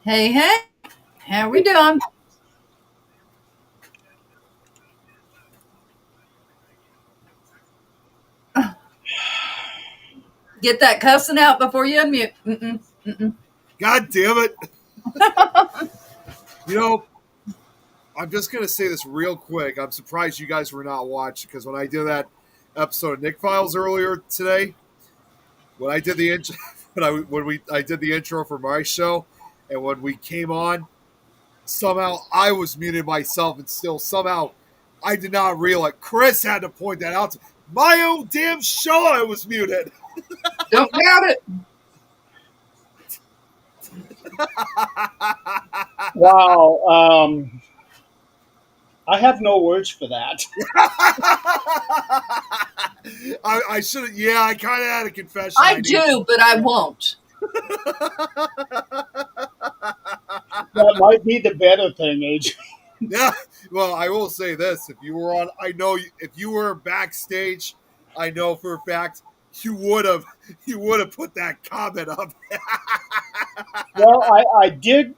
Hey, hey, how we doing? Get that cussing out before you unmute. Mm-mm, mm-mm. God damn it. You know, I'm just going to say this real quick. I'm surprised you guys were not watching because when I did that episode of Nick Files earlier today, when I did the intro, I did the intro for my show, and when we came on, somehow I was muted myself, and still somehow I did not realize. Chris had to point that out. My own damn show, I was muted. Don't doubt it. Wow. I have no words for that. I should have. Yeah, I kind of had a confession. I do, but I won't. That might be the better thing, Adrian. Yeah, well, I will say this: if you were on, if you were backstage, I know for a fact you would have put that comment up. Well, I did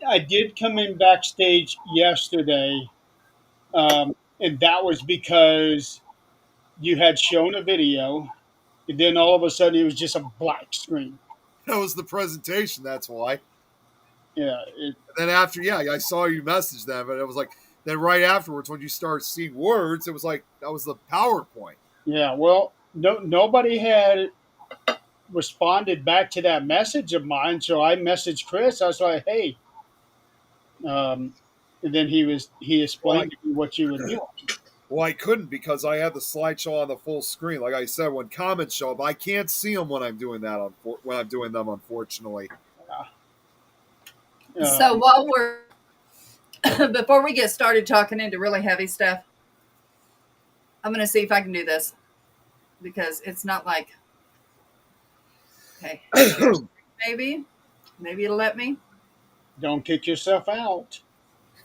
come in backstage yesterday, and that was because you had shown a video, and then all of a sudden it was just a black screen. That was the presentation. That's why. Yeah, And then after, yeah, I saw you message them, but it was like then right afterwards when you started seeing words, it was like that was the PowerPoint. yeah. Well, nobody had responded back to that message of mine, so I messaged Chris. I was like, "Hey," and then he Well, explained to me what you were doing. Well, I couldn't because I had the slideshow on the full screen. Like I said, when comments show up, I can't see them when I'm doing that. When I'm doing them, unfortunately. So while we're before we get started talking into really heavy stuff, I'm going to see if I can do this because it's not like okay, maybe it'll let me. Don't kick yourself out,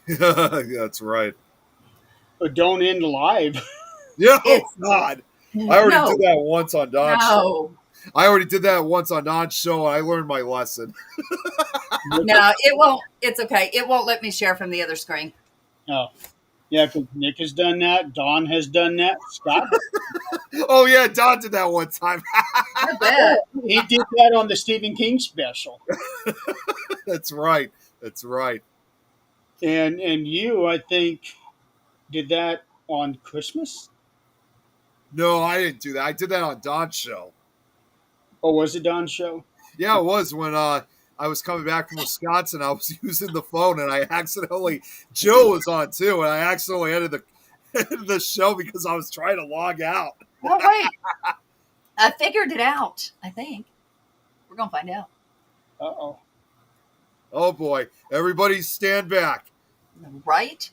That's right. but don't end live. Yeah, oh It's God. I already no, did that once on Don's show. no, I already did that once on Don's show, and I learned my lesson. no. It won't. It's okay. It won't let me share from the other screen. Oh, yeah, because Nick has done that. Don has done that. Scott, Oh yeah, Don did that one time. I bet. he did that on the Stephen King special. That's right. That's right. And you, I think, did that on Christmas, No, I didn't do that. I did that on Don's show. or was it Don's show? Yeah, it was when I was coming back from Wisconsin. I was using the phone, and I accidentally Joe was on too, and I accidentally ended the show because I was trying to log out. Well, wait. I figured it out. I think we're gonna find out. Uh-oh. Oh boy! Everybody stand back. Right?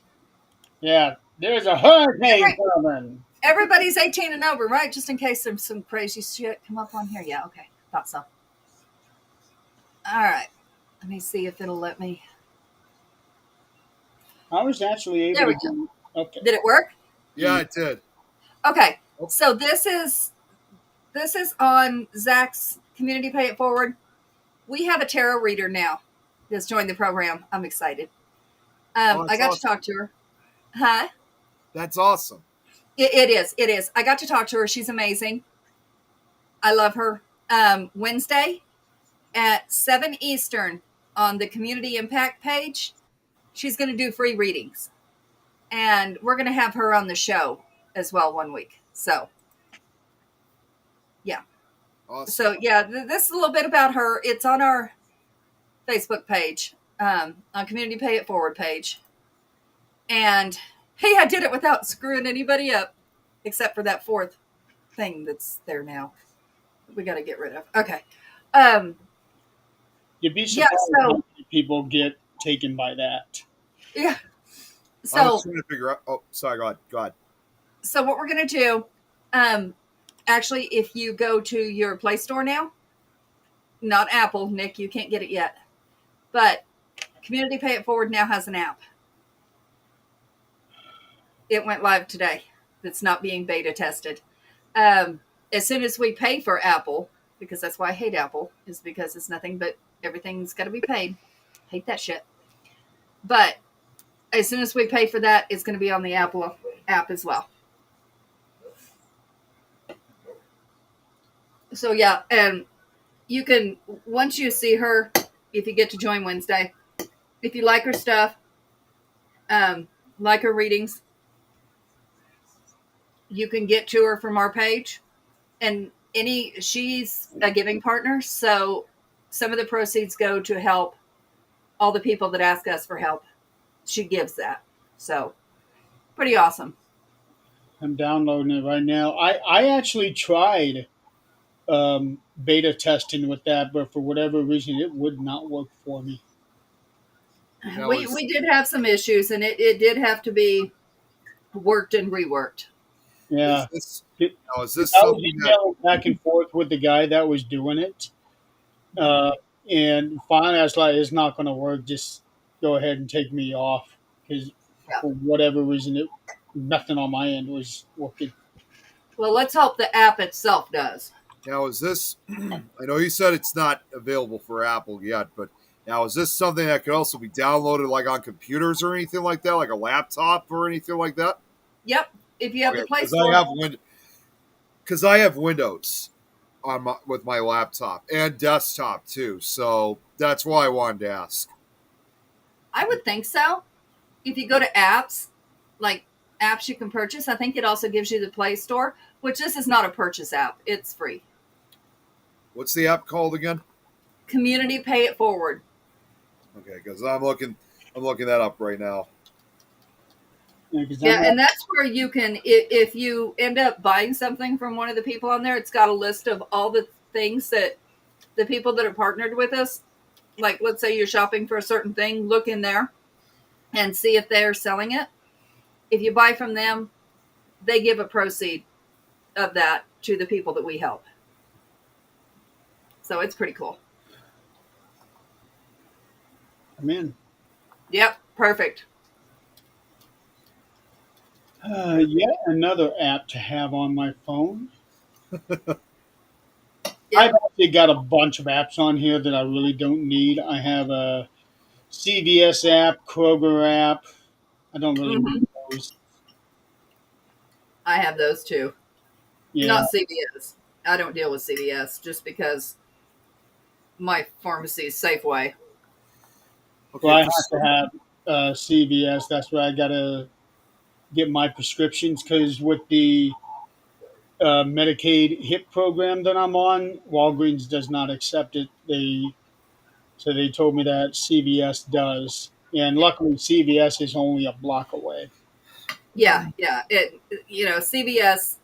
Yeah, there's a hurricane Right. coming. Everybody's 18 and over, right? Just in case there's some crazy shit come up on here. Yeah, okay. Thought so. All right. Let me see if it'll let me. I was actually able There we to do. Okay. Did it work? Yeah, I did. Okay. So this is on Zach's Community Pay It Forward. We have a tarot reader now that's joined the program. I'm excited. Oh, I got awesome. to talk to her. Huh? That's awesome. It is. It is. I got to talk to her. She's amazing. I love her. Wednesday at 7 Eastern on the Community Impact page, she's going to do free readings. And we're going to have her on the show as well one week. So, yeah. Awesome. So, yeah, this is a little bit about her. It's on our Facebook page, on Community Pay It Forward page. And, hey, I did it without screwing anybody up, except for that fourth thing that's there now. We got to get rid of. Okay. You'd be Yeah, surprised so- how many people get taken by that. Yeah. I So, was trying to figure out. Oh, sorry. Go ahead. Go ahead. so what we're going to do, actually, if you go to your Play Store now, not Apple, Nick, you can't get it yet, but Community Pay It Forward now has an app. It went live today. It's not being beta tested. As soon as we pay for Apple, because that's why I hate Apple, is because it's nothing but everything's got to be paid. Hate that shit. But as soon as we pay for that, it's going to be on the Apple app as well. So yeah, and you can, once you see her, if you get to join Wednesday, if you like her stuff, like her readings, you can get to her from our page. And she's a giving partner, so some of the proceeds go to help all the people that ask us for help. She gives that. So pretty awesome. I'm downloading it right now. I actually tried beta testing with that, but for whatever reason, it would not work for me. Now We did have some issues, and it did have to be worked and reworked. is Yeah. this It, now is 'Cause this I was something that emailing back and forth with the guy that was doing it. Uh, and finally, I was like, it's not going to work. Just go ahead and take me off. Because Yeah. for whatever reason, nothing on my end was working. Well, let's hope the app itself does. now is this? I know you said it's not available for Apple yet, but now is this something that could also be downloaded like on computers or anything like that, like a laptop or anything like that? Yep. If you have the Okay, Play because Store. I have Windows on with my laptop and desktop too, so that's why I wanted to ask. I would think so. If you go to apps, like apps you can purchase, I think it also gives you the Play Store, which this is not a purchase app. It's free. What's the app called again? Community Pay It Forward. Okay, because I'm looking that up right now. Yeah, 'cause Yeah, and that's where you can, if you end up buying something from one of the people on there, it's got a list of all the things that the people that are partnered with us, like let's say you're shopping for a certain thing, look in there and see if they're selling it. If you buy from them, they give a proceed of that to the people that we help. So it's pretty cool. I'm in. Yep, perfect. Yet another app to have on my phone. I've Yep. actually got a bunch of apps on here that I really don't need. I have a CVS app, Kroger app. I don't really Hmm. need those. I have those too. Yeah. Not CVS. I don't deal with CVS just because my pharmacy is Safeway. Well, Okay, I for have to some, have CVS. That's where I got to get my prescriptions because with the Medicaid HIP program that I'm on, Walgreens does not accept it. They told me that CVS does, and luckily CVS is only a block away. Yeah, yeah. CVS.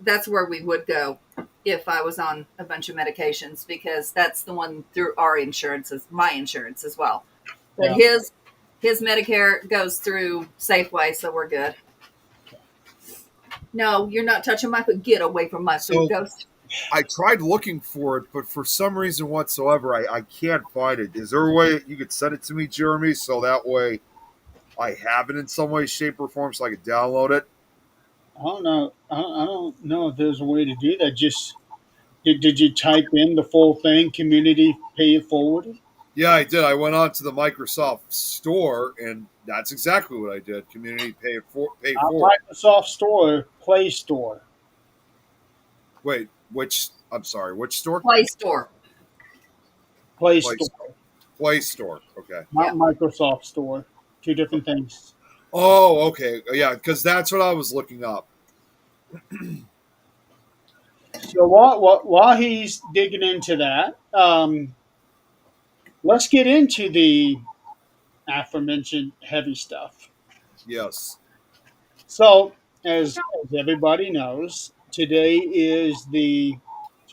That's where we would go if I was on a bunch of medications because that's the one through our insurance, is my insurance as well. But Yeah. his Medicare goes through Safeway, so we're good. No, you're not touching my food. Get away from my food, so ghost. I tried looking for it, but for some reason whatsoever, I can't find it. Is there a way you could send it to me, Jeremy, so that way I have it in some way, shape, or form, so I could download it? I don't know. I don't know if there's a way to do that. Just did you type in the full thing? Community pay it forward. Yeah, I did. I went on to the Microsoft Store, and that's exactly what I did. Community pay Not forward. Microsoft Store, Play Store. Wait, which? I'm sorry, which store? Play Store. Play Play Store, Store. Play Store. Okay. not Yeah. Microsoft Store. Two different things. Oh, okay. Yeah, because that's what I was looking up. So while he's digging into that, let's get into the aforementioned heavy stuff. Yes. So, as everybody knows, today is the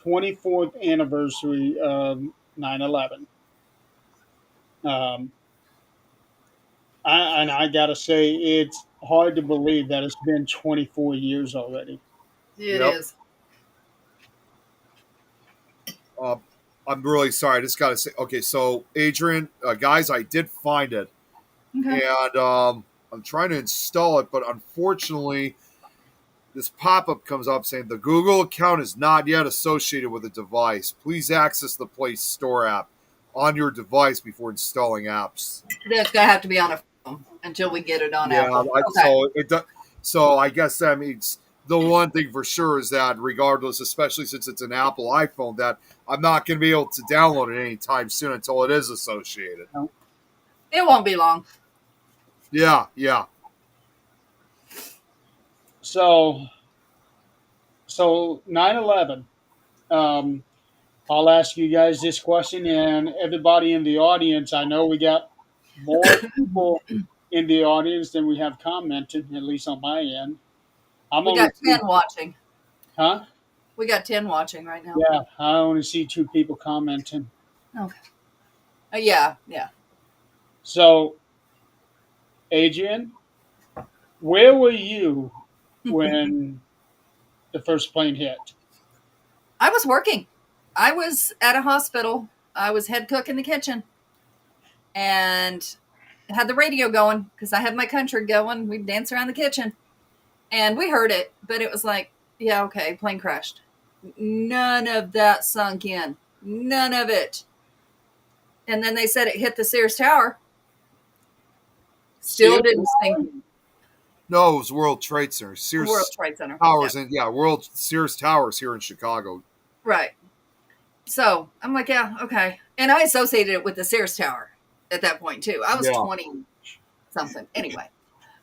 24th anniversary of 9/11. Um, and I gotta say, it's hard to believe that it's been 24 years already. It Yep. is. Uh, I'm really sorry. I just got to say. Okay, so Adrian, guys, I did find it, Okay. and I'm trying to install it, but unfortunately, this pop-up comes up saying the Google account is not yet associated with the device. Please access the Play Store app. on your device before installing apps. That's gonna have to be on a phone until we get it on Yeah, Apple. Okay. so it does. So I guess that means the one thing for sure is that regardless, especially since it's an Apple iPhone, that I'm not going to be able to download it anytime soon until it is associated. It won't be long. Yeah, yeah. So 9/11. I'll ask you guys this question, and everybody in the audience. I know we got more people in the audience than we have commented, at least on my end. We got 10 watching. Huh? We got 10 watching right now. Yeah, I only see 2 people commenting. Okay. Yeah. So, Adrian, where were you when the first plane hit? I was working. I was at a hospital. I was head cook in the kitchen and had the radio going because I had my country going. We'd dance around the kitchen and we heard it, but it was like, yeah, okay, plane crashed. None of that sunk in. None of it. And then they said it hit the Sears Tower. Still didn't sink. No, it was World Trade Center. Sears World Trade Center. Towers, World Sears Towers here in Chicago. Right. So I'm like, yeah, okay. And I associated it with the Sears Tower at that point too. I was 20 something. Anyway.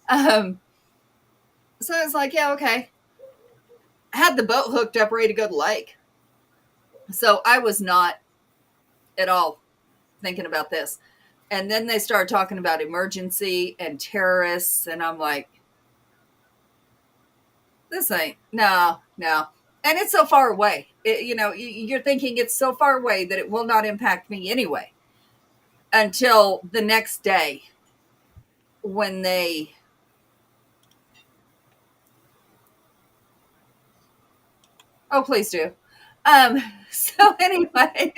So I was like, yeah, okay. I had the boat hooked up, ready to go to the lake. So I was not at all thinking about this. And then they started talking about emergency and terrorists. And I'm like, this ain't, no. And it's so far away. You're thinking it's so far away that it will not impact me anyway. Until the next day when they... Oh, please do. So anyway...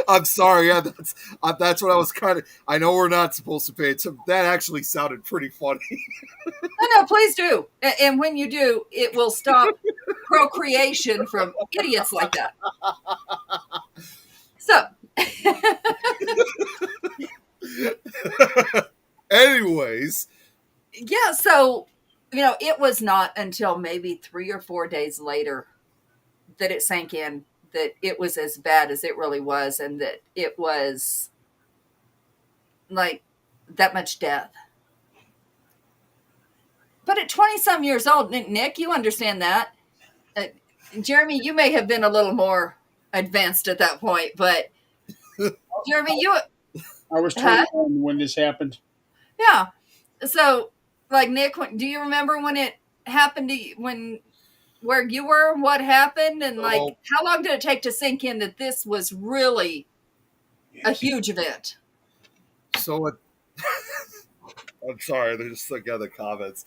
I'm sorry. Yeah, that's what I was kind of... I know we're not supposed to pay it. So that actually sounded pretty funny. No, please do. And when you do, it will stop procreation from idiots like that. So... Anyways. Yeah, so, it was not until maybe 3 or 4 days later that it sank in that it was as bad as it really was and that it was like that much death. But at 20-some years old, Nick, you understand that. Jeremy, you may have been a little more advanced at that point, but Jeremy, I was 21 when this happened. Yeah. So, like, Nick, do you remember when it happened to you, where you were, what happened, and how long did it take to sink in that this was really a huge event? So, I'm sorry, there's just like other comments.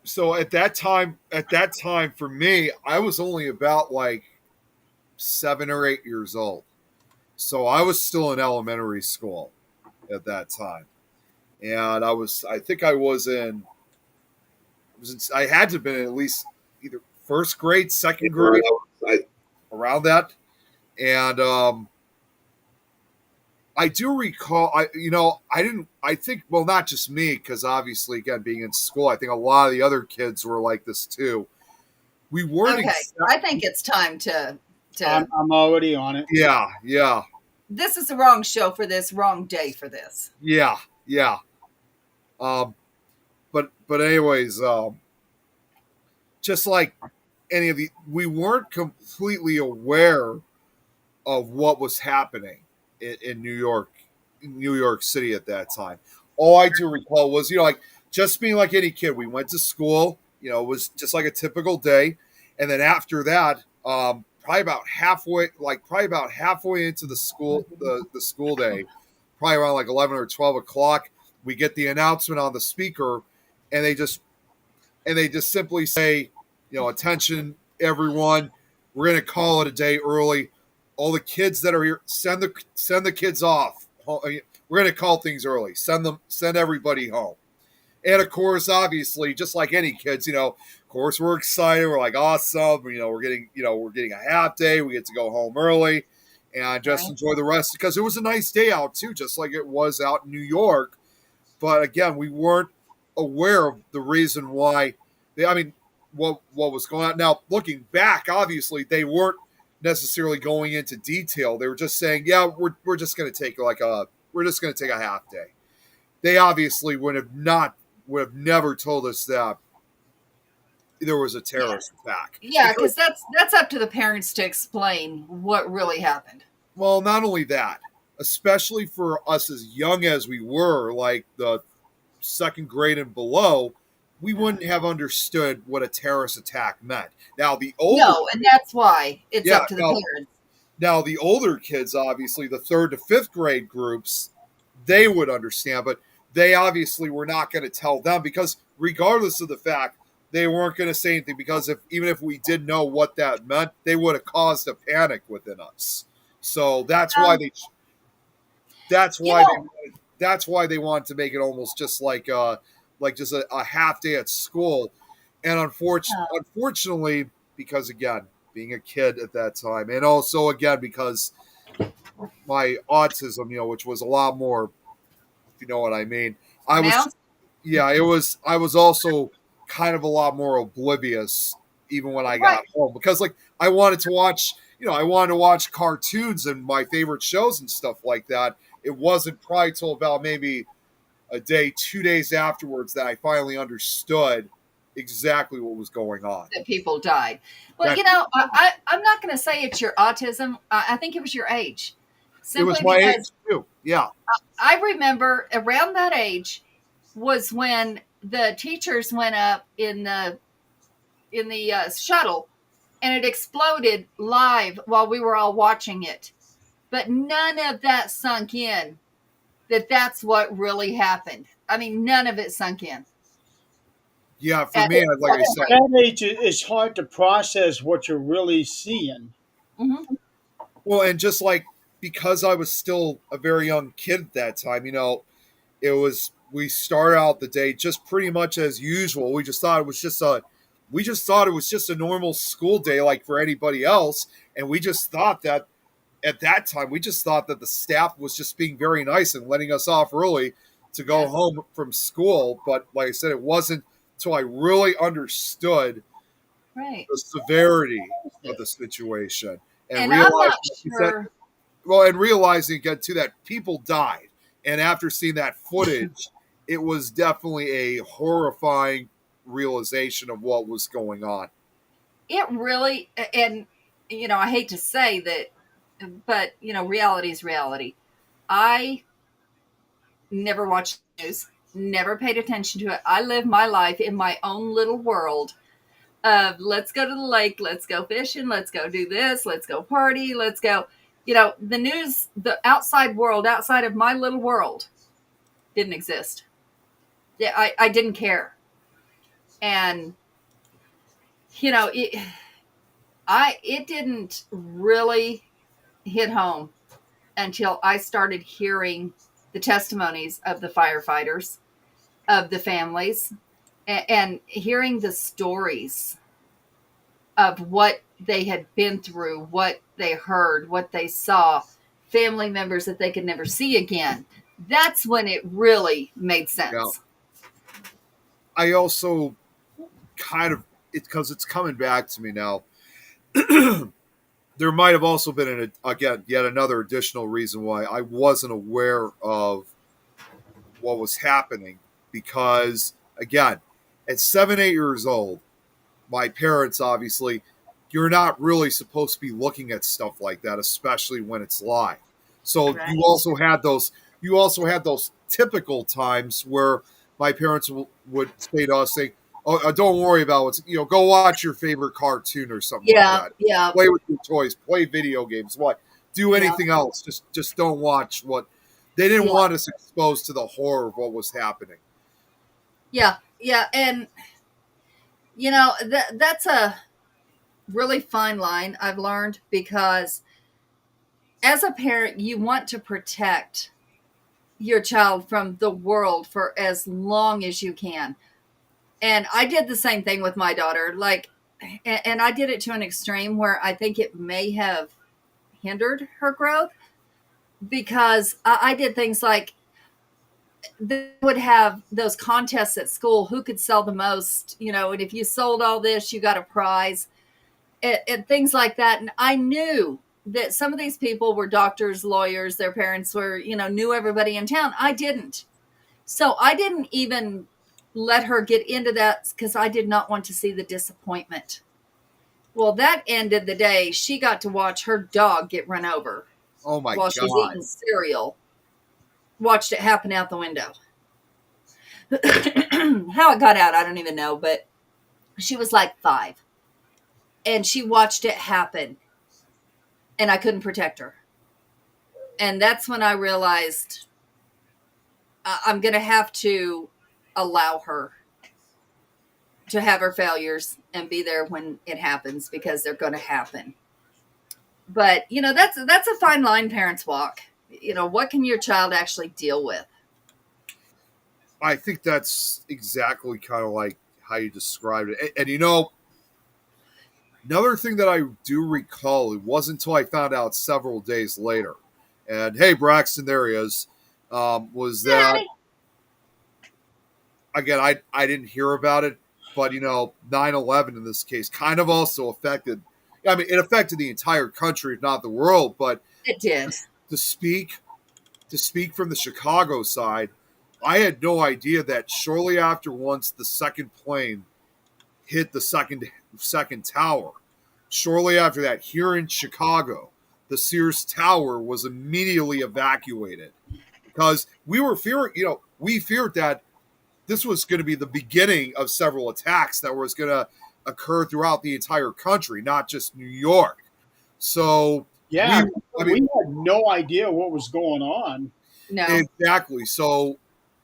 So at that time, for me, I was only about like 7 or 8 years old. So I was still in elementary school at that time, and I had to have been at least either first grade, second grade, around that. And I do recall, not just me, because obviously, again, being in school, I think a lot of the other kids were like this too. We weren't. Okay, I think it's time to. I'm already on it. Yeah. This is the wrong show for this, wrong day for this. Yeah. But anyways, just like we weren't completely aware of what was happening in New York City at that time. All I do recall was, just being like any kid, we went to school, it was just like a typical day. And then after that, probably about halfway into the school day, probably around like 11 or 12 o'clock, we get the announcement on the speaker, and they just simply say, attention everyone, we're going to call it a day early. All the kids that are here, send the kids off. We're going to call things early. Send everybody home. And of course, obviously, just like any kids, of course, we're excited. We're like, awesome. We're getting a half day. We get to go home early. and just Right. enjoy the rest, because it was a nice day out too, just like it was out in New York. But again, we weren't aware of the reason why. I mean, what was going on. Now, looking back, obviously they weren't necessarily going into detail. They were just saying, "Yeah, we're just going to take we're just going to take a half day." They obviously would have never told us that there was a Yeah. terrorist attack. Yeah, Because, because that's up to the parents to explain what really happened. well, not only that, especially for us as young as we were, like the second grade and below, we wouldn't have understood what a terrorist attack meant. Now the older, No, and that's why it's yeah, up to the parents. now the older kids, obviously the third to fifth grade groups, they would understand, but they obviously were not going to tell them, because regardless of the fact, they weren't going to say anything, because even if we did know what that meant, they would have caused a panic within us. So Um, that's you why know, that's why they wanted to make it almost just like just a half day at school. And unfortunately, because again, being a kid at that time, and also again because my autism, which was a lot more, if you know what I mean. I was pronounced. Yeah, it was. I was also kind of a lot more oblivious even when I Right. got home, because like I wanted to watch cartoons and my favorite shows and stuff like that. It wasn't probably till about maybe a day, 2 days afterwards that I finally understood exactly what was going on. That people died. Well, That I'm not going to say it's your autism. I think it was your age, it was simply my because age too. Yeah, I remember around that age was when the teachers went up in the shuttle and it exploded live while we were all watching it. But none of that sunk in that that's what really happened. I mean, none of it sunk in. yeah. For At me, like I At said, that age, it's hard to process what you're really seeing. Mhm. well, and just like because I was still a very young kid at that time, it was we started out the day just pretty much as usual. We just thought it was just a normal school day like for anybody else, and we just thought that at that time we just thought that the staff was just being very nice and letting us off early to go Yes. home from school. But like I said, it wasn't until I really understood Right. the severity of the situation and And I'm realized, not like you said, sure. well, and realizing again too that people died, and after seeing that footage, it was definitely a horrifying realization of what was going on. It really, and I hate to say that, but reality is reality. I never watched news, never paid attention to it. I live my life in my own little world of let's go to the lake, let's go fishing, let's go do this, let's go party, let's go. The news, the outside world, outside of my little world, didn't exist. Yeah, I didn't care, and it it didn't really hit home until I started hearing the testimonies of the firefighters, of the families, and hearing the stories of what they had been through, what they heard, what they saw, family members that they could never see again. That's when it really made Now, sense. I also kind of because it's coming back to me now. There might have also been again yet another additional reason why I wasn't aware of what was happening, because again, at 7, 8 years old, my parents obviously, you're not really supposed to be looking at stuff like that, especially when it's live. So Right. you also had those typical times where my parents would say to us, say, "Oh, don't worry about what's go watch your favorite cartoon or something like Yeah, that. yeah, Play with your toys, play video games, what do yeah, anything else. Just don't watch what." They didn't yeah, want us exposed to the horror of what was happening. yeah, yeah. And that's a really fine line I've learned, because as a parent, you want to protect your child from the world for as long as you can. And I did the same thing with my daughter. Like, and I did it to an extreme where I think it may have hindered her growth because I did things like they would have those contests at school, who could sell the most, and if you sold all this, you got a prize, and things like that. And I knew that some of these people were doctors, lawyers, their parents were, knew everybody in town. I didn't. So I didn't even let her get into that because I did not want to see the disappointment. Well, that ended the day she got to watch her dog get run over Oh my while God. she was eating cereal. Watched it happen out the window. How it got out, I don't even know, but she was like 5. And she watched it happen. And I couldn't protect her. And that's when I realized I'm going to have to allow her to have her failures and be there when it happens, because they're going to happen. But, that's a fine line parents walk. What can your child actually deal with? I think that's exactly kind of like how you described it. And another thing that I do recall, it wasn't until I found out several days later, and hey, Braxton, there he is, was that, again, I didn't hear about it, but 9/11 in this case kind of also affected, I mean, it affected the entire country, if not the world, but It did. to speak from the Chicago side, I had no idea that shortly after, once the second plane hit the second tower, shortly after that, here in Chicago, the Sears Tower was immediately evacuated because we feared that this was going to be the beginning of several attacks that was going to occur throughout the entire country, not just New York. So Yeah, I we mean, had no idea what was going on. No. exactly. So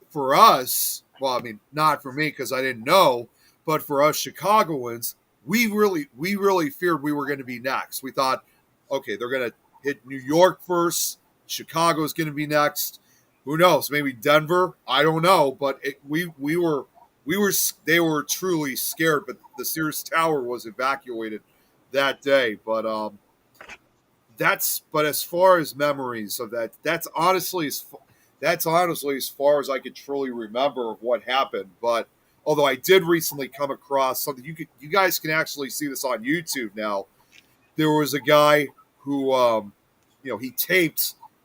for us, well, I mean, not for me because I didn't know, but for us Chicagoans, we really feared we were going to be next. We thought, okay, they're going to hit New York first. Chicago's going to be next. Who knows? Maybe Denver. I don't know. But they were truly scared. But the Sears Tower was evacuated that day. But but as far as memories of that, that's honestly as far as I could truly remember of what happened. But although I did recently come across something, you guys can actually see this on YouTube now. There was a guy who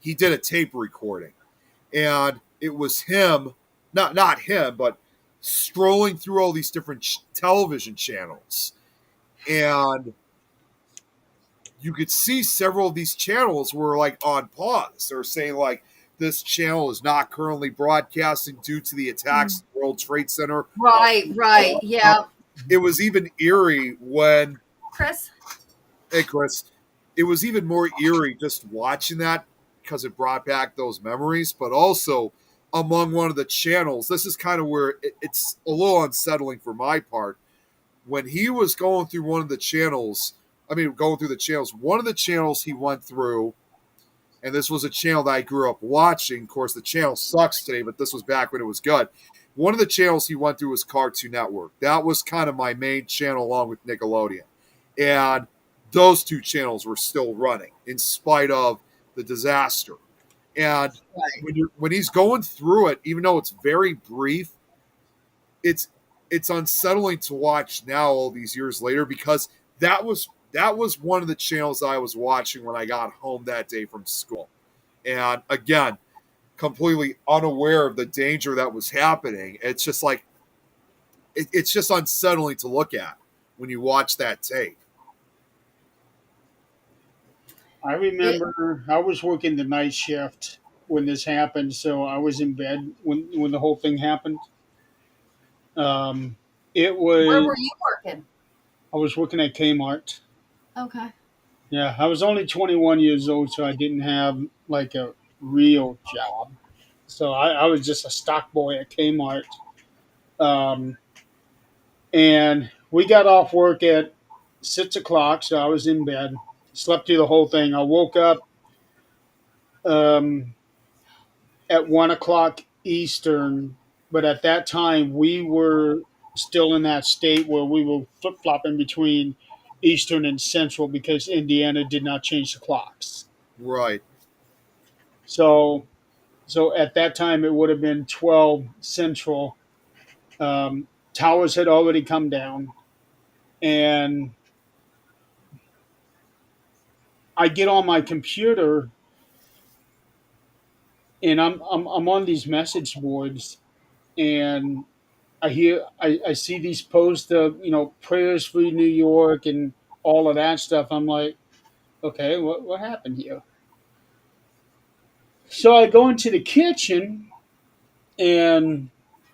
he did a tape recording, and it was him, not him, but strolling through all these different television channels, and you could see several of these channels were like on pause. They were saying like, this channel is not currently broadcasting due to the attacks at the World Trade Center. Right. Yeah. It was even eerie when, Chris? hey Chris, it was even more eerie just watching that because it brought back those memories. But also among one of the channels, this is kind of where it's a little unsettling for my part. When he was going through one of the channels, one of the channels he went through, and this was a channel that I grew up watching. Of course, the channel sucks today, but this was back when it was good. One of the channels he went through was Cartoon Network. That was kind of my main channel along with Nickelodeon. And those two channels were still running in spite of the disaster. And when he's going through it, even though it's very brief, it's unsettling to watch now all these years later, because that was one of the channels I was watching when I got home that day from school. And again, completely unaware of the danger that was happening. It's just like, it's just unsettling to look at when you watch that tape. I remember I was working the night shift when this happened, so I was in bed when the whole thing happened. It Where was were you working? I was working at Kmart. Okay. Yeah, I was only 21 years old, so I didn't have like a real job. So I was just a stock boy at Kmart. Um, and we got off work at 6 o'clock, so I was in bed, slept through the whole thing. I woke up um, at 1 o'clock Eastern, but at that time we were still in that state where we were flip flopping between Eastern and Central because Indiana did not change the clocks. Right. So at that time it would have been 12 Central. Towers had already come down, and I get on my computer and I'm on these message boards, and I see these posts of prayers for New York and all of that stuff. I'm like, okay, what happened here? So I go into the kitchen, and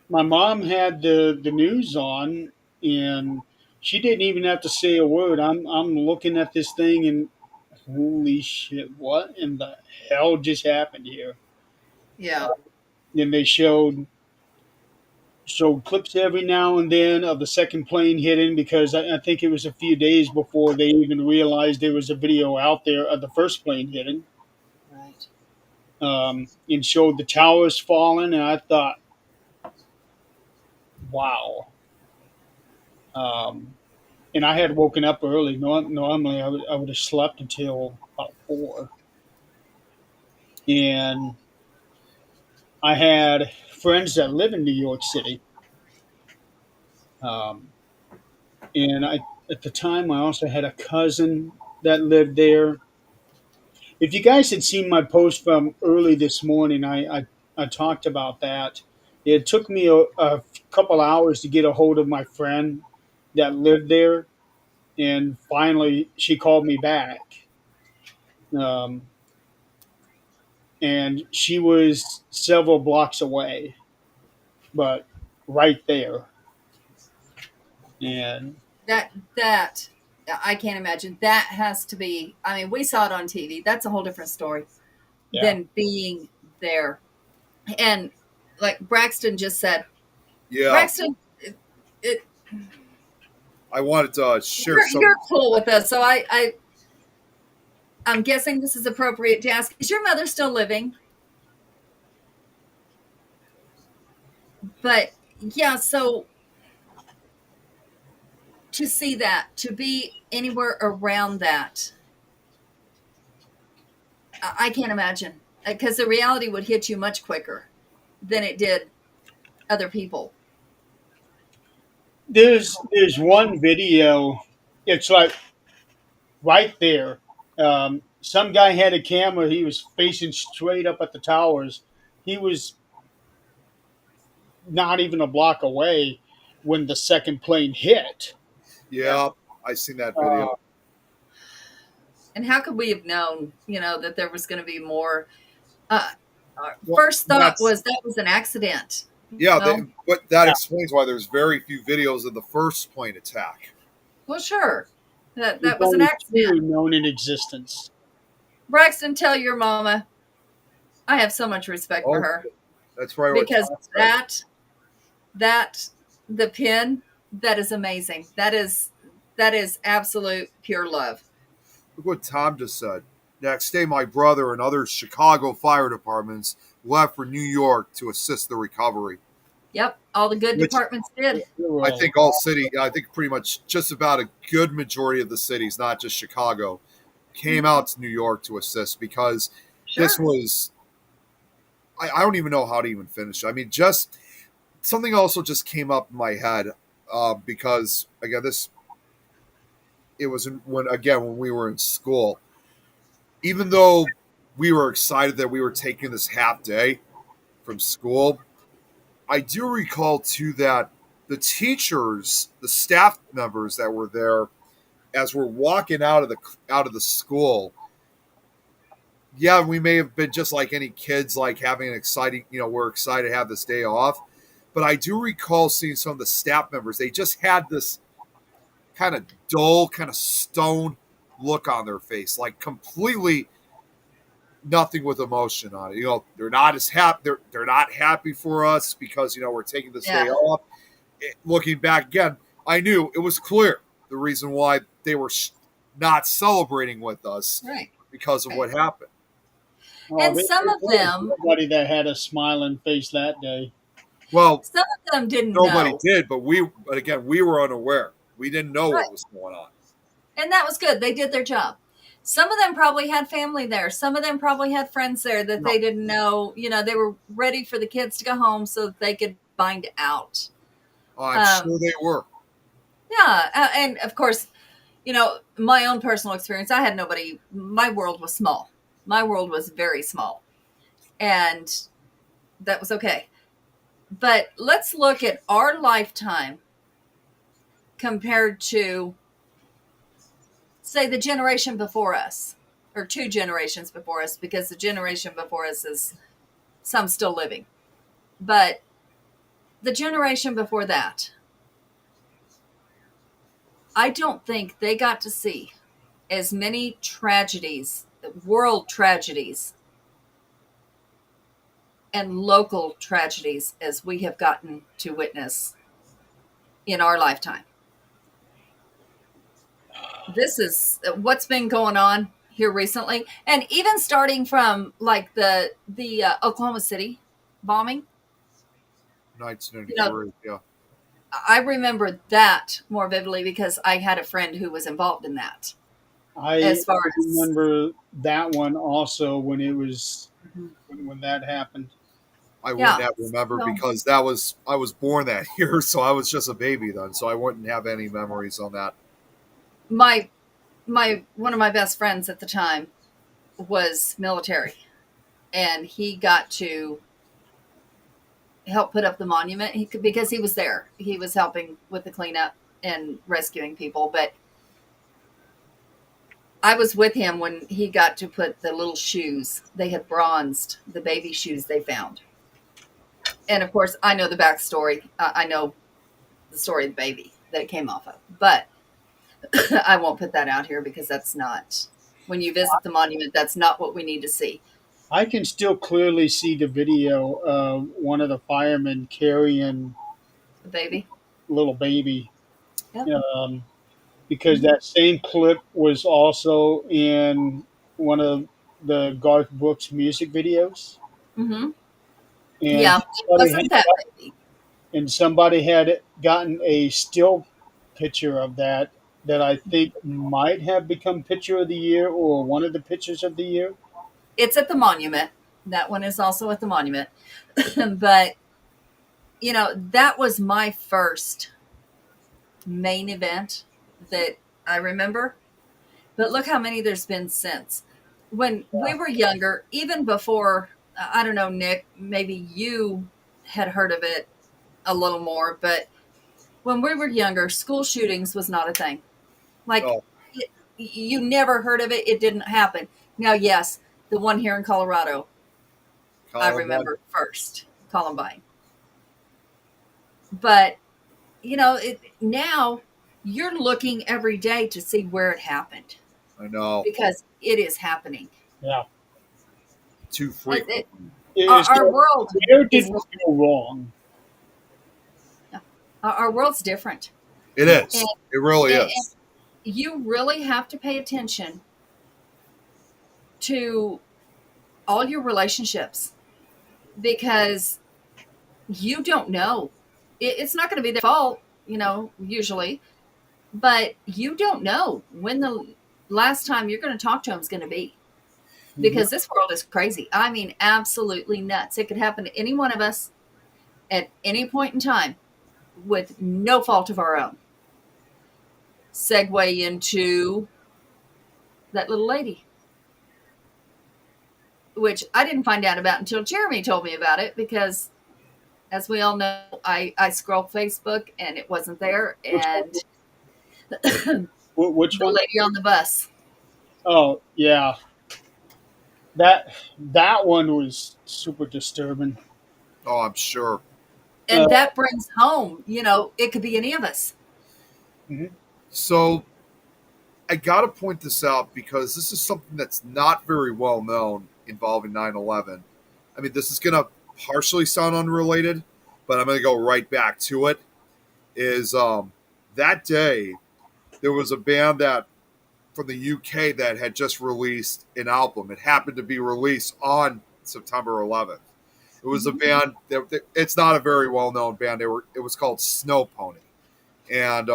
my mom had the news on, and she didn't even have to say a word. I'm looking at this thing, and holy shit, what in the hell just happened here? Yeah. Then they showed clips every now and then of the second plane hitting, because I think it was a few days before they even realized there was a video out there of the first plane hitting, Right. and showed the towers falling. And I thought, wow. Um, and I had woken up early. Normally, I would have slept until about 4. And I had friends that live in New York City. Um, and at the time, I also had a cousin that lived there. If you guys had seen my post from early this morning, I talked about that. It took me a couple hours to get a hold of my friend that lived there, and finally she called me back. Um, and she was several blocks away, but right there. And That I can't imagine. That has to be. I mean, we saw it on TV. That's a whole different story yeah, than being there. And like Braxton just said, Yeah. Braxton, it, I wanted to share some. you're cool with us. So I'm guessing this is appropriate to ask. Is your mother still living? But yeah, so to see that, to be anywhere around that, I can't imagine, because the reality would hit you much quicker than it did other people. there's one video. It's like right there. Some guy had a camera. He was facing straight up at the towers. He was not even a block away when the second plane hit. Yeah. Yeah, I seen that Uh, video. And how could we have known, that there was going to be more? Our Well, first thought that's was that was an accident. yeah. Well, But that yeah, explains why there's very few videos of the first plane attack. well, sure, there's that was an only accident. 2 known in existence. Braxton, tell your mama I have so much respect for Oh, her, that's right. What because Tom said. that the pin, that is amazing. That is absolute pure love. Look what Tom just said. Next day, my brother and other Chicago fire departments left for New York to assist the recovery. Yep, all the good Which departments did. There were I a think I think pretty much just about a good majority of the cities, not just Chicago, came out to New York to assist, because this Sure. was, I don't even know how to even finish it. I mean, just something also just came up in my head, because, again, it was when we were in school. Even though we were excited that we were taking this half day from school, I do recall too that the teachers, the staff members that were there, as we're walking out of the school, yeah, we may have been just like any kids, like having an exciting, we're excited to have this day off. But I do recall seeing some of the staff members, they just had this kind of dull, kind of stone look on their face, like completely nothing with emotion on it. They're not as happy. They're not happy for us because we're taking this Yeah. day off. Looking back again, I knew it was clear the reason why they were not celebrating with us, Right. because of Right. what happened. And there some of was them, nobody that had a smiling face that day. Well, didn't nobody know. did, but again, we were unaware. We didn't know Right. what was going on. And that was good. They did their job. Some of them probably had family there. Some of them probably had friends there that they didn't know. They were ready for the kids to go home so that they could find out. Oh, I'm sure they were. Yeah. And of course, my own personal experience, I had nobody. My world was small. My world was very small. And that was okay. But let's look at our lifetime compared to, say, the generation before us, or 2 generations before us, because the generation before us is some still living. But the generation before that, I don't think they got to see as many tragedies, world tragedies, and local tragedies as we have gotten to witness in our lifetime. This is what's been going on here recently, and even starting from like the Oklahoma City bombing. 1993, yeah. I remember that more vividly because I had a friend who was involved in that. I remember that one also when it was when that happened. I wouldn't have remembered because I was born that year, so I was just a baby then, so I wouldn't have any memories on that. My one of my best friends at the time was military, and he got to help put up the monument because he was there. He was helping with the cleanup and rescuing people, but I was with him when he got to put the little shoes. They had bronzed the baby shoes they found. And of course, I know the backstory. I know the story of the baby that it came off of, but I won't put that out here because that's not, when you visit the monument, that's not what we need to see. I can still clearly see the video of one of the firemen carrying The baby, little baby. yep. Because that same clip was also in one of the Garth Brooks music videos. Mm-hmm. And Yeah, it wasn't that baby. And somebody had gotten a still picture of that I think might have become picture of the year or one of the pictures of the year. It's at the monument. That one is also at the monument. But, that was my first main event that I remember. But look how many there's been since. When we were younger, even before, I don't know, Nick, maybe you had heard of it a little more, but when we were younger, school shootings was not a thing. Like, you never heard of it. It didn't happen. Now, yes, the one here in Colorado, I remember first, Columbine. But, now you're looking every day to see where it happened. I know. Because it is happening. Yeah. Too frequent. Our world. Where did we go wrong? Our world's different. It is. It really is. And you really have to pay attention to all your relationships because you don't know. It's not going to be their fault, usually, but you don't know when the last time you're going to talk to them is going to be, because this world is crazy. I mean, absolutely nuts. It could happen to any one of us at any point in time with no fault of our own. Segue into that little lady, which I didn't find out about until Jeremy told me about it, because as we all know, I scroll Facebook and it wasn't there. And which the one? Lady on the Bus. Oh, yeah. That one was super disturbing. Oh, I'm sure. And that brings home, it could be any of us. Mm-hmm. So I got to point this out because this is something that's not very well known involving 9/11. I mean, this is going to partially sound unrelated, but I'm going to go right back to it. Is that day there was a band that from the UK that had just released an album. It happened to be released on September 11th. It was a band. It's not a very well known band. It was called Snow Pony, and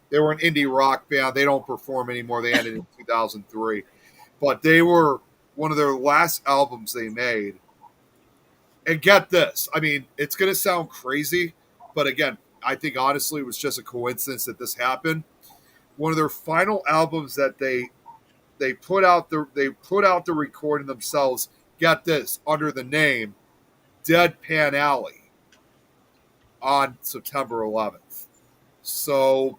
they were an indie rock band. They don't perform anymore. They ended in 2003, but they were one of their last albums they made. And get this, I mean, it's going to sound crazy, but again, I think honestly it was just a coincidence that this happened. One of their final albums that they put out the recording themselves. Get this, under the name Deadpan Alley on September 11th. So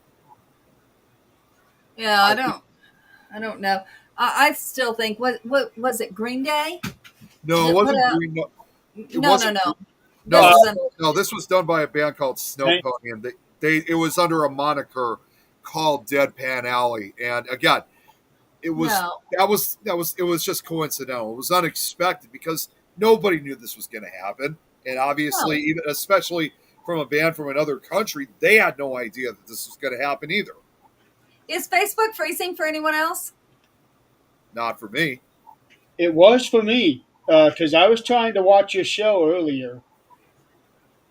Yeah, I think, I don't know. I still think what was it? Green Day no, it that put wasn't out? Green. No, it No, no, wasn't. no. This No, is Uh, an no, this was done by a band called Snow Thank- Pony, and they it was under a moniker called Deadpan Alley. And again, it was no. it was just coincidental. It was unexpected because nobody knew this was going to happen, and obviously, No. even especially from a band from another country, they had no idea that this was going to happen either. Is Facebook freezing for anyone else? Not for me. it was for me because I was trying to watch your show earlier,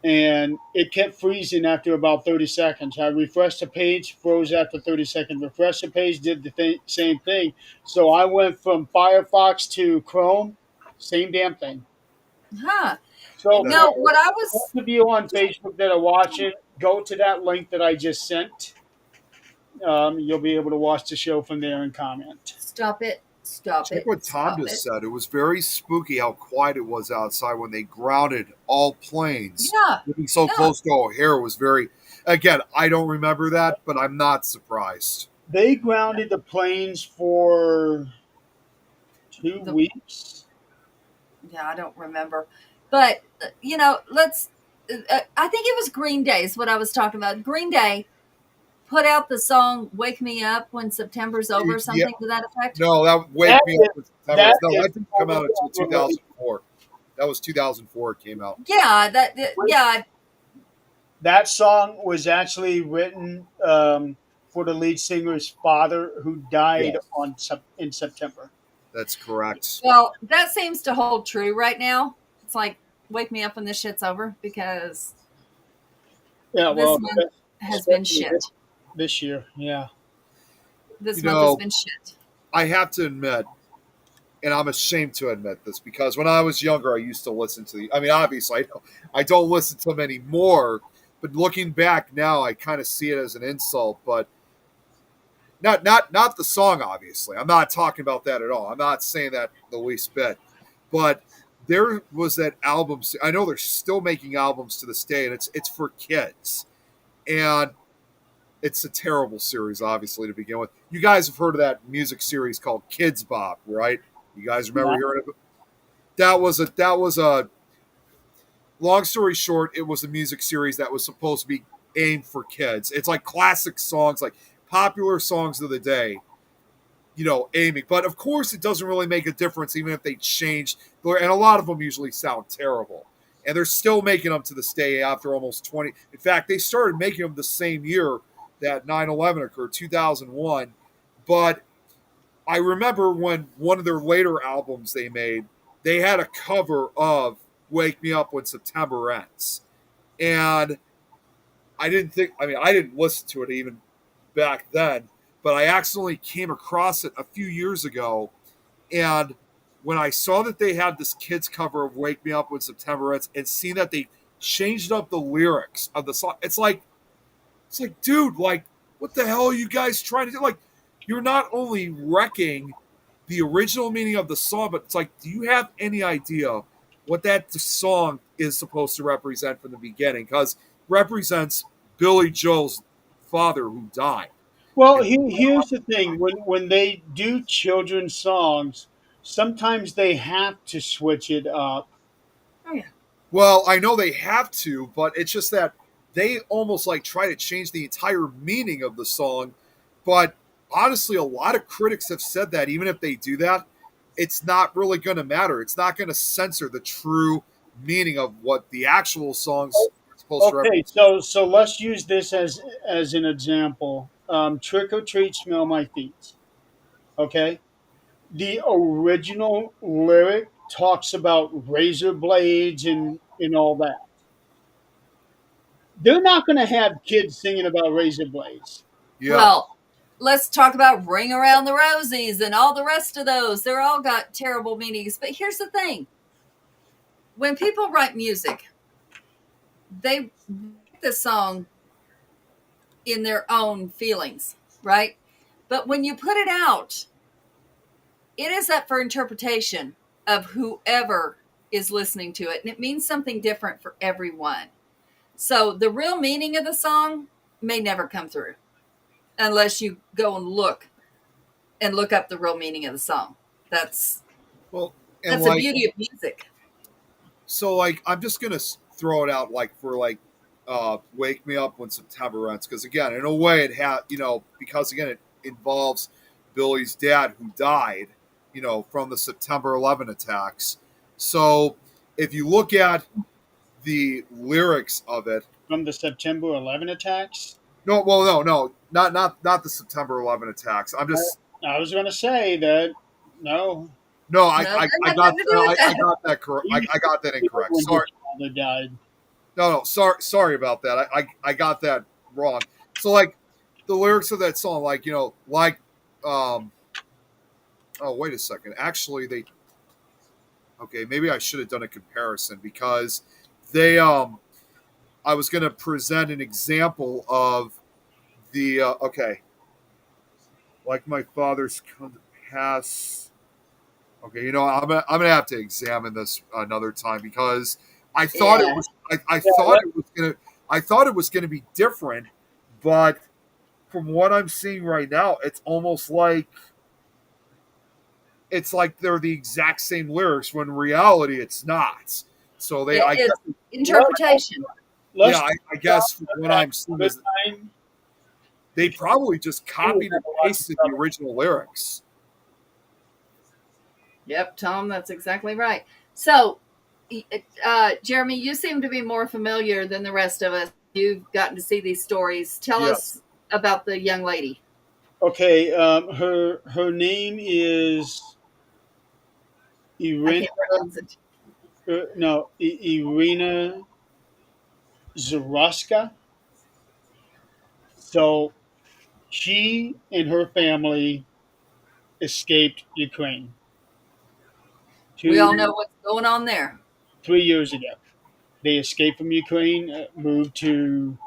and it kept freezing after about 30 seconds. I refreshed the page, froze after 30 seconds. Refreshed the page, did the same thing. So I went from Firefox to Chrome, same damn thing. Huh. So That's for No, what I those was of you on Facebook that are watching, go to that link that I just sent. You'll be able to watch the show from there and comment. stop it, stop Check it, what Tom stop just it. said. It was very spooky how quiet it was outside when they grounded all planes. Yeah, Living so yeah. close to O'Hare was very. Again, I don't remember that, but I'm not surprised. They grounded the planes for 2 The, weeks. yeah, I don't remember. But let's. I think it was Green Day is what I was talking about. Green Day put out the song "Wake Me Up When September's Over," Yeah, something to that effect. no, that Wake That Me is, Up with September. that No, is that didn't come out until totally 2004. That was 2004. It came out. Yeah, yeah. that song was actually written for the lead singer's father, who died Yes, in September. that's correct. Well, that seems to hold true right now. It's like wake me up when this shit's over because Yeah, this well, month has been especially shit. this year. Yeah, This You month has know, been shit. I have to admit, and I'm ashamed to admit this because when I was younger, I used to listen to the. I mean, obviously, I don't listen to them anymore. But looking back now, I kind of see it as an insult. But not the song. Obviously, I'm not talking about that at all. I'm not saying that the least bit. But there was that album. I know they're still making albums to this day, and it's for kids, and it's a terrible series, obviously to begin with. You guys have heard of that music series called Kids Bop, right? You guys remember yeah. hearing of it? That was a long story short, it was a music series that was supposed to be aimed for kids. It's like classic songs, like popular songs of the day, aiming. But of course, it doesn't really make a difference, even if they change. And a lot of them usually sound terrible. And they're still making them to this day after almost 20. In fact, they started making them the same year that 9/11 occurred, 2001. But I remember when one of their later albums they made, they had a cover of Wake Me Up When September Ends. And I didn't listen to it even back then, but I accidentally came across it a few years ago. And when I saw that they had this kids cover of Wake Me Up When September Ends and seen that they changed up the lyrics of the song, it's like, dude, like, what the hell are you guys trying to do? Like, you're not only wrecking the original meaning of the song, but it's like, do you have any idea what that song is supposed to represent from the beginning? Because represents Billy Joel's father who died. Well, And here's the thing: when they do children's songs, sometimes they have to switch it up. Oh yeah. well, I know they have to, but it's just that they almost like try to change the entire meaning of the song. But honestly, a lot of critics have said that even if they do that, it's not really going to matter. It's not going to censor the true meaning of what the actual songs are supposed to Okay, represent. so let's use this as an example. Trick or treat, smell my feet. Okay, the original lyric talks about razor blades and all that. they're not going to have kids singing about razor blades. Yeah. Well, let's talk about Ring Around the Rosies and all the rest of those. They're all got terrible meanings. But here's the thing: when people write music, they write the song in their own feelings, right? But when you put it out, it is up for interpretation of whoever is listening to it. And it means something different for everyone. So the real meaning of the song may never come through unless you go and look up the real meaning of the song. That's Well, and that's the like, beauty of music. so like, I'm just gonna throw it out like for like, "Wake Me Up When September Ends," because again, in a way, it had because again, it involves Billy's dad who died, from the September 11 attacks. So if you look at the lyrics of it, From the September 11 attacks. no, well, no, not the September 11 attacks. I'm just I was going to say that no, no, No, that had nothing to do with I that. got that correct. he was I got that incorrect. when his Sorry, father died. no, sorry about that. I got that wrong. So like the lyrics of that song, like um, oh wait a second, actually they okay, maybe I should have done a comparison because they I was going to present an example of the okay, like my father's come to pass. Okay, I'm gonna have to examine this another time because I thought it Yeah. was I Yeah, thought it was gonna be different, but from what I'm seeing right now, it's almost like they're the exact same lyrics when in reality it's not. So they I It's guess let, interpretation. yeah, let's I talk guess from about what that I'm seeing another is time. they probably just We will copied have and a lot of pasted the trouble. original lyrics. Yep, Tom, that's exactly right. So, Jeremy, you seem to be more familiar than the rest of us. You've gotten to see these stories. Tell Yes. us about the young lady. Okay, her name is I Irina. can't pronounce it. No, Irina Zaroska. So she and her family escaped Ukraine We two, all know what's going on there. 3 years ago. They escaped from Ukraine, moved to,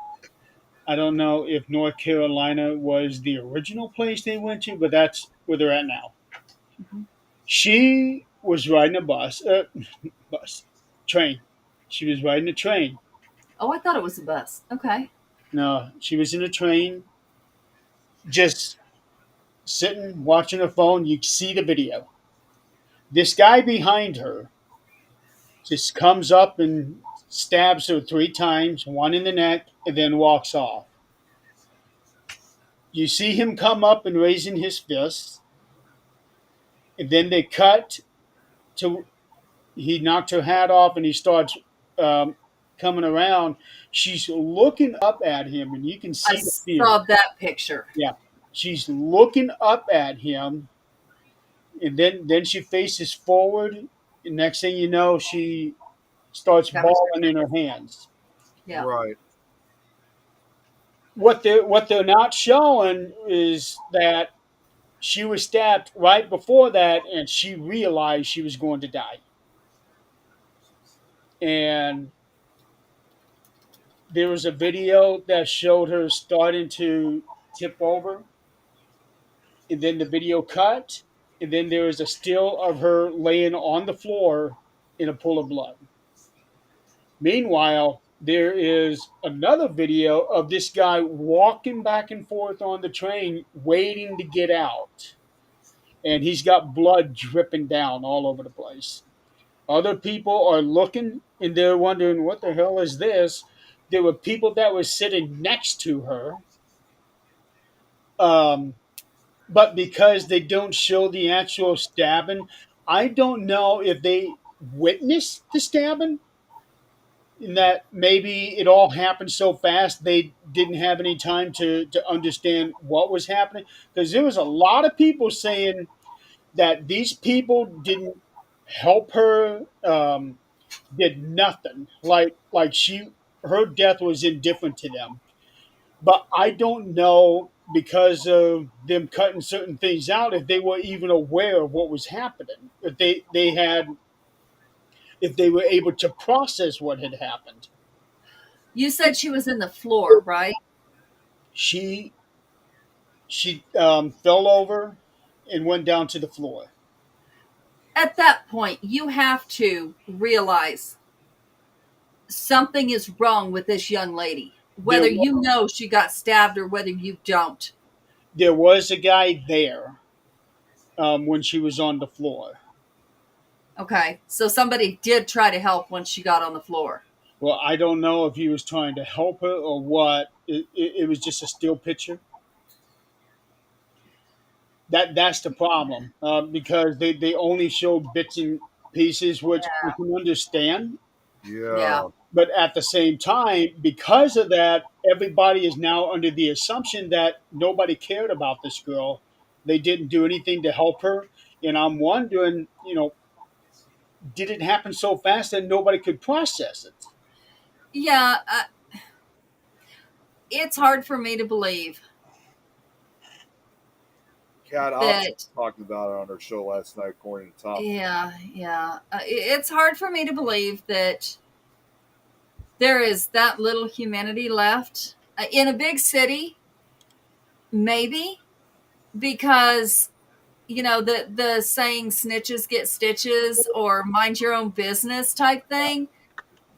I don't know if North Carolina was the original place they went to, but that's where they're at now. Mhm. She was riding a bus, train. She was riding a train. Oh, I thought it was a bus. Okay. No, she was in a train, just sitting, watching her phone. You see the video. This guy behind her just comes up and stabs her 3 times, one in the neck, and then walks off. You see him come up and raising his fists, and then they cut to he knocked her hat off and he starts um, coming around. She's looking up at him, and you can I see the fear. saw that picture. Yeah, she's looking up at him, and then she faces forward. And next thing you know, she starts Got me. bawling in her hands. Yeah. Right. What they're not showing is that she was stabbed right before that, and she realized she was going to die. And there was a video that showed her starting to tip over, and then the video cut, and then there was a still of her laying on the floor in a pool of blood. Meanwhile, there is another video of this guy walking back and forth on the train, waiting to get out, and he's got blood dripping down all over the place. Other people are looking and they're wondering, what the hell is this? There were people that were sitting next to her, um, but because they don't show the actual stabbing, I don't know if they witnessed the stabbing, in that maybe it all happened so fast they didn't have any time to understand what was happening. Because there was a lot of people saying that these people didn't help her, did nothing. Like she her death was indifferent to them. But I don't know, because of them cutting certain things out, if they were even aware of what was happening. If they had, if they were able to process what had happened. You said she was in the floor, right? She fell over and went down to the floor. At that point, you have to realize something is wrong with this young lady, There, whether you know she got stabbed or whether you don't. there was a guy there when she was on the floor. Okay, so somebody did try to help once she got on the floor. Well, I don't know if he was trying to help her or what. It was just a still picture. That's the problem, because they only show bits and pieces, which I can understand. Yeah. Yeah. But at the same time, because of that, everybody is now under the assumption that nobody cared about this girl. They didn't do anything to help her. And I'm wondering, did it happen so fast that nobody could process it? Yeah, it's hard for me to believe Kat Ops that. talking about it on her show last night, according to Tom. Yeah. It's hard for me to believe that there is that little humanity left in a big city. Maybe because the saying "snitches get stitches" or "mind your own business" type thing.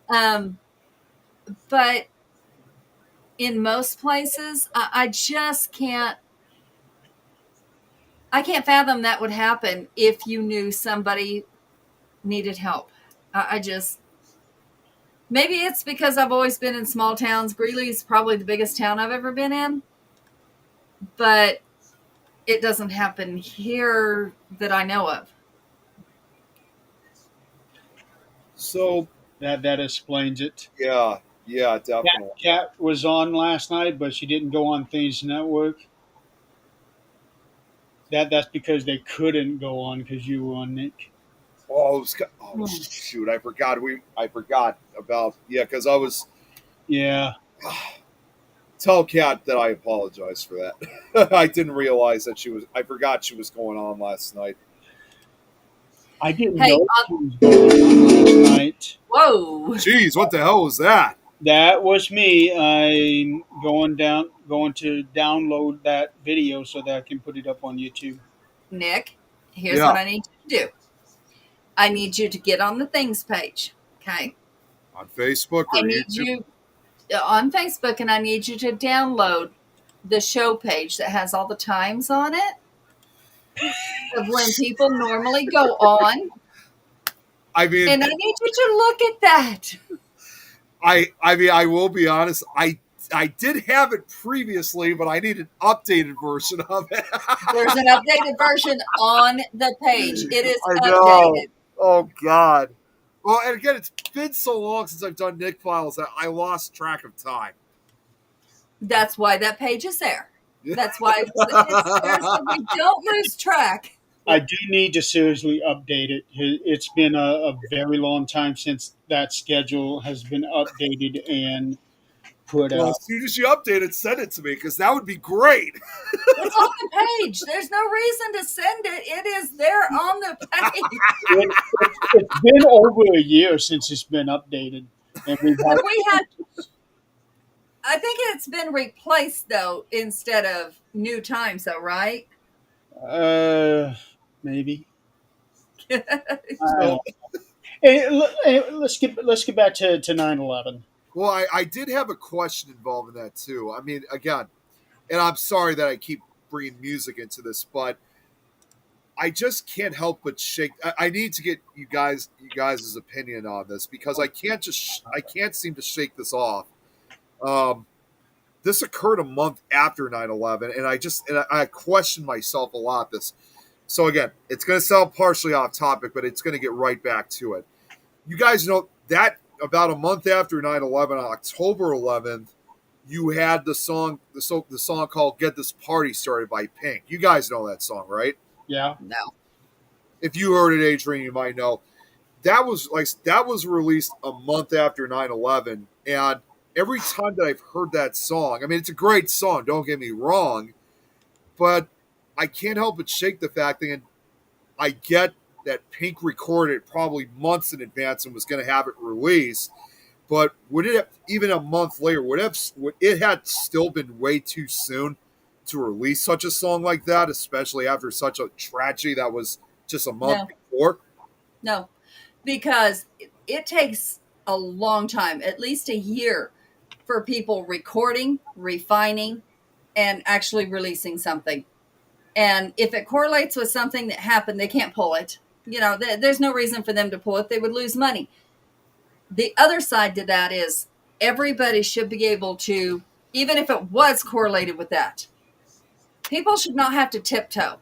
Um, but in most places, I just can't. I can't fathom that would happen if you knew somebody needed help. I just maybe it's because I've always been in small towns. Greeley's probably the biggest town I've ever been in, but it doesn't happen here that I know of. So That explains it. yeah, Cat, definitely. Cat was on last night, but she didn't go on Things Network. That's because they couldn't go on because you were on, Nick. Hmm. Shoot! I forgot about because I was Yeah, tell Kat that I apologize for that. I didn't realize that I forgot she was going on last night. I didn't Hey, know she was going on last night. whoa, Jeez, what the hell was that? That was me. I'm going to download that video so that I can put it up on YouTube. Nick, here's Yeah, what I need you to do. I need you to get on the things page. Okay. on Facebook I or need YouTube. you on Facebook, and I need you to download the show page that has all the times on it of when people normally go on. I mean, And I need you to look at that. I will be honest. I did have it previously, but I need an updated version of it. There's an updated version on the page. It is I know. updated. Oh God. Well, and again, it's been so long since I've done Nick Files that I lost track of time. That's why that page is there. That's why it's there so we don't lose track. I do need to seriously update it. It's been a very long time since that schedule has been updated and put Well, out. as soon as you update it, send it to me because that would be great. It's on the page. There's no reason to send it. It is there on the page. It's been over a year since it's been updated, and we've had. Have we had I think it's been replaced though instead of new times though, right? Maybe. I don't So, know. Hey, let's get back to 9/11. well, I did have a question involved in that too. I mean, again, and I'm sorry that I keep bringing music into this, but I just can't help but shake. I need to get you guys' opinion on this because I can't seem to shake this off. Um, this occurred a month after 9/11, and I question myself a lot. This so again, it's going to sound partially off topic, but it's going to get right back to it. You guys know that about a month after 9/11, on October 11th, you had the song called "Get This Party Started" by Pink. You guys know that song, right? Yeah. No. If you heard it, Adrian, you might know that was released a month after 9/11, and every time that I've heard that song, I mean, it's a great song, don't get me wrong, but I can't help but shake the fact that I get that Pink recorded it probably months in advance and was going to have it released. But would it have, even a month later, would it had still been way too soon to release such a song like that, especially after such a tragedy that was just a month No, before? no, because it takes a long time, at least a year, for people recording, refining, and actually releasing something. And if it correlates with something that happened, they can't pull it. There's no reason for them to pull it. They would lose money. The other side to that is everybody should be able to, even if it was correlated with that, people should not have to tiptoe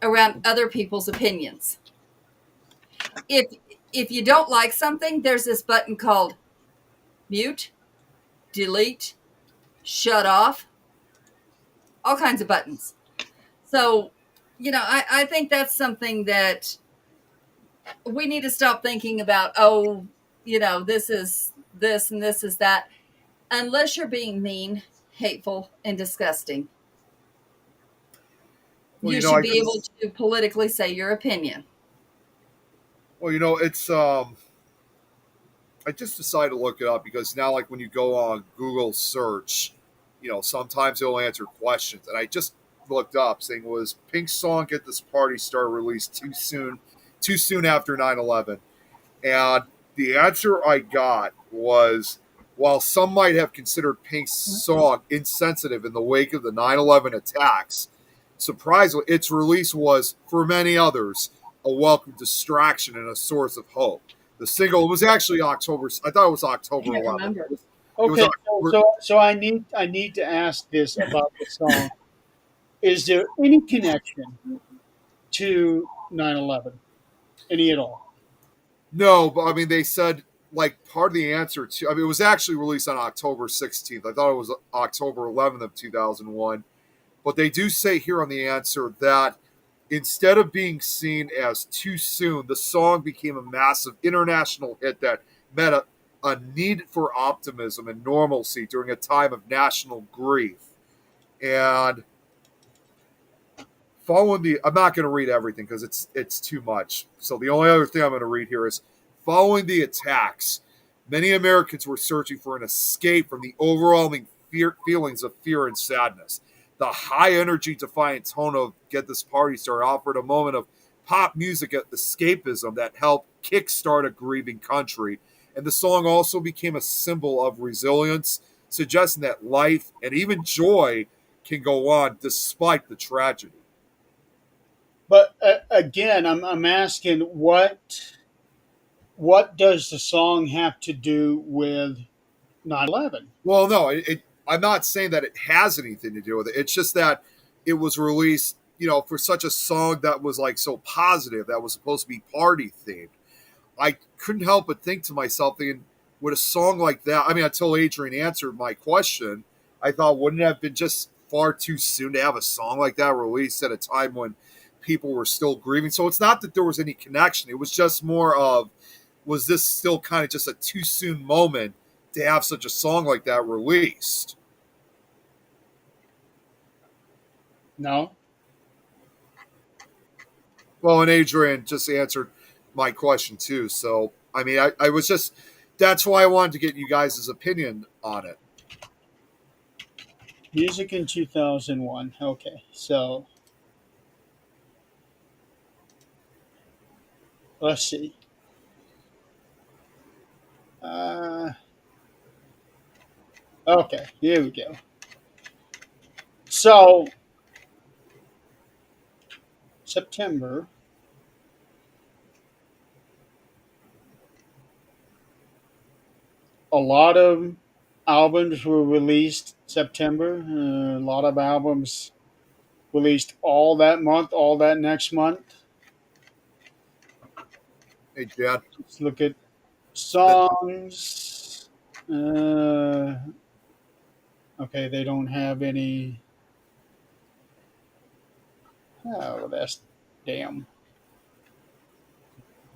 around other people's opinions. If if you don't like something, there's this button called mute, delete, shut off, all kinds of buttons. So, I think that's something that we need to stop thinking about. Oh, this is this and this is that, unless you're being mean, hateful, and disgusting. Well, You you know, should I be able just to politically say your opinion. it's I just decided to look it up because now, like when you go on Google search, sometimes it'll answer questions, and I just looked up saying was Pink's song "Get This Party Started" released too soon after 9/11, and the answer I got was while some might have considered Pink's song insensitive in the wake of the 9/11 attacks, surprisingly, its release was, for many others, a welcome distraction and a source of hope. The single was actually October. I thought it was I October can't 11th. remember. It was Okay, October. so I need to ask this about the song. Is there any connection to 9/11? Any at all? No, but I mean, they said like part of the answer to. I mean, it was actually released on October 16th. I thought it was October 11th of 2001. But they do say here on the answer that instead of being seen as too soon, the song became a massive international hit that met a need for optimism and normalcy during a time of national grief. And following the, I'm not going to read everything because it's too much. So the only other thing I'm going to read here is following the attacks, many Americans were searching for an escape from the overwhelming feelings of fear and sadness. The high energy, defiant tone of "Get This Party Started" offered a moment of pop music escapism that helped kickstart a grieving country. And the song also became a symbol of resilience, suggesting that life and even joy can go on despite the tragedy. But again, I'm asking what does the song have to do with 9/11? Well, no, I'm not saying that it has anything to do with it. It's just that it was released, for such a song that was like so positive, that was supposed to be party themed. I couldn't help but think to myself, thinking, with a song like that, I mean, until Adrian answered my question, I thought, wouldn't it have been just far too soon to have a song like that released at a time when people were still grieving? So it's not that there was any connection. It was just more of, was this still kind of just a too soon moment to have such a song like that released? No. Well, and Adrian just answered my question too. So, I mean, I was just, that's why I wanted to get you guys' opinion on it. Music in 2001. Okay, so let's see. Uh, okay, here we go. So September, a lot of albums were released September. A lot of albums released all that month, all that next month. Hey, Jan, Let's look at that, songs. Uh, okay, they don't have any. Oh, that's damn.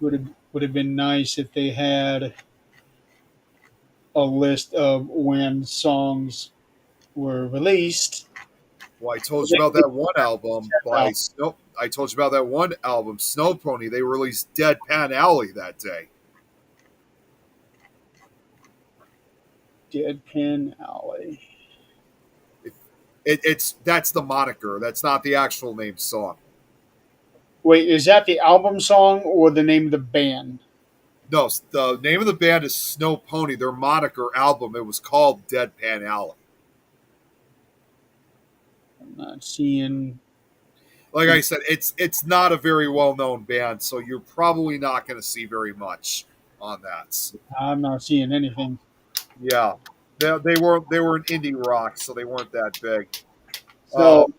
Would have been nice if they had a list of when songs were released. Well, I told you about that one album by Snow. I told you about that one album, Snow Pony. They released Deadpan Alley that day. Deadpan Alley. It's that's the moniker. That's not the actual name song. Wait, is that the album song or the name of the band? No, the name of the band is Snow Pony. Their moniker album, it was called Deadpan Alley. I'm not seeing. Like I said, it's not a very well known band, so you're probably not going to see very much on that. I'm not seeing anything. Yeah, they were an indie rock, so they weren't that big. So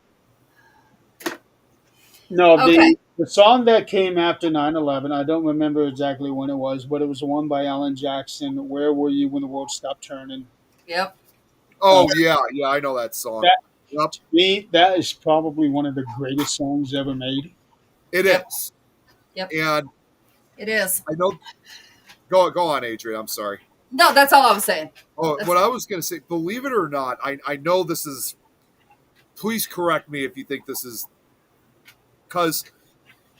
no, Okay. the song that came after 9/11, I don't remember exactly when it was, but it was the one by Alan Jackson. Where were you when the world stopped turning? Yep. Oh yeah, I know that song. That Yep, to me, that is probably one of the greatest songs ever made. it Yep. is. Yep. And It is. I know. Go on, Adrian. I'm sorry. No, that's all I was saying. Oh, That's- what I was going to say, believe it or not, I know this is. Please correct me if you think this is because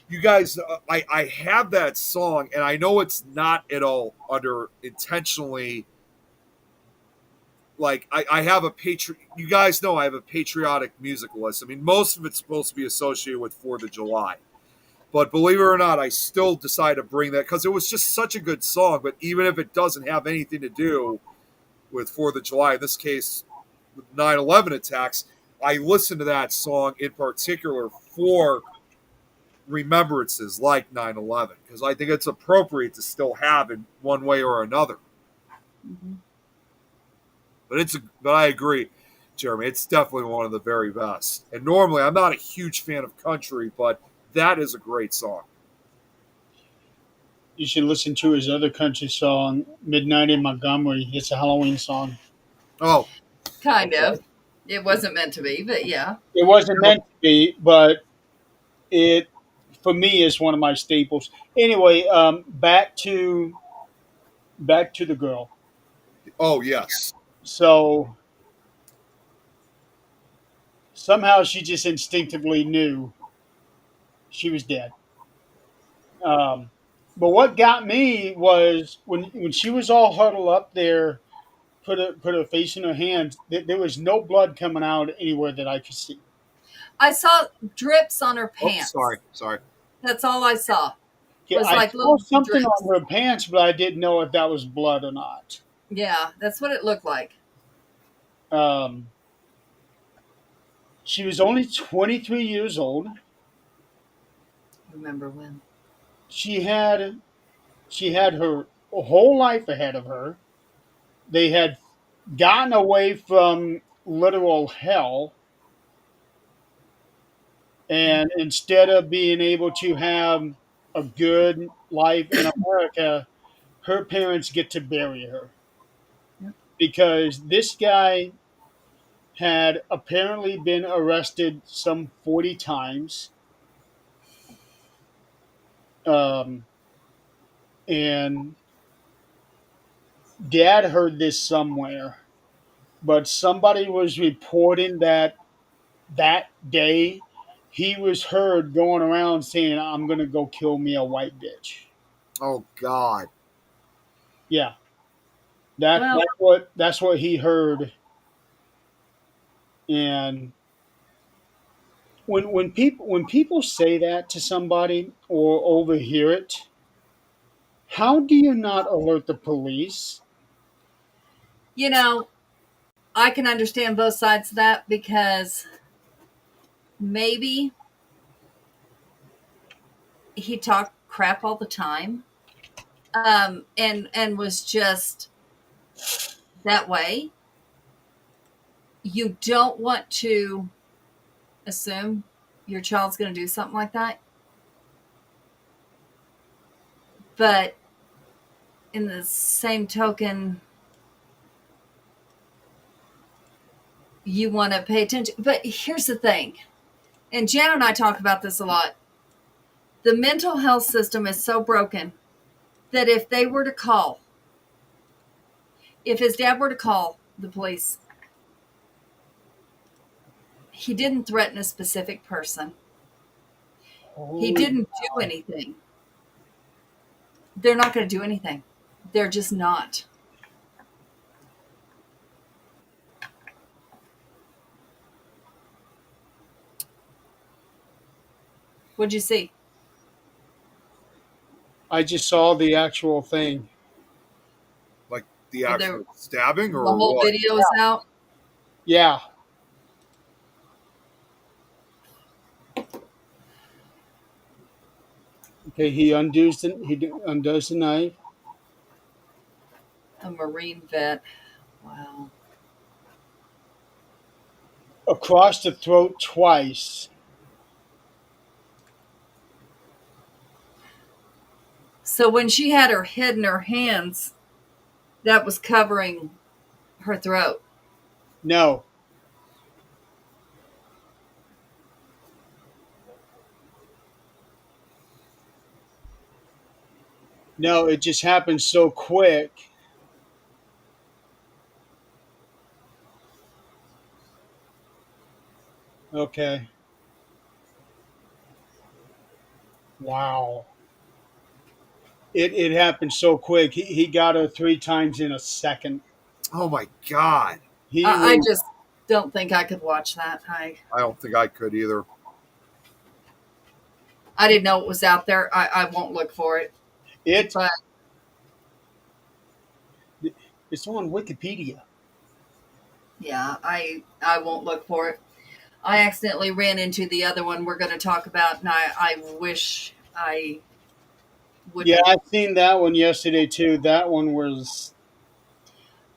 you guys, I have that song, and I know it's not at all under intentionally. Like I have a you guys know I have a patriotic music list. I mean, most of it's supposed to be associated with 4th of July. But believe it or not, I still decided to bring that because it was just such a good song. But even if it doesn't have anything to do with 4th of July, in this case, with 9/11 attacks, I listened to that song in particular for remembrances like 9/11 because I think it's appropriate to still have in one way or another. Mhm. But I agree, Jeremy. It's definitely one of the very best. And normally, I'm not a huge fan of country, but that is a great song. You should listen to his other country song, "Midnight in Montgomery." It's a Halloween song. Oh, Kind okay. of. It wasn't meant to be, but yeah. It wasn't meant to be, but it for me is one of my staples. Anyway, back to the girl. Oh, yes. So somehow she just instinctively knew she was dead. Um, but what got me was when she was all huddled up there, put her face in her hands. There was no blood coming out anywhere that I could see. I saw drips on her Oh, pants. sorry. That's all I saw. Yeah, Was I like saw little something drips. on her pants, but I didn't know if that was blood or not. Yeah, that's what it looked like. Um, she was only 23 years old. Remember when? She had her whole life ahead of her. They had gotten away from literal hell, and instead of being able to have a good life in America, her parents get to bury her Yep. because this guy had apparently been arrested some 40 times. Um, and dad heard this somewhere, but somebody was reporting that day he was heard going around saying, "I'm going to go kill me a white bitch." Oh, God. Yeah, Well, that's what he heard. And when people say that to somebody or overhear it, how do you not alert the police? you know, I can understand both sides of that because maybe he talked crap all the time, and was just that way. You don't want to assume your child's going to do something like that, but in the same token, you want to pay attention. But here's the thing, and Jan and I talk about this a lot. The mental health system is so broken that if they were to call, If his dad were to call the police, he didn't threaten a specific person. He didn't do anything. They're not going to do anything. They're just not. What'd you see? I just saw the actual thing. Like the The actual stabbing or whole what? video is out. Yeah. Okay, he undoes the knife. A Marine vet. Wow. Across the throat twice. So when she had her head in her hands, that was covering her throat. No. No, it just happened so quick. Okay. Wow. It happened so quick. He got her 3 times in a second. Oh my God. He I was, just don't think I could watch that. I don't think I could either. I didn't know it was out there. I won't look for it. it But it's on Wikipedia. yeah, I won't look for it. I accidentally ran into the other one we're going to talk about, and I wish I would. Yeah, I've seen that one yesterday too. That one was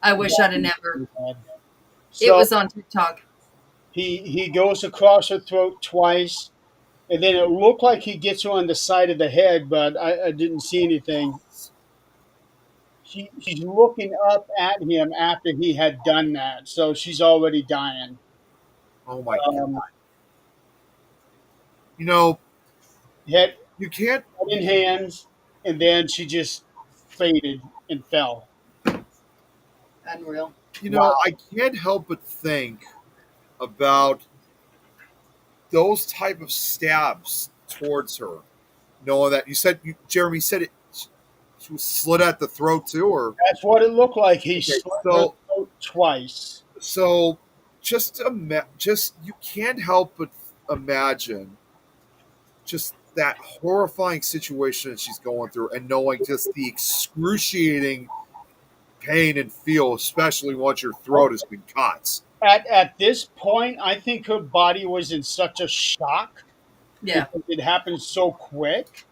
I wish I'd have never. bad. It So was on TikTok. he goes across her throat twice, and then it looked like he gets her on the side of the head, but I didn't see anything. She's looking up at him after he had done that, so she's already dying. Oh my God. Um, You know, Head you can't. in hands, and then she just faded and fell. Unreal. You know, Wow. I can't help but think about those type of stabs towards her, knowing that Jeremy said it. She was slit at the throat too, or That's what it looked like. He okay. slit her throat twice. So just you can't help but imagine just that horrifying situation that she's going through, and knowing just the excruciating pain and feel, especially once your throat has been cut. At this point, I think her body was in such a shock Yeah. because it happened so quick.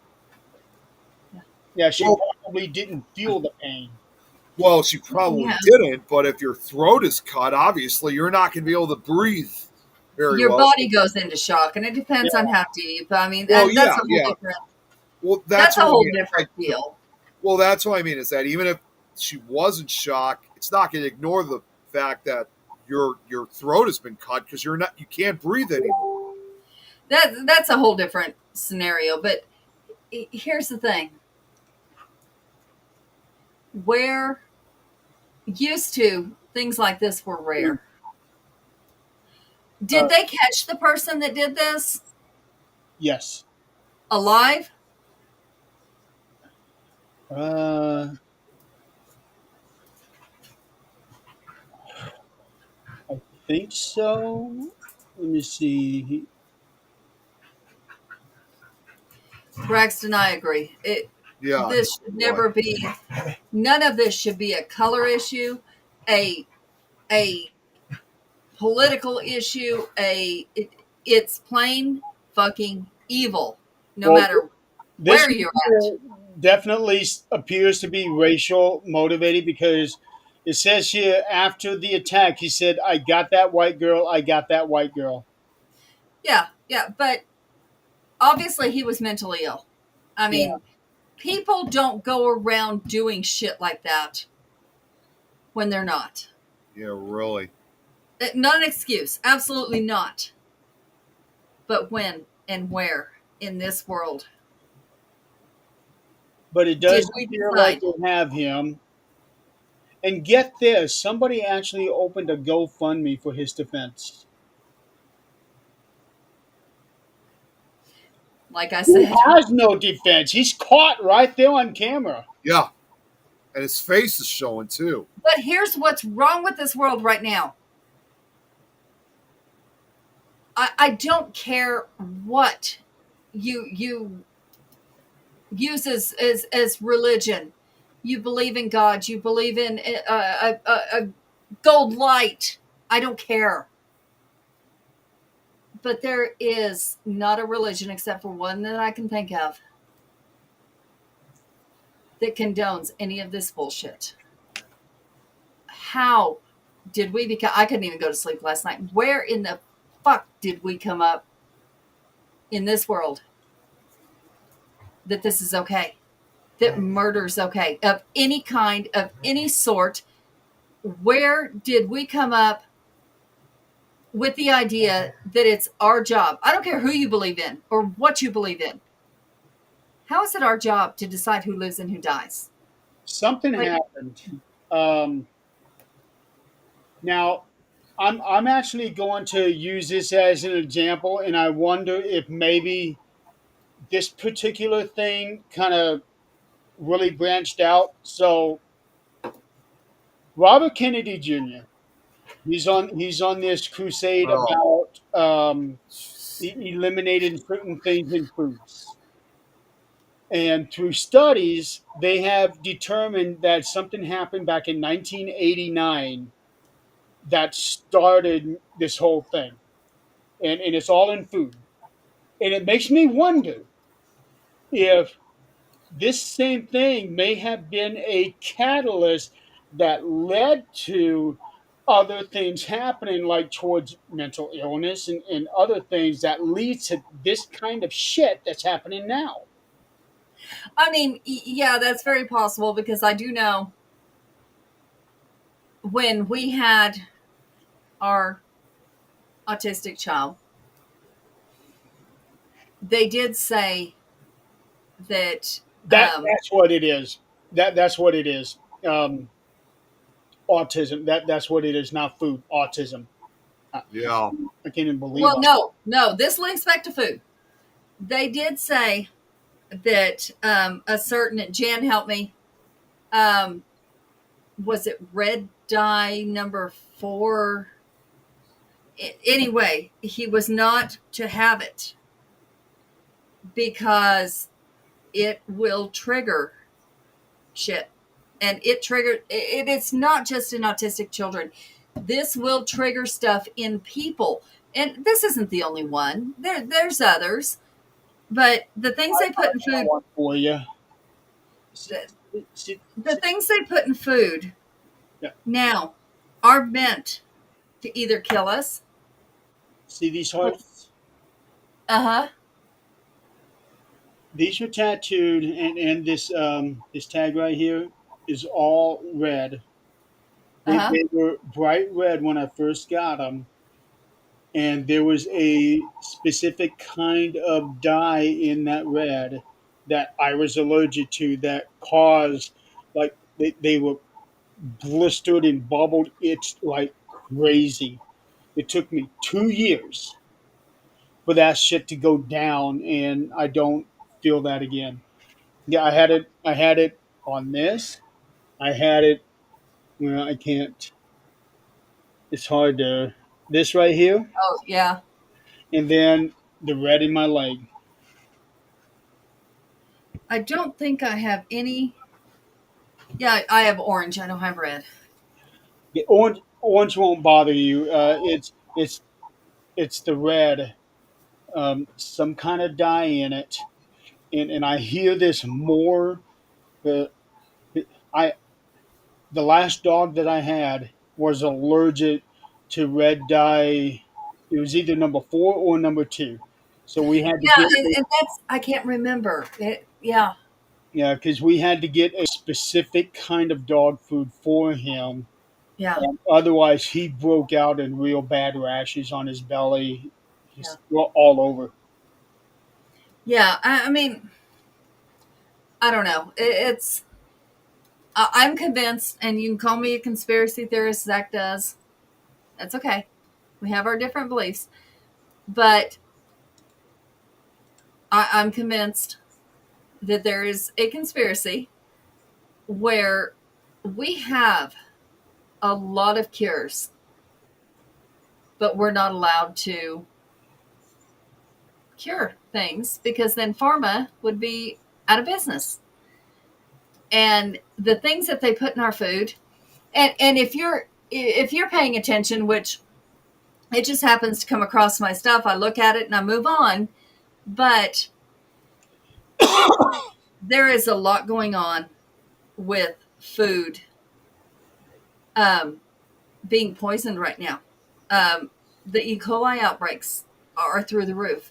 Yeah, she Well, probably didn't feel the pain. well, she probably Yeah. didn't, but if your throat is cut, obviously you're not going to be able to breathe very Your well. body goes into shock, and it depends on how deep. I mean, Well, that's a yeah, whole yeah. different. Well, That's a what I whole mean. different Like, deal. well, that's what I mean is that even if she was in shock, it's not going to ignore the fact that your throat has been cut because you can't breathe anymore. That's a whole different scenario. But here's the thing: where used to things like this were rare. Did they catch the person that did this Yes. alive? I think so. Let me see. Braxton, I agree. Yeah. This should never be. None of this should be a color issue, a political issue. It's plain fucking evil. No Well, matter this where you're at. definitely appears to be racial motivated because it says here after the attack, he said, "I got that white girl. I got that white girl." Yeah, yeah, but obviously he was mentally ill. I Yeah. mean, people don't go around doing shit like that when they're not. Yeah, really. Not an excuse. Absolutely not. But when and where in this world? But it does Did we appear like decide? they have him. And get this, somebody actually opened a GoFundMe for his defense. Like I He said, has no defense. He's caught right there on camera. Yeah, and his face is showing too. but here's what's wrong with this world right now. I don't care what you use as religion. You believe in God. You believe in a gold light. I don't care. But there is not a religion except for one that I can think of that condones any of this bullshit. How did we become? I couldn't even go to sleep last night. Where in the fuck did we come up in this world that this is okay? That murder's okay of any kind, of any sort? Where did we come up with the idea that it's our job? I don't care who you believe in or what you believe in. How is it our job to decide who lives and who dies? Something Like, happened. Um, Now, I'm actually going to use this as an example, and I wonder if maybe this particular thing kind of really branched out. So, Robert Kennedy Jr. He's on this crusade Oh, about eliminating certain things in foods. And through studies, they have determined that something happened back in 1989 that started this whole thing. And it's all in food. And it makes me wonder if this same thing may have been a catalyst that led to other things happening, like towards mental illness and other things that lead to this kind of shit that's happening now. I mean, yeah, that's very possible because I do know when we had our autistic child, they did say that, That's what it is. That's what it is. Autism. That's what it is. Not food. Autism. I, yeah. I can't even believe well, I. no, this links back to food. They did say that a certain, Jan helped me, um, was it red dye number 4? Anyway, he was not to have it because it will trigger shit. And it triggered it's not just in autistic children. This will trigger stuff in people. And this isn't the only one. There's others. But the things they put in I food, want for you. See, the, see, the things they put in food yeah. now are meant to either kill us. See these hearts? Uh-huh. These are tattooed, and this tag right here is all red. Uh-huh. They were bright red when I first got them, and there was a specific kind of dye in that red that I was allergic to that caused, like, they were blistered and bubbled itched like crazy. It took me 2 years for that shit to go down, and I don't feel that again. Yeah, I had it. I had it on this. I had it. Well, I can't. It's hard to. This right here, Oh, yeah. and then the red in my leg. I don't think I have any. Yeah, I have orange. I don't have red. The orange won't bother you. It's the red. Some kind of dye in it, and I hear this more. The I the last dog that I had was allergic to red dye. It was either number 4 or number 2. So we had to Yeah, get and that's, I can't remember. Yeah. yeah, because we had to get a specific kind of dog food for him. Yeah. Otherwise, he broke out in real bad rashes on his belly. Yeah. He's all over. Yeah. I mean, I don't know. It's, I'm convinced, and you can call me a conspiracy theorist, Zach does. That's okay. We have our different beliefs. But I'm convinced that there is a conspiracy where we have a lot of cures, but we're not allowed to cure things because then pharma would be out of business. And the things that they put in our food, and if you're paying attention, which it just happens to come across my stuff, I look at it and I move on. But there is a lot going on with food being poisoned right now. The E. coli outbreaks are through the roof.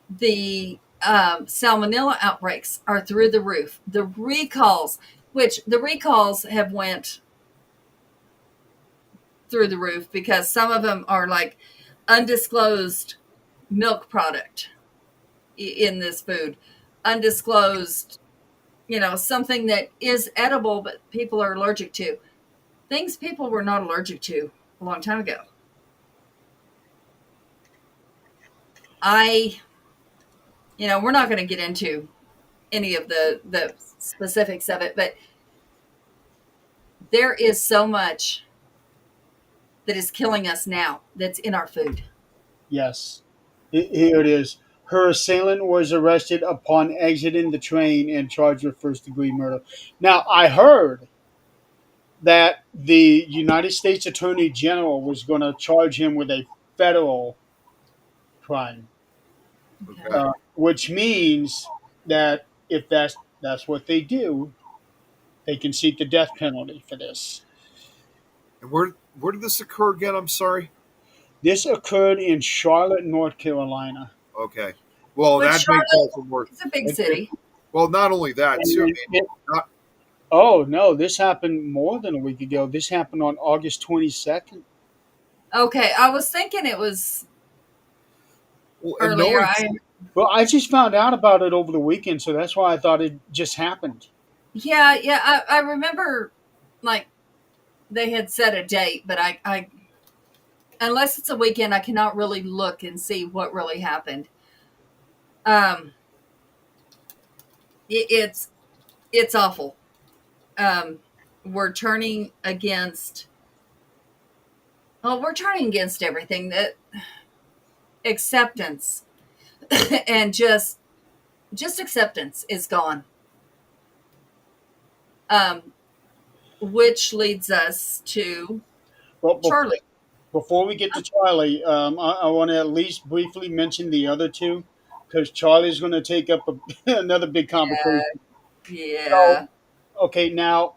The salmonella outbreaks are through the roof. The recalls, which the recalls have went through the roof because some of them are like undisclosed milk product in this food, undisclosed, something that is edible but people are allergic to. Things people were not allergic to a long time ago. We're not going to get into any of the specifics of it, but there is so much that is killing us now that's in our food. Yes. Here it is. Her assailant was arrested upon exiting the train and charged with first-degree murder. Now, I heard that the United States Attorney General was going to charge him with a federal crime, Okay. which means that if that's what they do, they can seek the death penalty for this. And where did this occur again? I'm sorry. This occurred in Charlotte, North Carolina. Okay. Well, But that makes Charlotte, also more. it's a big and- city. Well, not only that, And too. I it- mean, it- not, oh no, this happened more than a week ago. This happened on August 22nd. Okay, I was thinking it was well, and earlier. knowing, Well, I just found out about it over the weekend, so that's why I thought it just happened. Yeah. I remember, like, they had set a date, but I unless it's a weekend, I cannot really look and see what really happened. Um, it's awful. We're turning against. Well, we're turning against everything that acceptance and just acceptance is gone. Which leads us to Well, Charlie. before we get to Charlie, I want to at least briefly mention the other two because Charlie's going to take up another big conversation. Yeah. Okay, now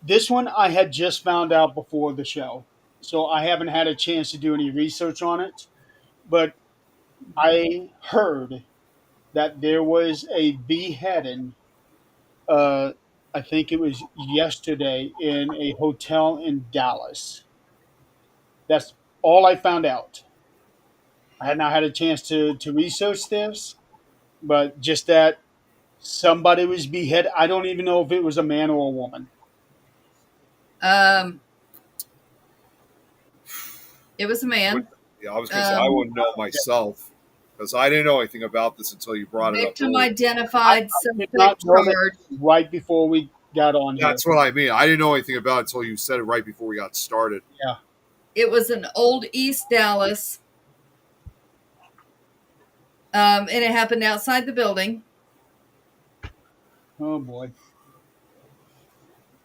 this one I had just found out before the show, so I haven't had a chance to do any research on it. But I heard that there was a beheading. Uh, I think it was yesterday in a hotel in Dallas. That's all I found out. I had not had a chance to research this, but just that somebody was beheaded. I don't even know if it was a man or a woman. It was a man. yeah, I was going to say I wouldn't know myself because I didn't know anything about this until you brought it up. Victim earlier. identified, Did subject not know that charged. right before we got on here. That's what I mean. I didn't know anything about it until you said it right before we got started. Yeah. It was in Old East Dallas. And it happened outside the building. Oh boy.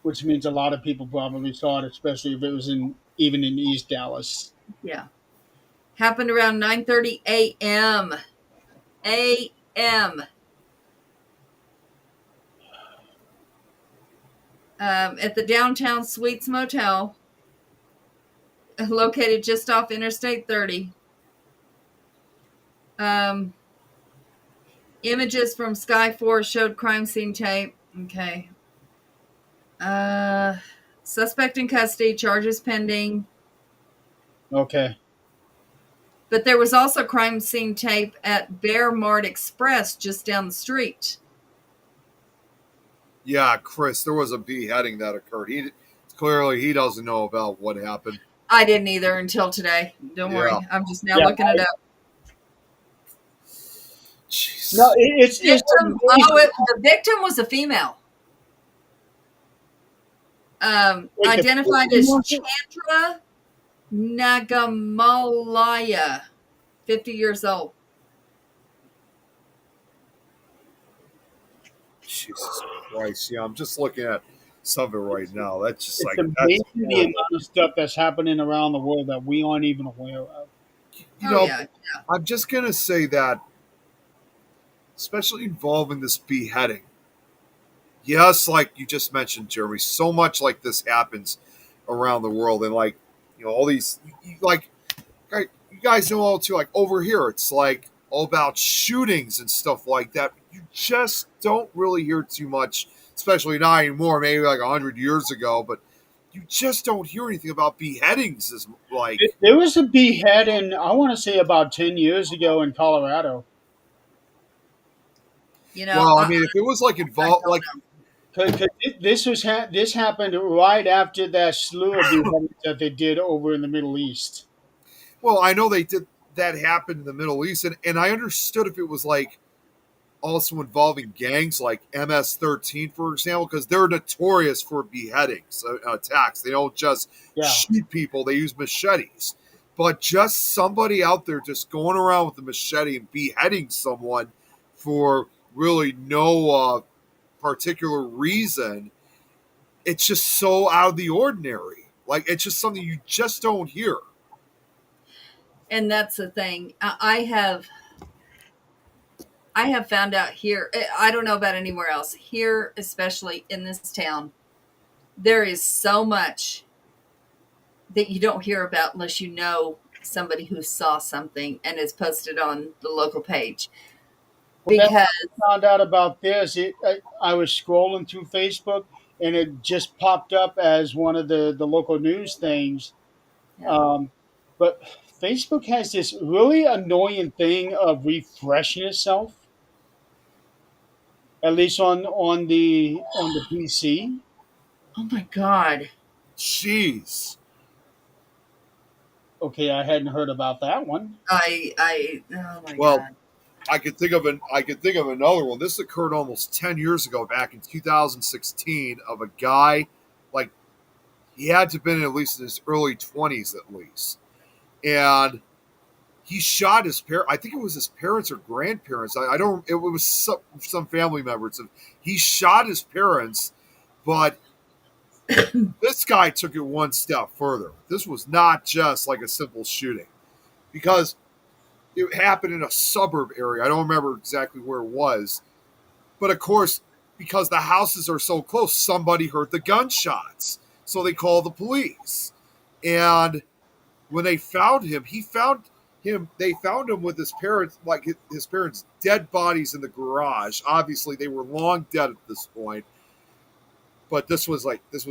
Which means a lot of people probably saw it, especially if it was even in East Dallas. Yeah. Happened around 9:30 a.m. a.m. At the Downtown Suites Motel, located just off Interstate 30. Images from Sky 4 showed crime scene tape. Okay. Suspect in custody, charges pending. Okay. But there was also crime scene tape at Bear Mart Express just down the street. Yeah, Chris, there was a beheading that occurred. He doesn't know about what happened. I didn't either until today. Don't Yeah. worry. I'm just now Yeah, looking it up. no, Jeez. it's Victim. amazing. The victim was a female. Like the Identified victim as was it? Chandra Nagamalaya, 50 years old. Jesus Christ. Yeah, I'm just looking at some of it right now. That's just It's like, that's amazing the horrible. amount of stuff that's happening around the world that we aren't even aware of. You Oh know, yeah. I'm just going to say that, especially involving this beheading, yes, like you just mentioned, Jeremy, so much like this happens around the world. And like, all these, like, you guys know all too, like over here, it's like all about shootings and stuff like that. You just don't really hear too much, especially not anymore, maybe like 100 years ago, but you just don't hear anything about beheadings as like, There was a beheading, I want to say about 10 years ago in Colorado. You know, well, I mean, if it was like I involved, don't like, know. Because this happened right after that slew of beheadings that they did over in the Middle East. well, I know they did that happen in the Middle East, and I understood if it was like also involving gangs like MS-13, for example, because they're notorious for beheadings, attacks. They don't just Yeah. shoot people; they use machetes. But just somebody out there just going around with a machete and beheading someone for really no particular reason, it's just so out of the ordinary. Like it's just something you just don't hear. And that's the thing. I have found out here. I don't know about anywhere else. Here, especially in this town, there is so much that you don't hear about unless you know somebody who saw something and is posted on the local page. Well, that's Because how I found out about this. I was scrolling through Facebook and it just popped up as one of the local news things. yeah, Um, but Facebook has this really annoying thing of refreshing itself, at least on the PC. oh my god, Jeez. Okay, I hadn't heard about that one. oh my Well, god, I could think of another one. This occurred almost 10 years ago, back in 2016, of a guy like he had to have been at least in his early 20s at least, and he shot his parent. I think it was his parents or grandparents. I don't. It was some family members. He shot his parents, but this guy took it one step further. This was not just like a simple shooting because it happened in a suburb area. I don't remember exactly where it was. But of course, because the houses are so close, somebody heard the gunshots. So they called the police. And when they found him, they found him with his parents, like his parents' dead bodies in the garage. Obviously, they were long dead at this point. But this was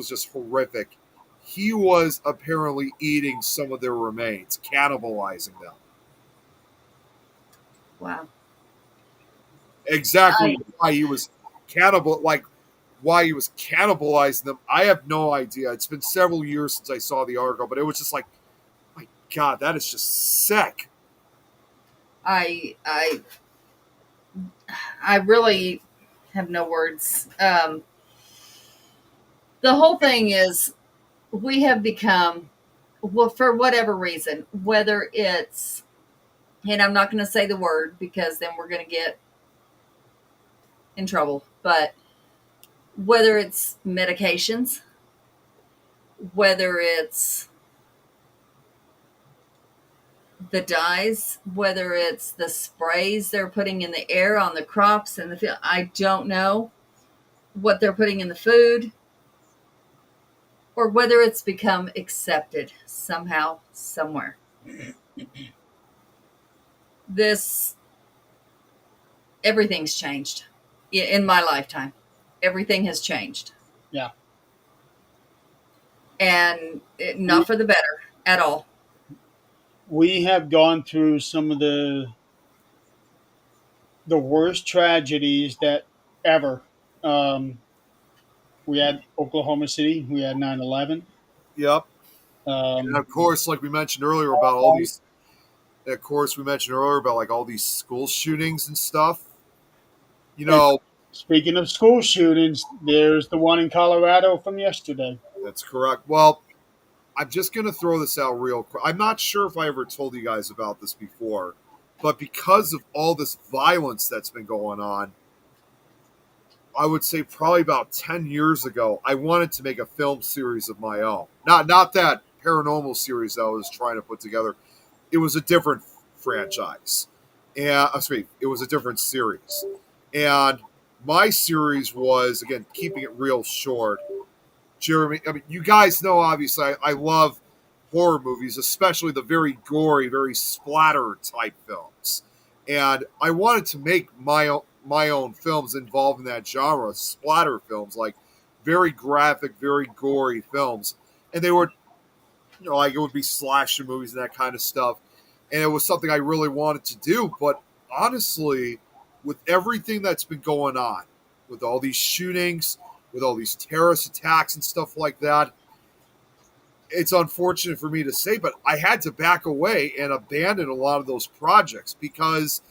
just horrific. He was apparently eating some of their remains, cannibalizing them. wow. Exactly I why he was why he was cannibalizing them, I have no idea. It's been several years since I saw the article, but it was just like, my God, that is just sick. I I I really have no words. The whole thing is we have become, well, for whatever reason, whether it's, and I'm not going to say the word because then we're going to get in trouble, but whether it's medications, whether it's the dyes, whether it's the sprays they're putting in the air on the crops and the field, I don't know what they're putting in the food, or whether it's become accepted somehow, somewhere. This, everything's changed in my lifetime. Everything has changed, Yeah. and not for the better at all. We have gone through some of the worst tragedies that ever. Um, We had Oklahoma City. We had 9/11. Yep. And Um, of course, like we mentioned earlier about all these, of course, we mentioned earlier about like all these school shootings and stuff. You and know, speaking of school shootings, there's the one in Colorado from yesterday. that's correct. Well, I'm just going to throw this out real quick. I'm not sure if I ever told you guys about this before, but because of all this violence that's been going on, I would say probably about 10 years ago, I wanted to make a film series of my own. Not that paranormal series that I was trying to put together. It was a different franchise. And excuse me, it was a different series. And my series was, again, keeping it real short. Jeremy, I mean, you guys know, obviously, I love horror movies, especially the very gory, very splatter type films. And I wanted to make my own films involved in that genre, splatter films, like very graphic, very gory films. And they were, like it would be slasher movies and that kind of stuff. And it was something I really wanted to do. But honestly, with everything that's been going on, with all these shootings, with all these terrorist attacks and stuff like that, it's unfortunate for me to say, but I had to back away and abandon a lot of those projects because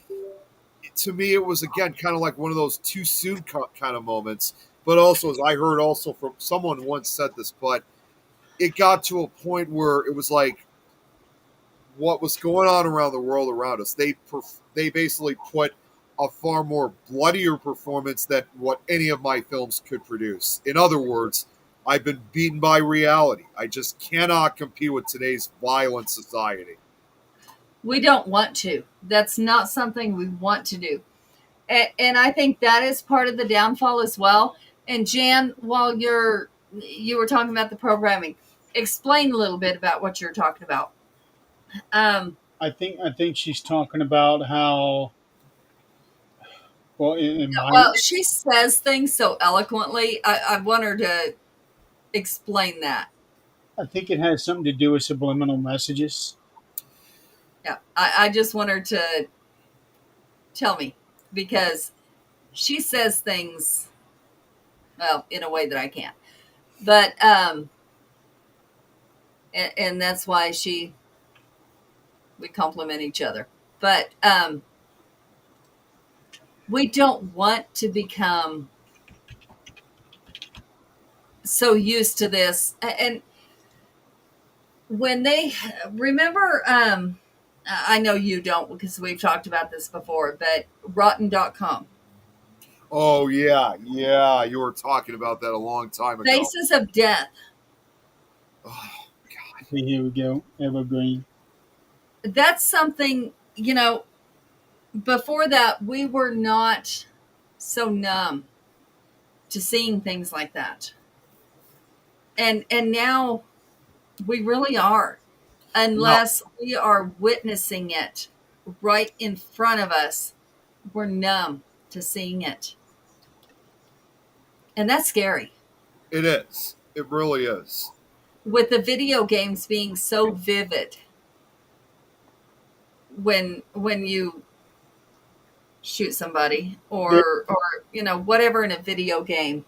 to me it was, again, kind of like one of those too soon kind of moments. But also, as I heard also from someone once said this, but it got to a point where it was like what was going on around the world around us. They basically put a far more bloodier performance than what any of my films could produce. In other words, I've been beaten by reality. I just cannot compete with today's violent society. We don't want to. That's not something we want to do. And I think that is part of the downfall as well. And Jan, while you were talking about the programming, explain a little bit about what you're talking about. Um, I think she's talking about how, well, in my, well, she says things so eloquently. I want her to explain that. I think it has something to do with subliminal messages. Yeah, I just want her to tell me because she says things, well, in a way that I can't. But and that's why we compliment each other. But we don't want to become so used to this. And when they remember, I know you don't because we've talked about this before, but rotten.com, Oh yeah, yeah. You were talking about that a long time ago. Faces of Death. Oh, Okay, here we go. Evergreen. That's something, before that, we were not so numb to seeing things like that. And now we really are, no, unless we are witnessing it right in front of us. We're numb to seeing it. And that's scary. it is. It really is. With the video games being so vivid when you shoot somebody There, or whatever in a video game,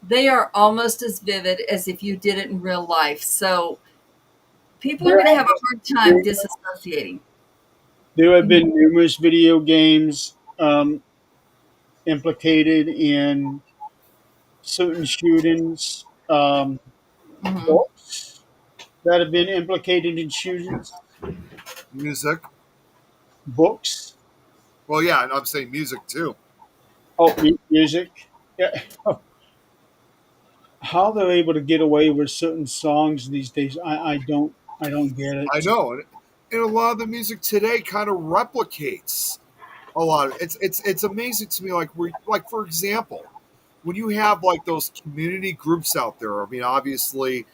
they are almost as vivid as if you did it in real life. So people are there, going to have a hard time there, disassociating. there have been numerous video games implicated in certain shootings. Mm-hmm. Books that have been implicated in shootings. Music. Books. Well, yeah, and I'm saying music too. Oh, music. Yeah. How they're able to get away with certain songs these days, I don't get I it. know, and a lot of the music today kind of replicates a lot of it's amazing to me. Like for example, when you have like those community groups out there. I mean, obviously,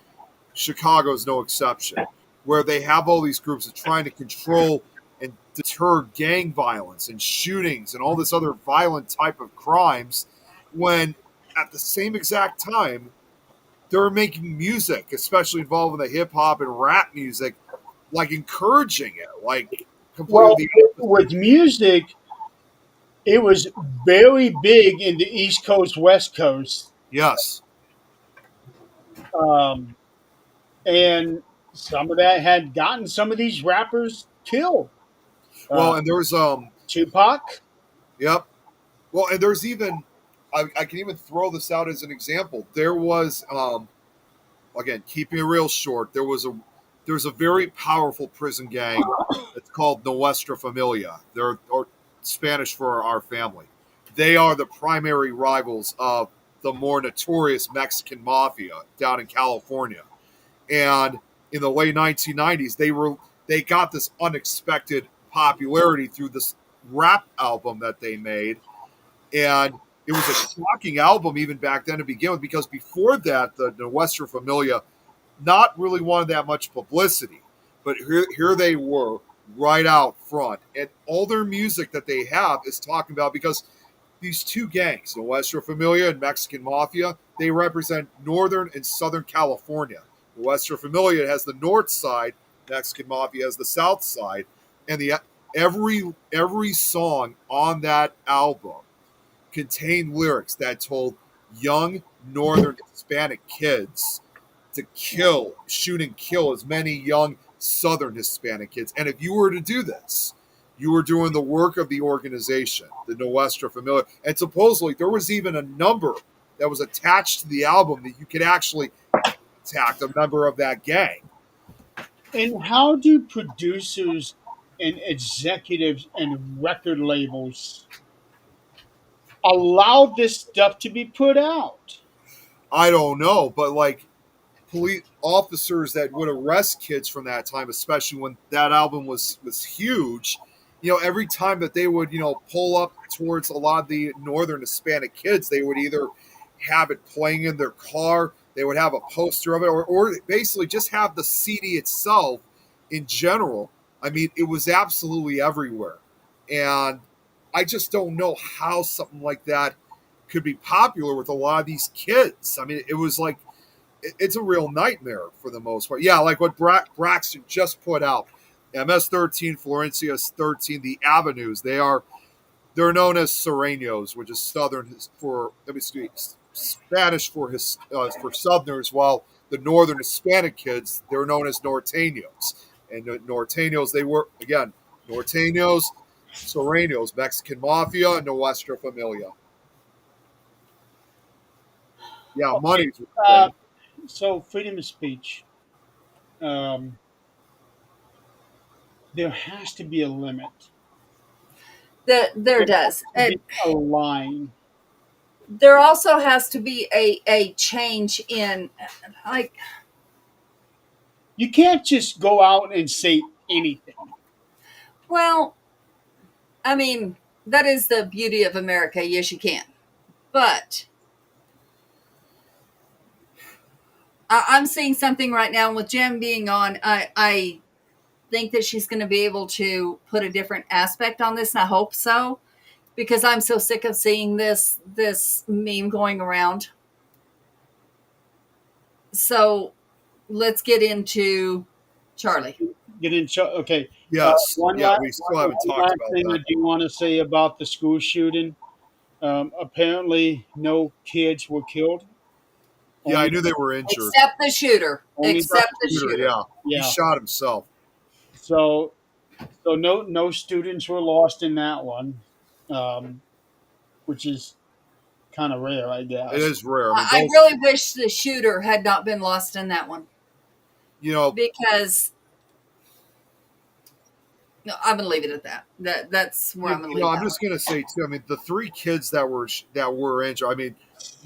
Chicago's no exception, where they have all these groups that are trying to control and deter gang violence and shootings and all this other violent type of crimes, when at the same exact time they're making music, especially involving the hip hop and rap music, like encouraging it, like completely Well, the with music, it was very big in the East Coast, West Coast. yes, Um, and some of that had gotten some of these rappers killed. Well, Uh, and there's Tupac. yep. Well, and there's even I can even throw this out as an example. There was again, keeping it real short, there's a very powerful prison gang that's called Nuestra Familia. They're or Spanish for our family. They are the primary rivals of the more notorious Mexican mafia down in California. And in the late 1990s, they got this unexpected popularity through this rap album that they made, and it was a shocking album even back then to begin with, because before that, the Western Familia not really wanted that much publicity. But here they were right out front. And all their music that they have is talking about, because these two gangs, the Western Familia and Mexican Mafia, they represent Northern and Southern California. The Western Familia has the north side, Mexican Mafia has the south side. And every song on that album contained lyrics that told young Northern Hispanic kids to shoot and kill as many young Southern Hispanic kids. And if you were to do this, you were doing the work of the organization, the Nuestra Familia. And supposedly there was even a number that was attached to the album that you could actually contact a member of that gang. And how do producers and executives and record labels allow this stuff to be put out? I don't know, but like police officers that would arrest kids from that time, especially when that album was huge. Every time that they would pull up towards a lot of the Northern Hispanic kids, they would either have it playing in their car, they would have a poster of it, or basically just have the CD itself in general. I mean, it was absolutely everywhere, and I just don't know how something like that could be popular with a lot of these kids. I mean, it was like it's a real nightmare for the most part. Yeah, like what Braxton just put out, MS-13, Florencia's 13, the Avenues. They're known as Serenos, which is Southern for Spanish for Southerners, while the Northern Hispanic kids, they're known as Norteños. And the Norteños, they were again Norteños, Serenos, Mexican Mafia, and Nuestra Familia. Yeah, Okay. money's the Uh, thing. so freedom of speech. Um, there has to be a limit. There There does. has to be a line. There also has to be a change in, like, You can't just go out and say anything. well, I mean, that is the beauty of America. Yes, you can. But I'm seeing something right now with Jem being on. I think that she's going to be able to put a different aspect on this, and I hope so, because I'm so sick of seeing this meme going around. So let's get into Charlie. Get in. Okay. Yes, yeah, we still haven't One talked last about thing I that. do want to say about the school shooting. Apparently, no kids were killed. Yeah, I Only, knew they were injured. Except the shooter. only Except the Shooter, shooter. yeah, he yeah. shot himself. So, no students were lost in that one, um, which is kind of rare, I It guess. is rare. I mean, I those, really wish the shooter had not been lost in that one, you know, because no, I'm going to leave it at that. That's where I'm going to leave I'm that just one. gonna say too. I mean, the three kids that were injured. I mean,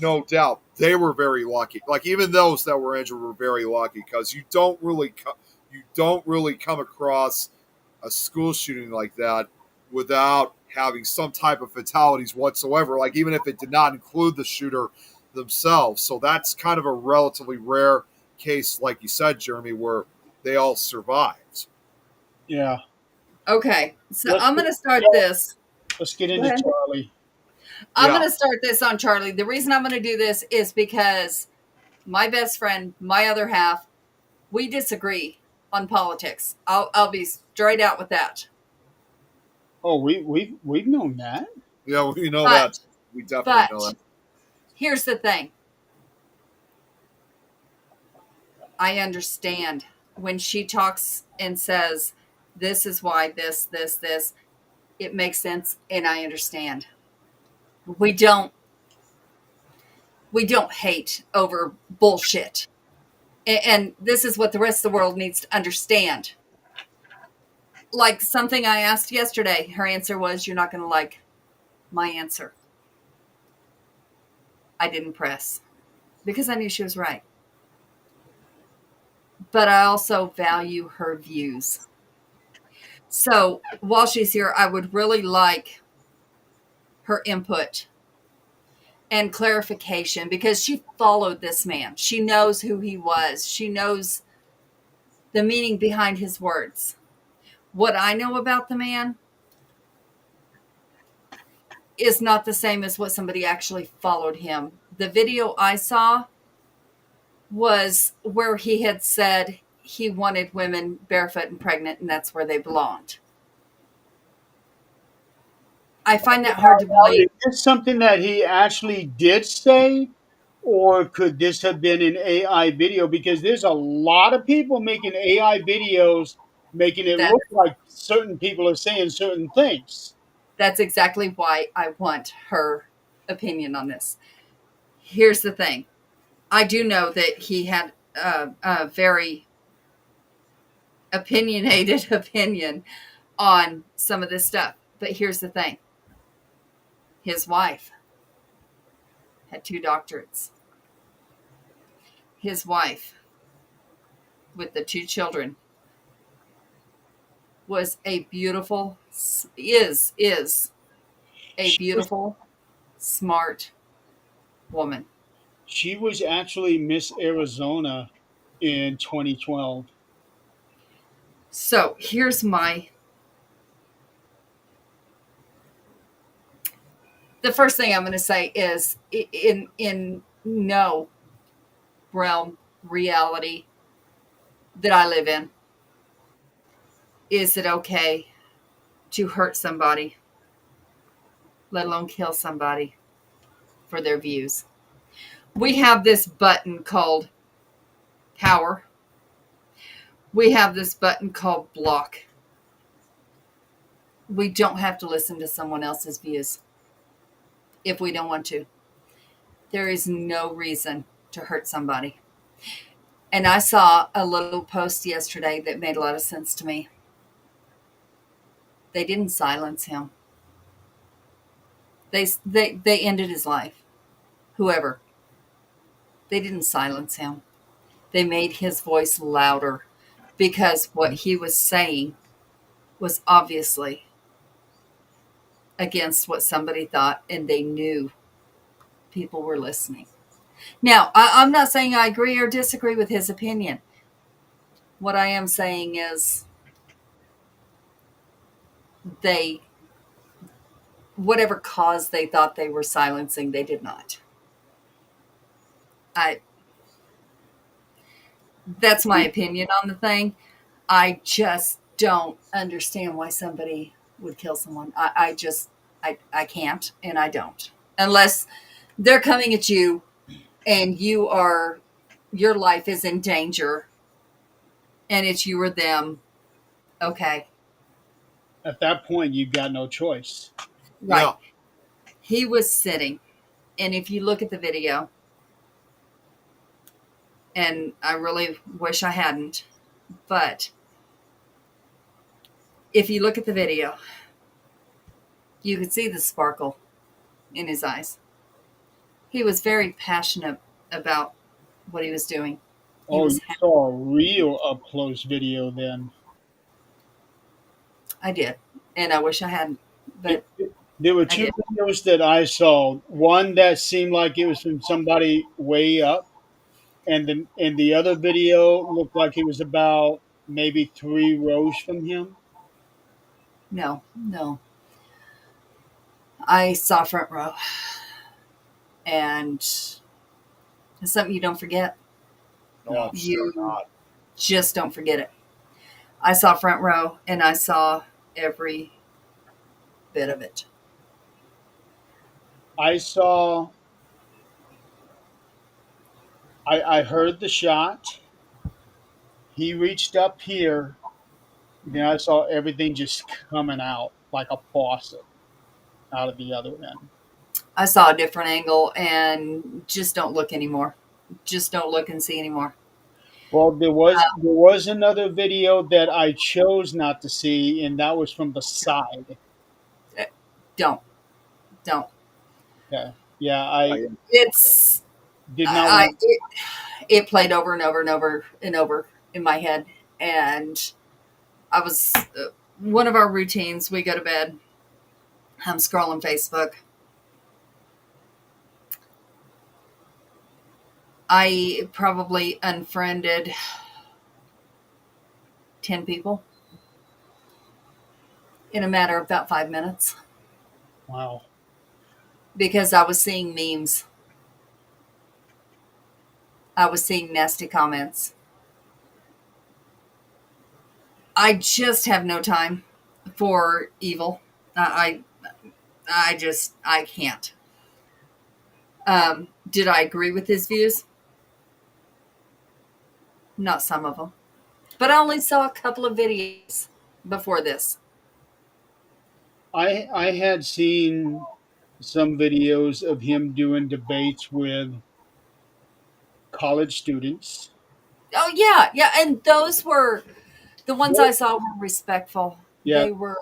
no doubt they were very lucky. Like even those that were injured were very lucky, because you don't really come across a school shooting like that without having some type of fatalities whatsoever. Like even if it did not include the shooter themselves. So that's kind of a relatively rare case, like you said, Jeremy, where they all survived. Yeah. Okay, so Let's I'm get, going to start this. let's get Go into ahead. Charlie. I'm Yeah. going to start this on Charlie. The reason I'm going to do this is because my best friend, my other half, we disagree on politics. I'll be straight out with that. Oh, we've known that. Yeah, we know that. But We definitely know but that. here's the thing. I understand when she talks and says, this is why this, it makes sense and I understand. We don't hate over bullshit. And this is what the rest of the world needs to understand. Like something I asked yesterday, her answer was, you're not going to like my answer. I didn't press because I knew she was right. But I also value her views. So while she's here, I would really like her input and clarification because she followed this man. She knows who he was. She knows the meaning behind his words. What I know about the man is not the same as what somebody actually followed him. The video I saw was where he had said he wanted women barefoot and pregnant, and that's where they belonged. I find that hard to believe. Is this something that he actually did say, or could this have been an AI video? Because there's a lot of people making AI videos, making it That look like certain people are saying certain things. that's exactly why I want her opinion on this. Here's the thing. I do know that he had a very opinionated opinion on some of this stuff. But here's the thing. His wife had 2 doctorates. His wife, with the 2 children, was a beautiful, is a She was, beautiful, smart woman. she was actually Miss Arizona in 2012. So here's the first thing I'm going to say is in no realm reality that I live in, is it okay to hurt somebody, let alone kill somebody for their views? We have this button called power. We have this button called block. We don't have to listen to someone else's views if we don't want to. There is no reason to hurt somebody. And I saw a little post yesterday that made a lot of sense to me. They didn't silence him. They ended his life. Whoever. They didn't silence him. They made his voice louder because what he was saying was obviously against what somebody thought, and they knew people were listening. Now, I'm not saying I agree or disagree with his opinion. What I am saying is they, whatever cause they thought they were silencing, they did not. That's my opinion on the thing. I just don't understand why somebody would kill someone. I can't, and I don't. Unless they're coming at you and your life is in danger and it's you or them. Okay. At that point, you've got no choice. Right. Yeah. He was sitting, and if you look at the video, and I really wish I hadn't, but if you look at the video, you could see the sparkle in his eyes. He was very passionate about what he was doing. He Oh, was you saw a real up close video then. I did, and I wish I hadn't, but There were I two did. videos that I saw. One that seemed like it was from somebody way up, and the other video looked like it was about maybe 3 rows from him. No. I saw front row, and it's something you don't forget. No, I'm sure You not. just don't forget it. I saw front row, and I saw every bit of it. I saw. I heard the shot. He reached up here, then I saw everything just coming out like a faucet out of the other end. I saw a different angle, and just don't look anymore. Just don't look and see anymore. Well, there was another video that I chose not to see, and that was from the side. Uh, Don't, don't. Yeah, yeah, I It's did not I want. it played over and over and over and over in my head, and I was one of our routines. We go to bed. I'm scrolling Facebook. I probably unfriended 10 people in a matter of about 5 minutes Wow. because I was seeing memes. I was seeing nasty comments. I just have no time for evil. I can't. Did I agree with his views? Not some of them, but I only saw a couple of videos before this. I had seen some videos of him doing debates with college students. Oh yeah, yeah, and those were the ones I Well, saw were respectful. yeah. They were.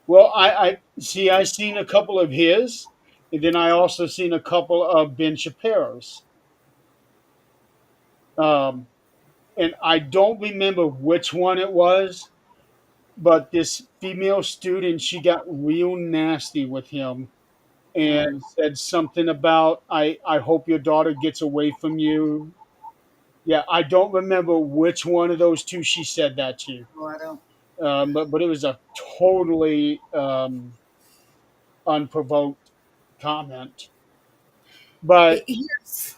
Well, I see. I seen a couple of his, and then I also seen a couple of Ben Shapiro's. Um, and I don't remember which one it was, but this female student, she got real nasty with him and said something about I hope your daughter gets away from you. Yeah, I don't remember which one of those two she said that to. Oh, I don't. But it was a totally unprovoked comment. But Here's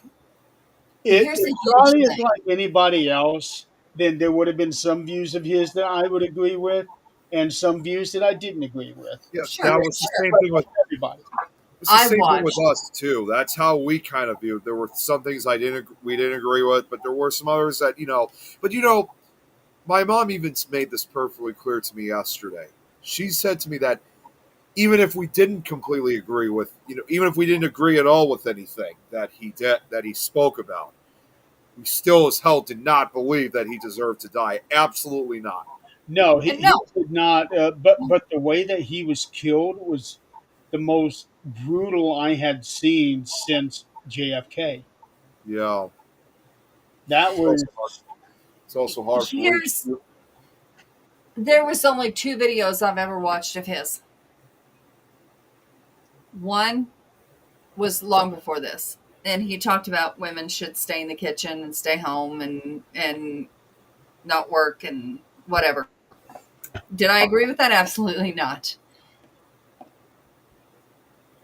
if here's a huge Charlie is thing. like anybody else, then there would have been some views of his that I would agree with, and some views that I didn't agree with. Yeah, Sure, that was the sure. same But thing with everybody. it's the I same thing with watched. us too. That's how we kind of viewed. There were some things we didn't agree with, but there were some others that But my mom even made this perfectly clear to me yesterday. She said to me that even if we didn't completely agree with, even if we didn't agree at all with anything that he spoke about, we still as hell did not believe that he deserved to die. Absolutely not. No, And he no, did not. But the way that he was killed was the most brutal I had seen since JFK. Yeah, That it's also hard, was it's also hard for me. here's there was only two videos I've ever watched of his. One was long before this, and he talked about women should stay in the kitchen and stay home and not work and whatever. Did I agree with that? Absolutely not.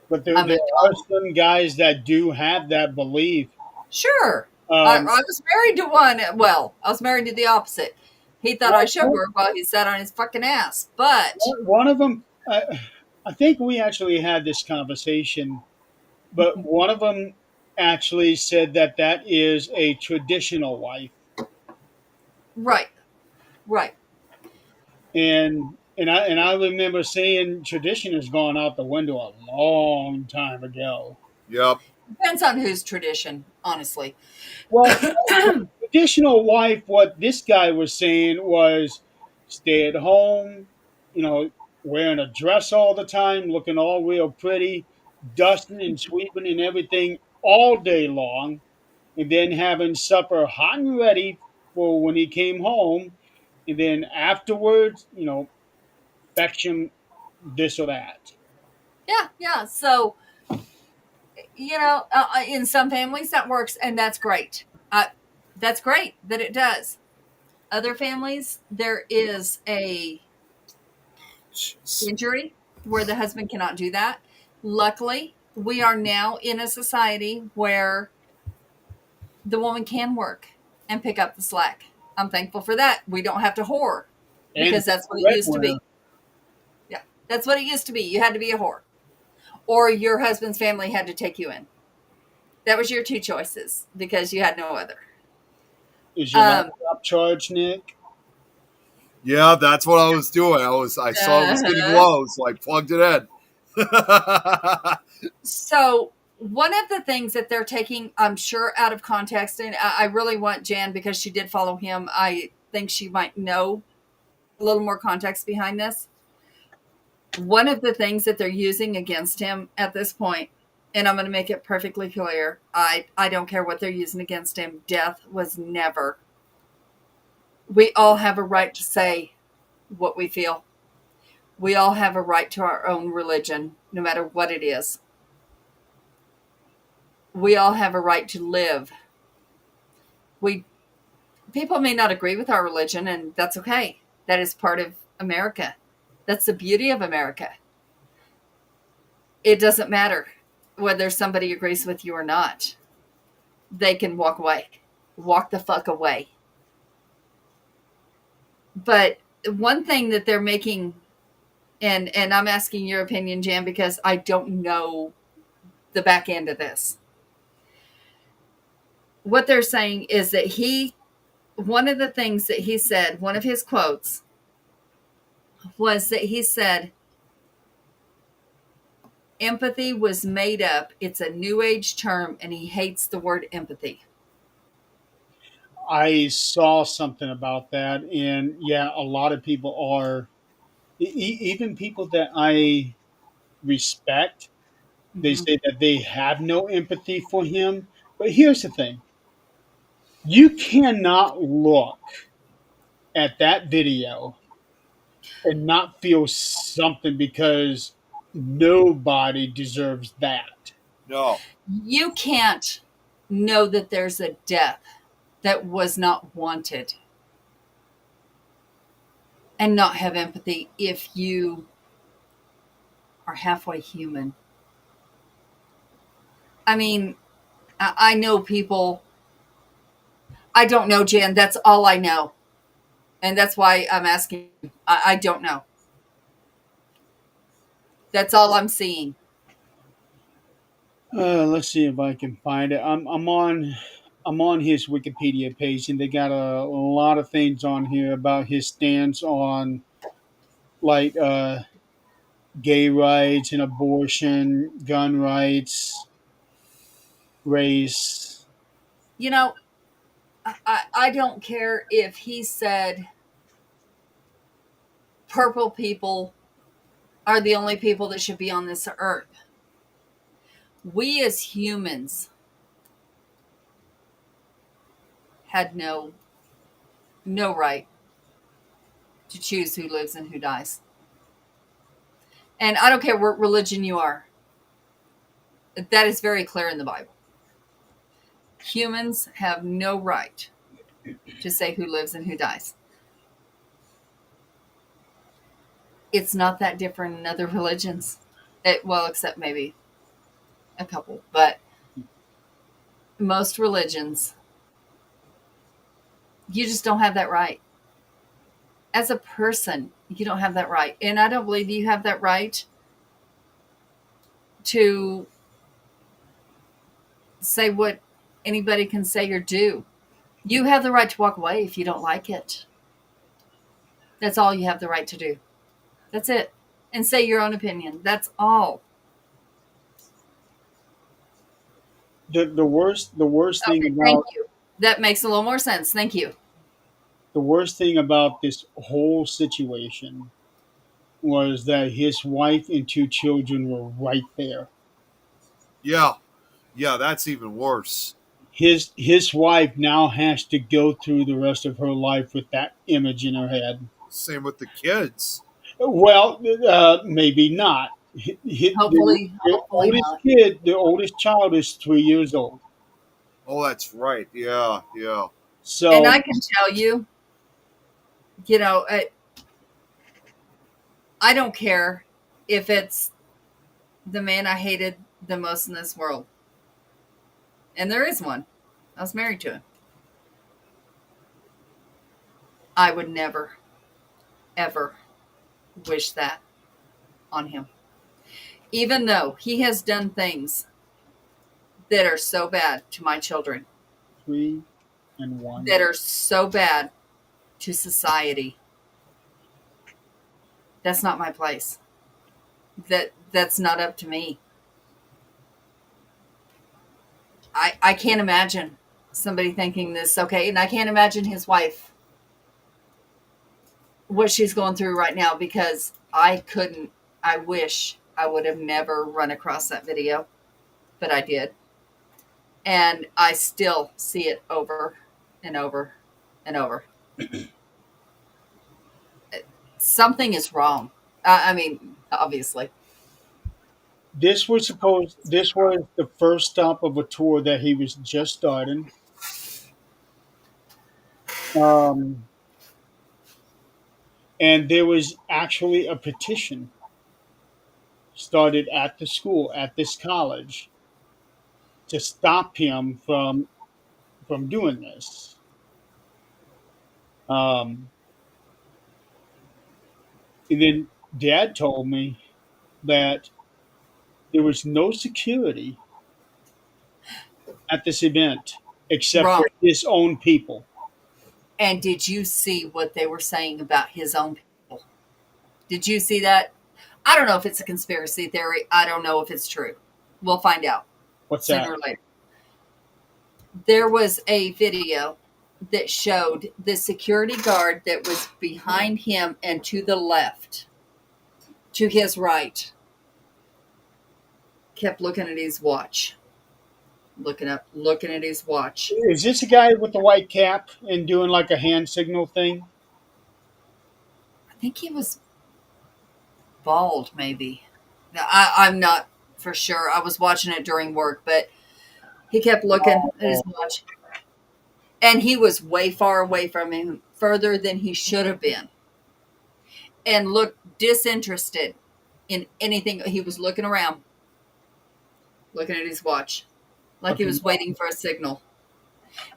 but I'm there a are some guys that do have that belief. Sure. I Um, was married to one. Well, I was married to the opposite. He thought I should one, work while he sat on his fucking ass. But one of them, I think we actually had this conversation, but one of them actually said that that is a traditional wife, right, right. and I remember saying tradition has gone out the window a long time ago. Yep. Depends on whose tradition, honestly. Well, traditional wife, what this guy was saying was stay at home, you know, wearing a dress all the time, looking all real pretty, dusting and sweeping and everything all day long, and then having supper hot and ready for when he came home, and then afterwards, fetch him this or that. Yeah, yeah. So, in some families that works, and that's great. That's great that it does. Other families, there is a Jeez. injury where the husband cannot do that. Luckily, we are now in a society where the woman can work and pick up the slack. I'm thankful for that. We don't have to whore And because that's what it used to breadwinner. be. Yeah, that's what it used to be. You had to be a whore, or your husband's family had to take you in. That was your two choices because you had no other. Is your laptop charged, Nick? Yeah, that's what I was doing. I saw it was getting low, so I plugged it in. So one of the things that they're taking, I'm sure, out of context, and I really want Jan, because she did follow him, I think she might know a little more context behind this. One of the things that they're using against him at this point, and I'm going to make it perfectly clear, I don't care what they're using against him. Death was never. We all have a right to say what we feel. We all have a right to our own religion, no matter what it is. We all have a right to live. People may not agree with our religion, and that's okay. That is part of America. That's the beauty of America. It doesn't matter whether somebody agrees with you or not. They can walk away. Walk the fuck away. But one thing that they're making, and I'm asking your opinion, Jan, because I don't know the back end of this. What they're saying is that one of the things that he said, one of his quotes, was that he said, empathy was made up. It's a new age term, and he hates the word empathy. I saw something about that, and yeah, a lot of people are, even people that I respect, they Mm-hmm. say that they have no empathy for him. But here's the thing: you cannot look at that video and not feel something, because nobody deserves that. No. You can't know that there's a death that was not wanted and not have empathy if you are halfway human. I mean, I know people. I don't know, Jan. That's all I know. And that's why I'm asking. I don't know. That's all I'm seeing. Let's see if I can find it. I'm on his Wikipedia page, and they got a lot of things on here about his stance on, like, gay rights and abortion, gun rights, race. You know, I don't care if he said purple people are the only people that should be on this earth. We as humans had no right to choose who lives and who dies. And I don't care what religion you are. That is very clear in the Bible. Humans have no right to say who lives and who dies. It's not that different in other religions. Well, except maybe a couple. But most religions, you just don't have that right. As a person, you don't have that right. And I don't believe you have that right to say what anybody can say or do. You have the right to walk away if you don't like it. That's all you have the right to do. That's it. And say your own opinion. That's all. The worst thing Okay, thank about you. That makes a little more sense. Thank you. the worst thing about this whole situation was that his wife and two children were right there. Yeah. Yeah, that's even worse. His wife now has to go through the rest of her life with that image in her head. Same with the kids. Well, maybe not. Hopefully The oldest not. kid, the oldest child, is 3 years old. Oh, that's right. Yeah, yeah. And So I can tell you, you know, I don't care if it's the man I hated the most in this world. And there is one. I was married to him. I would never, ever wish that on him. Even though he has done things that are so bad to my children. three. and one. that are so bad to society. That's not my place. That's not up to me. I can't imagine somebody thinking this, okay, and I can't imagine his wife what she's going through right now, because I wish I would have never run across that video, but I did. And I still see it over and over and over. Something is wrong. I mean, obviously. This was the first stop of a tour that he was just starting. Um, and there was actually a petition started at the school, at this college, to stop him from doing this. Um, and then Dad told me that there was no security at this event except Wrong. for his own people. And did you see what they were saying about his own people? Did you see that? I don't know if it's a conspiracy theory. I don't know if it's true. We'll find out What's sooner that? or later. There was a video that showed the security guard that was behind him and to the left, to his right, kept looking at his watch. Looking at his watch. Is this a guy with the white cap and doing like a hand signal thing? I think he was bald, maybe. I'm not for sure. I was watching it during work, but he kept looking at his watch. And he was way far away from him, further than he should have been. And looked disinterested in anything. He was looking around, looking at his watch, like he was waiting for a signal.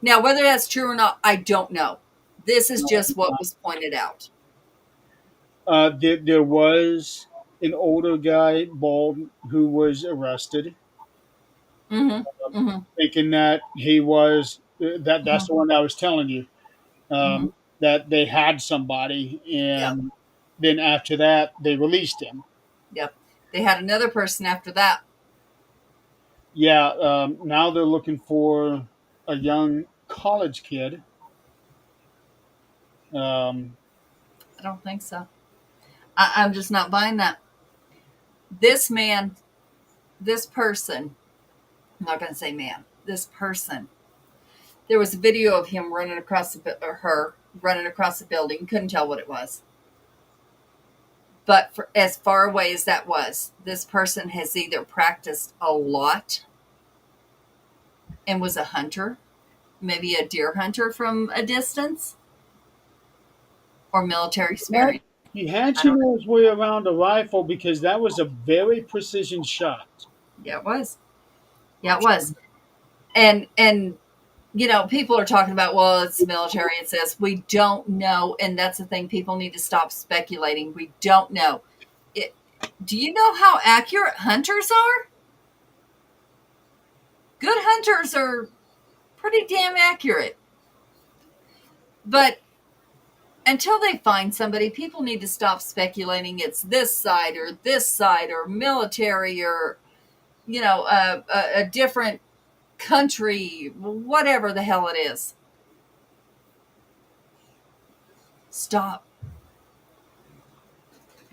Now, whether that's true or not, I don't know. This is just what was pointed out. There was an older guy, bald, who was arrested, Mm-hmm. Mm-hmm. thinking that he was that's the Mm-hmm. one that I was telling you, Mm-hmm. that they had somebody, Yep. and then after that they released him. Yep. They had another person after that. Yeah, now they're looking for a young college kid. Um, I don't think so. I'm just not buying that. This man, this person, I'm not going to say man, this person, there was a video of him running across or her running across the building. Couldn't tell what it was. But for as far away as that was, this person has either practiced a lot and was a hunter, maybe a deer hunter from a distance, or military experience. he had I to don't know. know his way around a rifle because that was a very precision shot. Yeah, it was. Yeah, it was. And you know, people are talking about, well, it's military. It says we don't know, and that's the thing. People need to stop speculating. We don't know. It, do you know how accurate hunters are? Good hunters are pretty damn accurate. But until they find somebody, people need to stop speculating. It's this side or military or, you know, a different country, whatever the hell it is. Stop.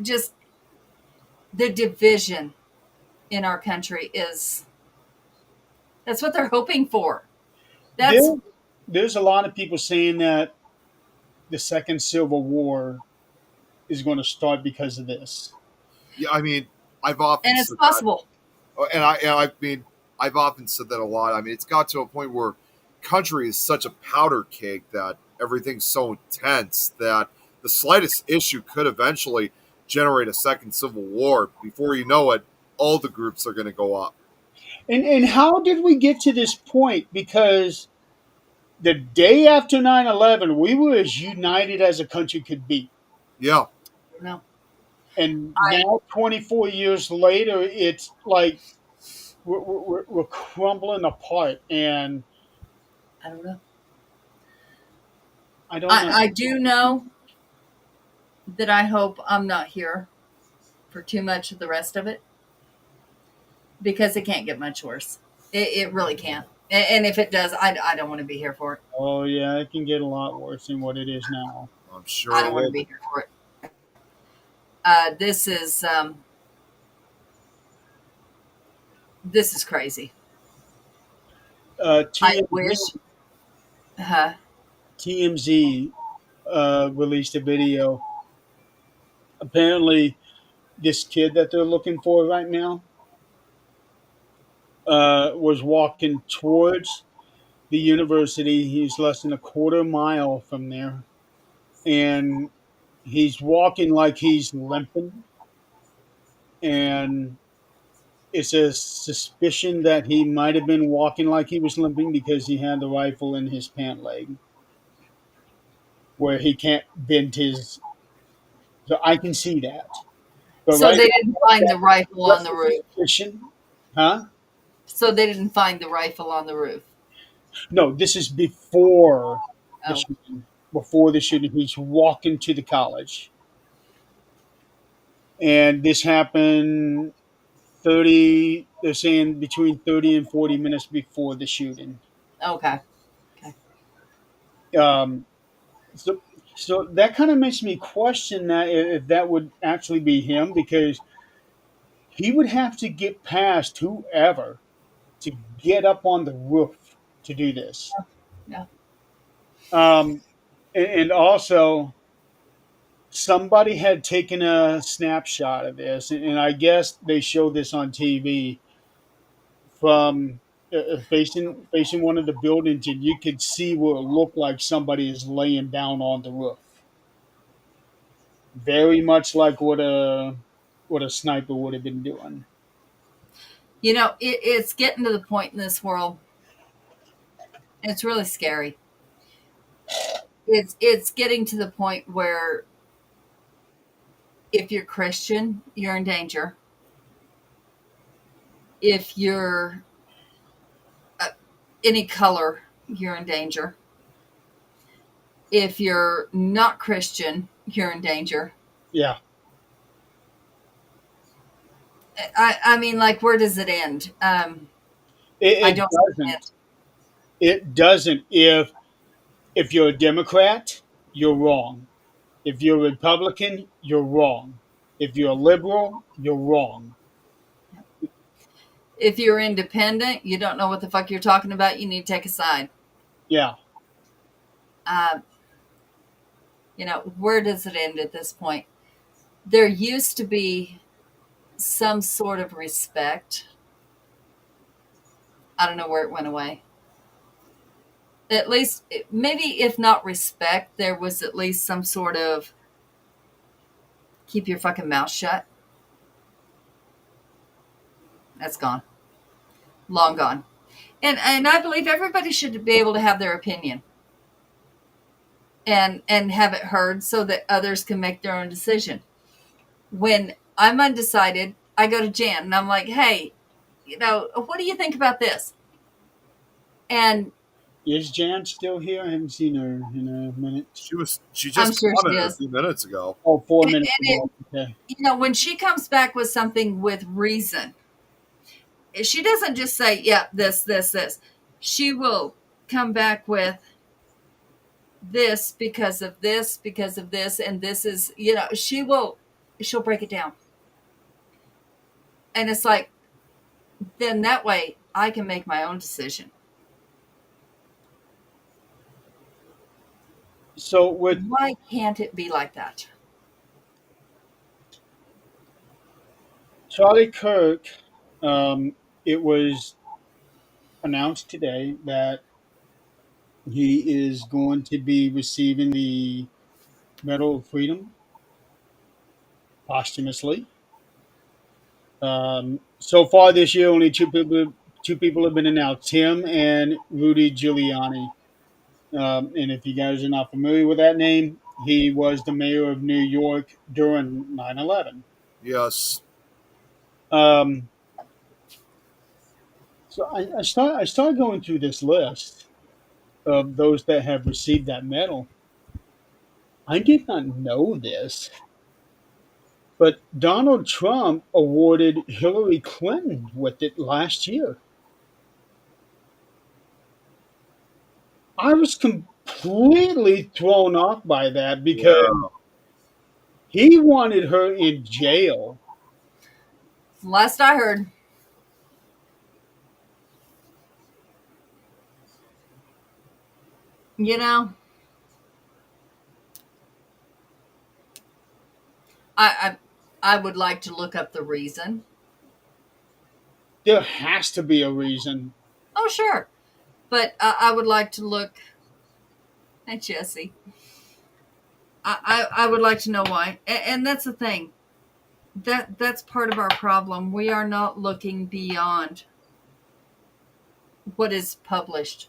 Just the division in our country that's what they're hoping for. That's There's a lot of people saying that the second Civil War is going to start because of this. Yeah, I mean, I've often and it's said possible. that, I mean, I've often said that a lot. I mean, it's got to a point where country is such a powder keg that everything's so intense that the slightest issue could eventually generate a second civil war. Before you know it, all the groups are going to go up. And how did we get to this point? Because the day after 9/11, we were as united as a country could be. Yeah. No, And I now, 24 years later, it's like we're crumbling apart. And I don't know. I don't know. I do know that I hope I'm not here for too much of the rest of it, because it can't get much worse. It really can't. And if it does, I don't want to be here for it. Oh yeah, it can get a lot worse than what it is now. I'm sure I it don't want to will. be here for it. This is crazy. I wish. TMZ, Uh, TMZ released a video. Apparently, this kid that they're looking for right now was walking towards the university. He's less than a quarter mile from there, and he's walking like he's limping. And it's a suspicion that he might have been walking like he was limping because he had the rifle in his pant leg, where he can't bend his. So I can see that. But so right they now, didn't find the rifle on just the a roof. suspicion, huh? So they didn't find the rifle on the roof. No, this is before the Oh, shooting. Before the shooting, he's walking to the college, and this happened 30. They're saying between 30 and 40 minutes before the shooting. okay. Okay. Um, so, so that kind of makes me question that if that would actually be him, because he would have to get past whoever to get up on the roof to do this. Yeah. Um, and also, somebody had taken a snapshot of this, and I guess they showed this on TV from facing one of the buildings, and you could see where it looked like somebody is laying down on the roof, very much like what a sniper would have been doing. You know, it's getting to the point in this world. It's really scary. It's getting to the point where if you're Christian, you're in danger. If you're uh, any color, you're in danger. If you're not Christian, you're in danger. Yeah, I mean, like, where does it end? it, I it don't doesn't. understand. It doesn't. If you're a Democrat, you're wrong. If you're a Republican, you're wrong. If you're a liberal, you're wrong. If you're independent, you don't know what the fuck you're talking about. You need to take a side. Yeah. Uh, where does it end at this point? There used to be some sort of respect. I don't know where it went away. At least, maybe if not respect, there was at least some sort of keep your fucking mouth shut. That's gone. Long gone. And I believe everybody should be able to have their opinion and have it heard so that others can make their own decision. When I'm undecided, I go to Jan and I'm like, hey, what do you think about this? And Is Jan still here? I haven't seen her in a minute. She I'm just sure she commented a is. few minutes ago. Oh, 4 minutes And ago. Okay. when she comes back with something with reason, she doesn't just say, yeah, this. She will come back with this because of this, and this is, she'll break it down. And it's like, then that way I can make my own decision. So with Why can't it be like that? Charlie Kirk, it was announced today that he is going to be receiving the Medal of Freedom posthumously. So far this year, only two people have been announced: him and Rudy Giuliani. And if you guys are not familiar with that name, he was the mayor of New York during 9/11. Yes. Um, so I started going through this list of those that have received that medal. I did not know this, but Donald Trump awarded Hillary Clinton with it last year. I was completely thrown off by that because Yeah. he wanted her in jail. Last I heard. You know, I I would like to look up the reason. There has to be a reason. Oh, sure. But I would like to look at Jesse. I would like to know why. And that's the thing. That's part of our problem. We are not looking beyond what is published.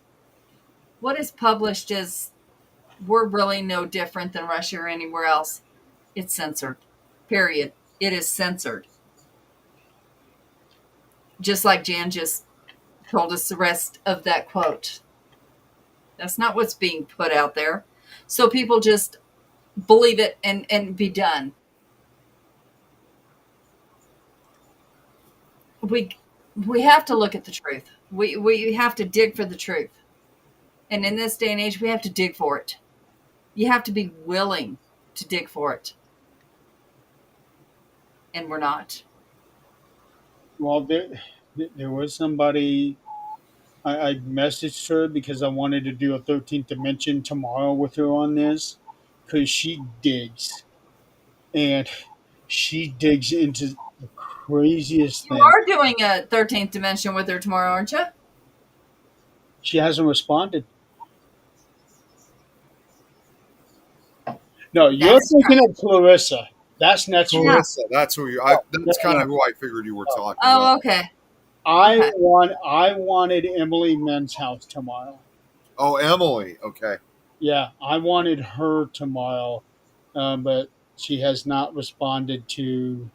What is published is we're really no different than Russia or anywhere else. It's censored. Period. It is censored. Just like Jan just told us the rest of that quote. That's not what's being put out there. So people just believe it and be done. We we have to look at the truth. We have to dig for the truth. And in this day and age, we have to dig for it. You have to be willing to dig for it. And we're not. Well, there was somebody. I messaged her because I wanted to do a 13th dimension tomorrow with her on this because she digs and she digs into the craziest You thing. are doing a 13th dimension with her tomorrow, aren't you? She hasn't responded. No, you're That's thinking of Clarissa. That's next week. yeah. Clarissa, that's who you. No, no, That's kind no. of who I figured you were talking about. Oh, okay. Okay. I wanted Emily Men's house tomorrow. Oh, Emily. Okay. Yeah, I wanted her tomorrow, but she has not responded to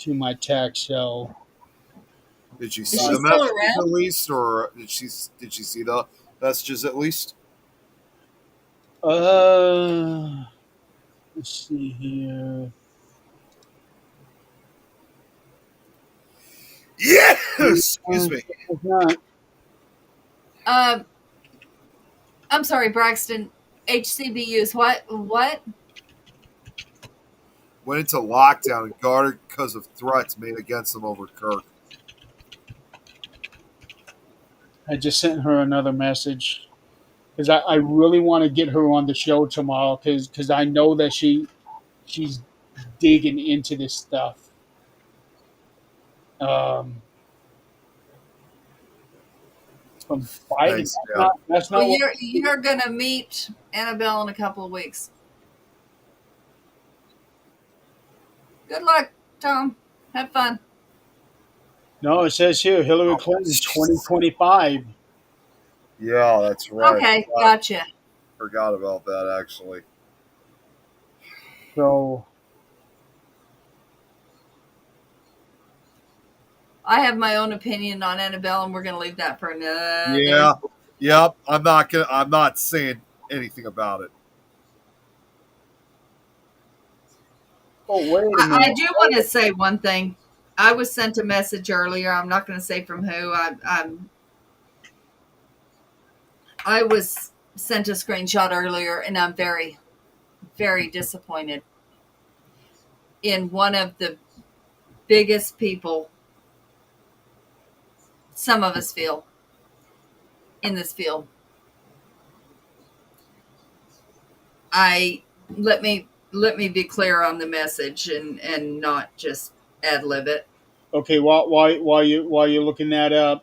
my text. So Did you Is see she the still messages around? at least, or did she see the messages at least? uh, let's see here. Yeah. Excuse me. It's not. Um, I'm sorry, Braxton. HCBUs. What? What? Went into lockdown and guarded because of threats made against them over Kirk. I just sent her another message because I really want to get her on the show tomorrow because I know that she's digging into this stuff. Um, from Biden. Thanks. Yeah. That's Well, not what. you're gonna meet Annabelle in a couple of weeks. Good luck, Tom. Have fun. No, it says here Hillary Oh, Clinton Jesus. 2025. Yeah, that's right. Okay, gotcha. Forgot about that actually. So I have my own opinion on Annabelle, and we're gonna leave that for another. Yeah. Yep. I'm not saying anything about it. oh wait a I minute. do want to say one thing. I was sent a message earlier. I'm not going to say from who. I was sent a screenshot earlier, and I'm very, very disappointed in one of the biggest people some of us feel in this field. I let me be clear on the message and not just ad lib it. Okay, while you're looking that up,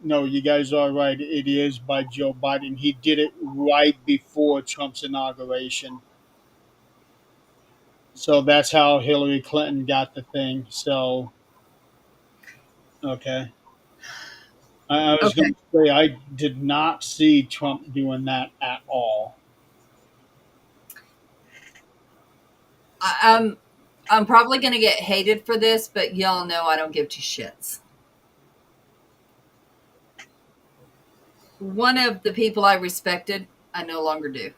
no, you guys are right. It is by Joe Biden. He did it right before Trump's inauguration. So that's how Hillary Clinton got the thing. So okay. I was Okay. going to say I did not see Trump doing that at all. I, I'm probably going to get hated for this, but y'all know I don't give two shits. One of the people I respected, I no longer do.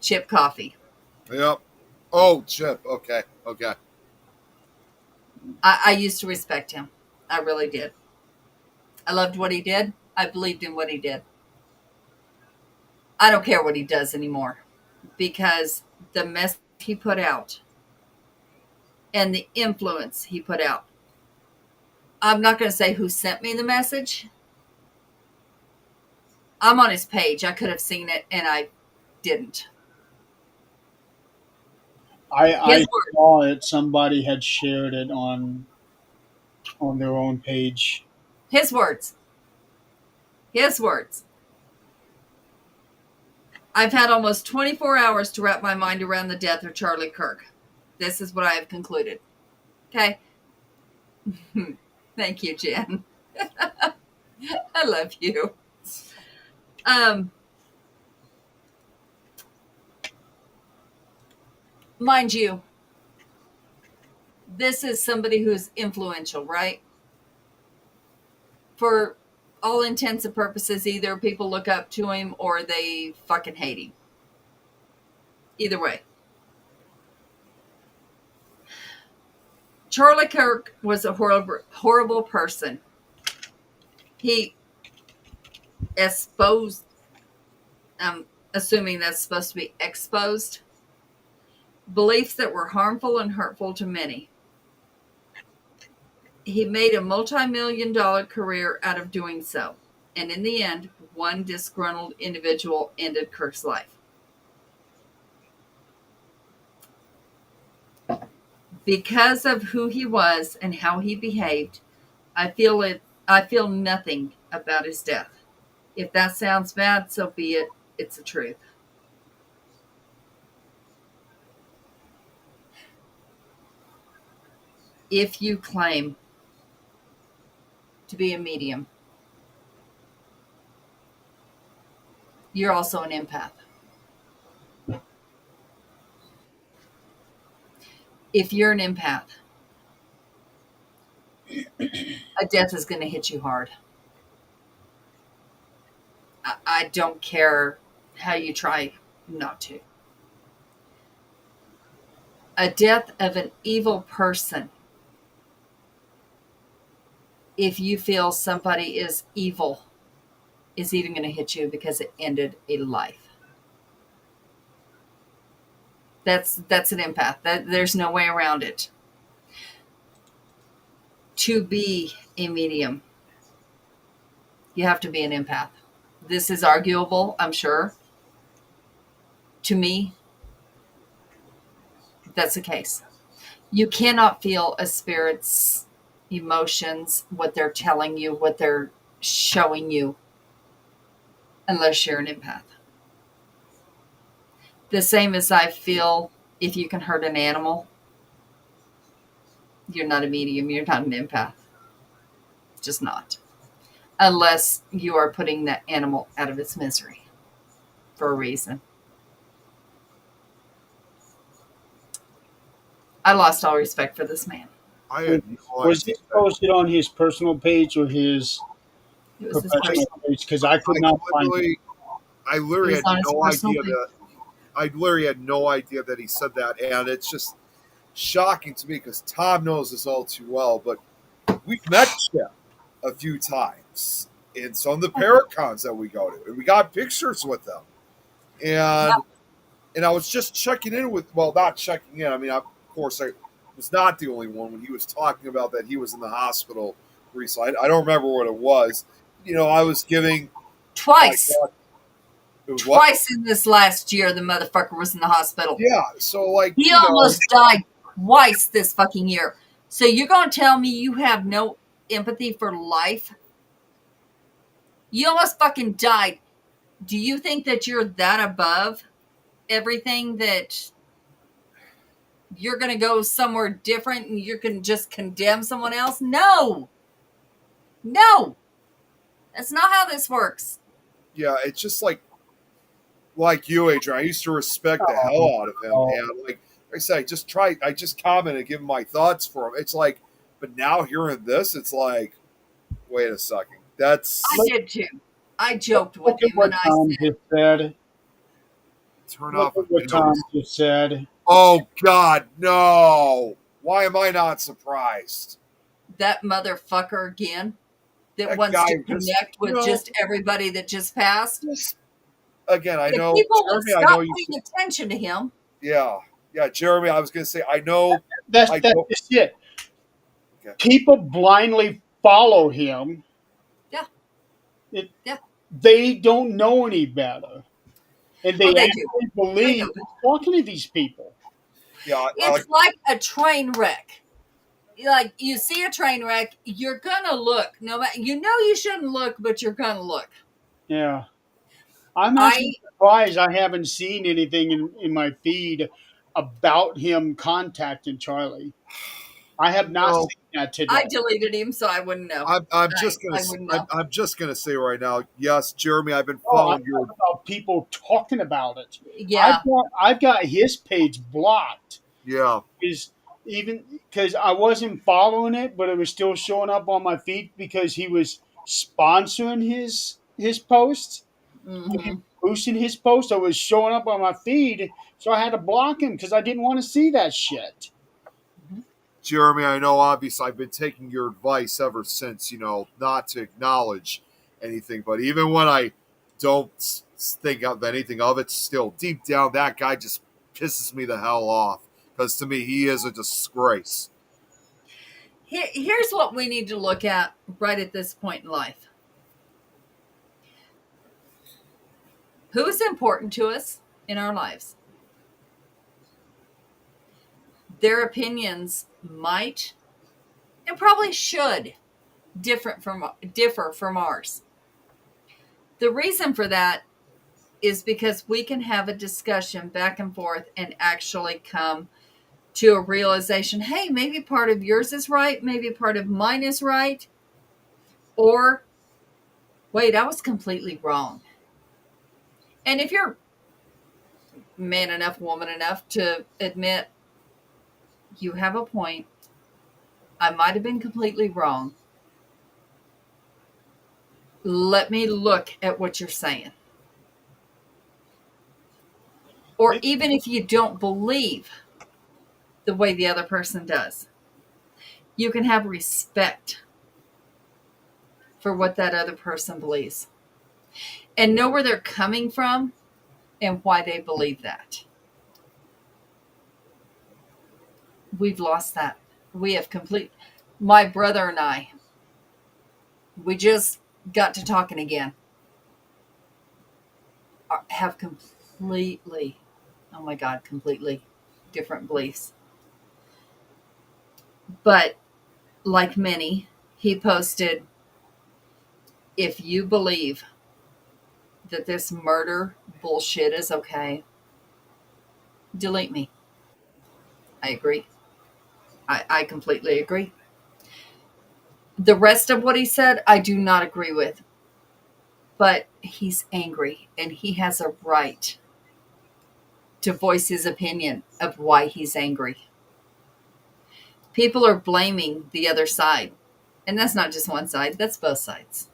Chip Coffee. Yep. Oh, Chip. Okay. Okay. I used to respect him. I really did. I loved what he did. I believed in what he did. I don't care what he does anymore because the mess he put out and the influence he put out. I'm not going to say who sent me the message. I'm on his page. I could have seen it and I didn't. I saw it. Somebody had shared it on their own page. His words. His words. I've had almost 24 hours to wrap my mind around the death of Charlie Kirk. This is what I have concluded. Okay? Thank you, Jen. I love you. Mind you, this is somebody who's influential, right? For all intents and purposes, either people look up to him or they fucking hate him. Either way. Charlie Kirk was a horrible person. He exposed, I'm assuming that's supposed to be exposed, beliefs that were harmful and hurtful to many. He made a multi-million-dollar career out of doing so. And in the end, one disgruntled individual ended Kirk's life. Because of who he was and how he behaved, I feel nothing about his death. If that sounds bad, so be it. It's the truth. If you claim to be a medium, you're also an empath. If you're an empath, a death is going to hit you hard. I don't care how you try not to. A death of an evil person, if you feel somebody is evil, is even going to hit you because it ended a life. That's an empath. There's no way around it. To be a medium, you have to be an empath. This is arguable, I'm sure. To me, that's the case. You cannot feel a spirit's emotions, what they're telling you, what they're showing you, unless you're an empath. The same as I feel if you can hurt an animal, you're not a medium, you're not an empath. Just not. Unless you are putting that animal out of its misery for a reason. I lost all respect for this man. I had no Was idea. this posted on his personal page or his It was his professional personal. page? Because I could not find it. I It literally was had on his no personal idea page. that. I literally had no idea that he said that, and it's just shocking to me because Tom knows this all too well. But we've met Chip a few times in some of the Paracons that we go to, and we got pictures with them. And I was just checking in with, well, not checking in. I mean, of course, I was not the only one when he was talking about that he was in the hospital recently. I don't remember what it was. I was giving Twice. It was what? Twice in this last year, the motherfucker was in the hospital. Yeah, so He almost died twice this fucking year. So you're going to tell me you have no empathy for life? You almost fucking died. Do you think that you're that above everything that you're going to go somewhere different and you can just condemn someone else? No. No. That's not how this works. Yeah, it's just like you, Adrian. I used to respect the hell out of him, and like I said, I just commented, give him my thoughts for him. It's like, but now hearing this, it's like, wait a second, I did too. I joked with Look at him and what I Tom said, just said. Turn Look off at a what video. Tom just said. Oh God, no! Why am I not surprised? That motherfucker again that That wants guy to just, connect with just everybody that just passed. just again. I If know, people would Jeremy. I know stop you. paying attention to him, Yeah, yeah, Jeremy. I was gonna say, I know. I That's don't. just it. Okay. People blindly follow him. yeah, It, yeah. they don't know any better, and Oh, they they do. actually They believe do. he's talking to these people. Yeah, I like. It's like a train wreck. Like you see a train wreck, you're gonna look. No matter you know you shouldn't look, but you're gonna look. Yeah, I'm I actually surprised I haven't seen anything in my feed about him contacting Charlie. I have You not know, seen that today. I deleted him, so I wouldn't know. I wouldn't know. I'm just gonna say right now. Yes, Jeremy. I've been Oh, I'm following your. talking about people talking about it. Yeah. I've got his page blocked. Yeah, Is even because I wasn't following it, but it was still showing up on my feed because he was sponsoring his posts. He Hmm. was boosting his post, so it was showing up on my feed. So I had to block him because I didn't want to see that shit. Jeremy. I know. Obviously, I've been taking your advice ever since. Not to acknowledge anything, but even when I don't think of anything of it, still deep down, that guy just pisses me the hell off because to me, he is a disgrace. Here's what we need to look at right at this point in life. Who is important to us in our lives? Their opinions might and probably should differ from ours. The reason for that is because we can have a discussion back and forth and actually come to a realization, hey, maybe part of yours is right, maybe part of mine is right, or wait, I was completely wrong. And if you're man enough, woman enough to admit you have a point, I might have been completely wrong. Let me look at what you're saying. Or even if you don't believe the way the other person does, you can have respect for what that other person believes and know where they're coming from and why they believe that. We've lost that. We have my brother and I, we just got to talking again, have completely, oh my God, completely different beliefs. But like many, he posted, if you believe that this murder bullshit is okay, delete me. I agree. I completely agree. The rest of what he said, I do not agree with. But he's angry and he has a right to voice his opinion of why he's angry. People are blaming the other side. And that's not just one side, that's both sides.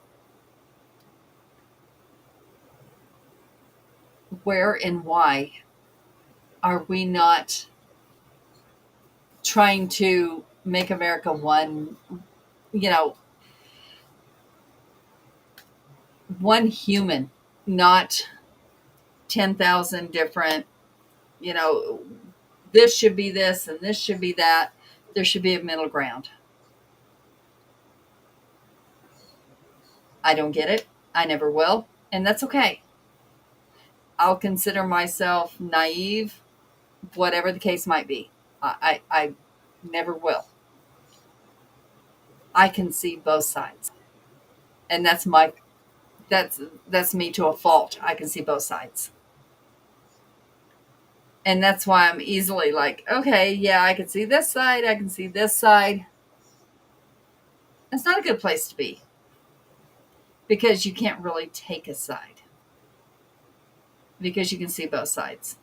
Where and why are we not trying to make America one, you know, one human, not 10,000 different, you know, this should be this and this should be that. There should be a middle ground. I don't get it. I never will. And that's okay. I'll consider myself naive, whatever the case might be. I never will. I can see both sides. And that's me to a fault. I can see both sides. And that's why I'm easily like, okay, yeah, I can see this side, I can see this side. It's not a good place to be because you can't really take a side because you can see both sides.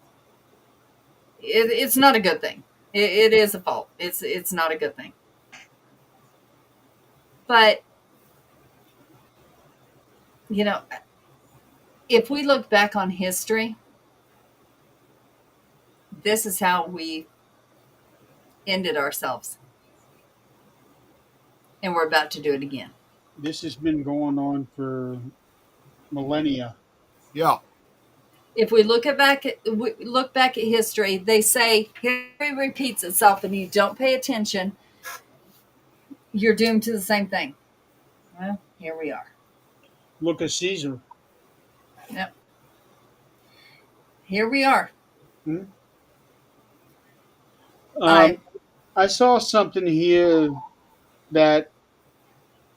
It's not a good thing. It is a fault. It's not a good thing. But you know, if we look back on history, this is how we ended ourselves. And we're about to do it again. This has been going on for millennia. Yeah. If we look back at history, they say history repeats itself, and you don't pay attention, you're doomed to the same thing. Well, here we are. Look at Caesar. Yep. Here we are. Hmm? I I saw something here that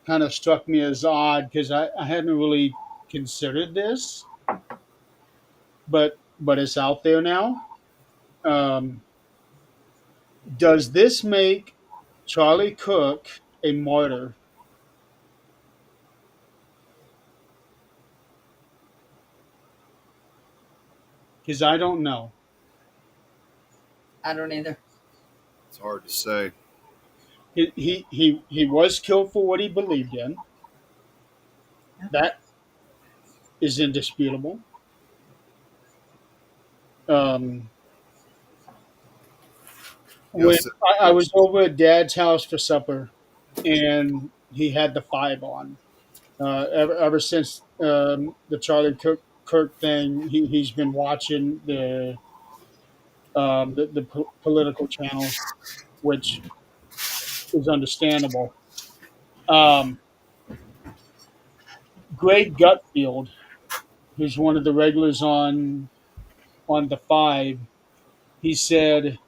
kind of struck me as odd because I hadn't really considered this, but it's out there now. Um, does this make Charlie Kirk a martyr? Because I don't know. don't either. It's hard to say. He was killed for what he believed in. That is indisputable. Um, when Yes. I was over at Dad's house for supper, and he had the five on. Ever since the Charlie Kirk thing, he's been watching the political channels, which is understandable. Um, Greg Gutfield, who's one of the regulars on the five, he said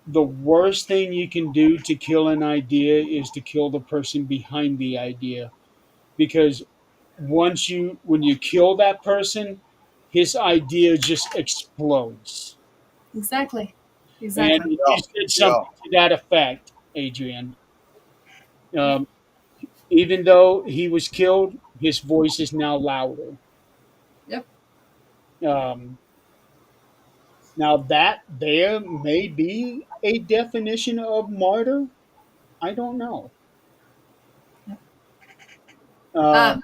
the worst thing you can do to kill an idea is to kill the person behind the idea, because when you kill that person, his idea just explodes. Exactly. And Exactly. you Yeah. said Yeah. something to that effect, Adrian. Um, Even though he was killed, his voice is now louder. Yep. Um, Now that there may be a definition of martyr, I don't know. Um, Um,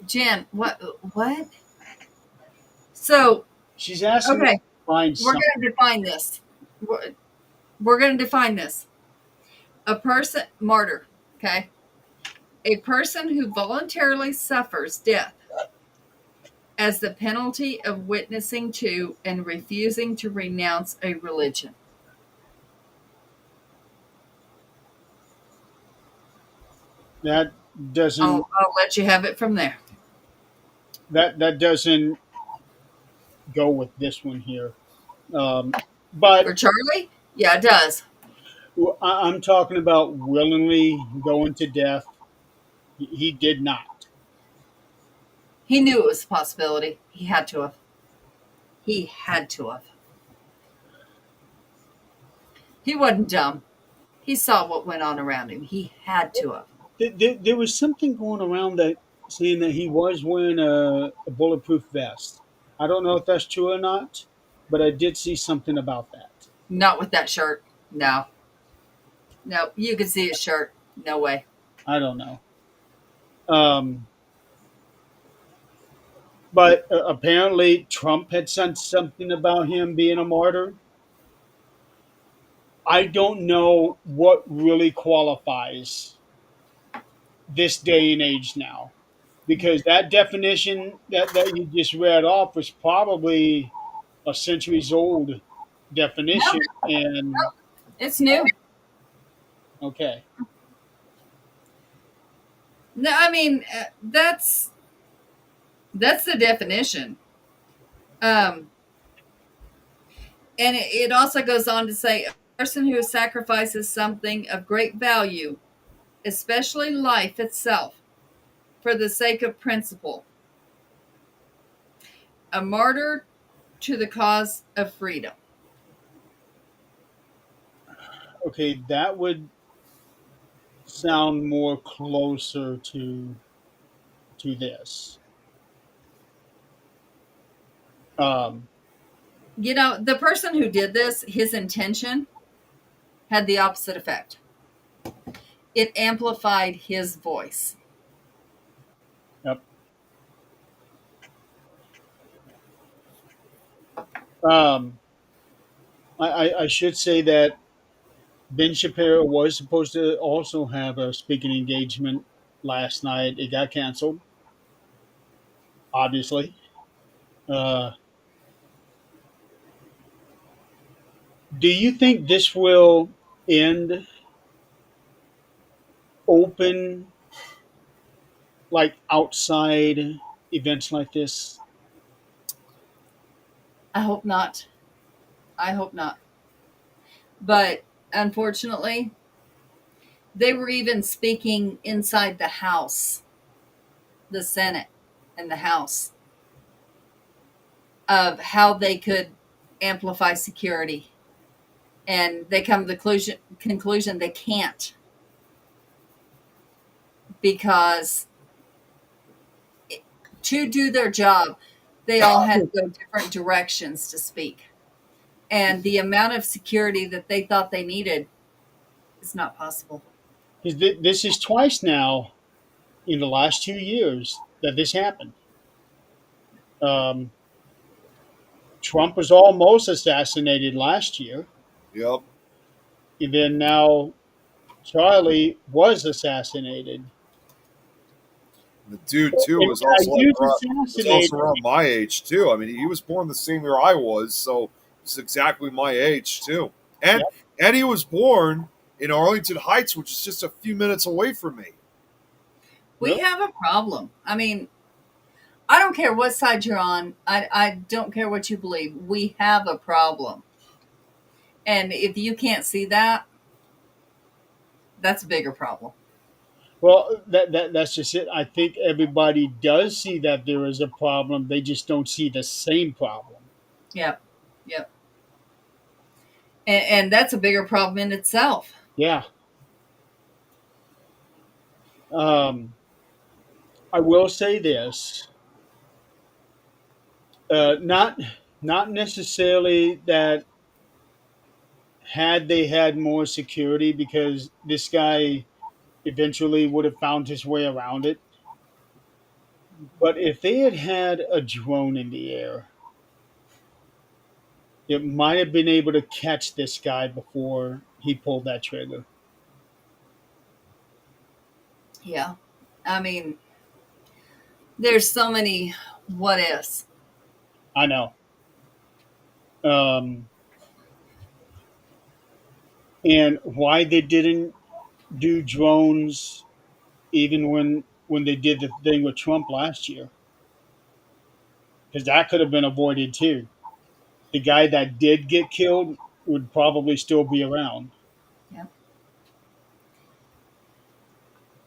Jen, what? So, she's asking me to okay, find we're something. going to define this. We're going to define this. A person, martyr, okay? A person who voluntarily suffers death as the penalty of witnessing to and refusing to renounce a religion. That doesn't I'll let you have it from there. that doesn't go with this one here. But For Charlie, yeah, it does. I'm talking about willingly going to death. He did not. He knew it was a possibility. He had to have. He had to have. He wasn't dumb. He saw what went on around him. He had to have. There was something going around that saying that he was wearing a bulletproof vest. I don't know if that's true or not, but I did see something about that. Not with that shirt. No. No. You could see his shirt. No way. I don't know. Um, but apparently Trump had said something about him being a martyr. I don't know what really qualifies this day and age now, because that definition that you just read off was probably a centuries old No, definition. And it's new. okay, No, I mean that's the definition. Um, and it also goes on to say a person who sacrifices something of great value, especially life itself, for the sake of principle. A martyr to the cause of freedom. okay, that would sound more closer to this. Um, You know, the person who did this, his intention had the opposite effect. It amplified his voice. yep. Um, I should say that Ben Shapiro was supposed to also have a speaking engagement last night. It got canceled, obviously. Uh, do you think this will end open, like outside events like this? I hope not. I hope not. But unfortunately, they were even speaking inside the House, the Senate, and the House of how they could amplify security. And they come to the conclusion they can't because to do their job, they all had to go different directions to speak. And the amount of security that they thought they needed is not possible. This is twice now in the last 2 years that this happened. Um, Trump was almost assassinated last year, Yep. and then now Charlie was assassinated. The dude too And was I also use around my age too. I mean, he was born the same year I was, so he's exactly my age too. And Yep. and he was born in Arlington Heights, which is just a few minutes away from me. We have a problem. I mean, I don't care what side you're on. I don't care what you believe. We have a problem. And if you can't see that, that's a bigger problem. Well, that's just it. I think everybody does see that there is a problem. They just don't see the same problem. Yep. Yep. And that's a bigger problem in itself. Yeah. I will say this. Not necessarily that had they had more security, because this guy eventually would have found his way around it. But if they had had a drone in the air, it might have been able to catch this guy before he pulled that trigger. Yeah. I mean, there's so many what ifs. I know. Um, and why they didn't do drones even when they did the thing with Trump last year, because that could have been avoided too. The guy that did get killed would probably still be around. Yeah.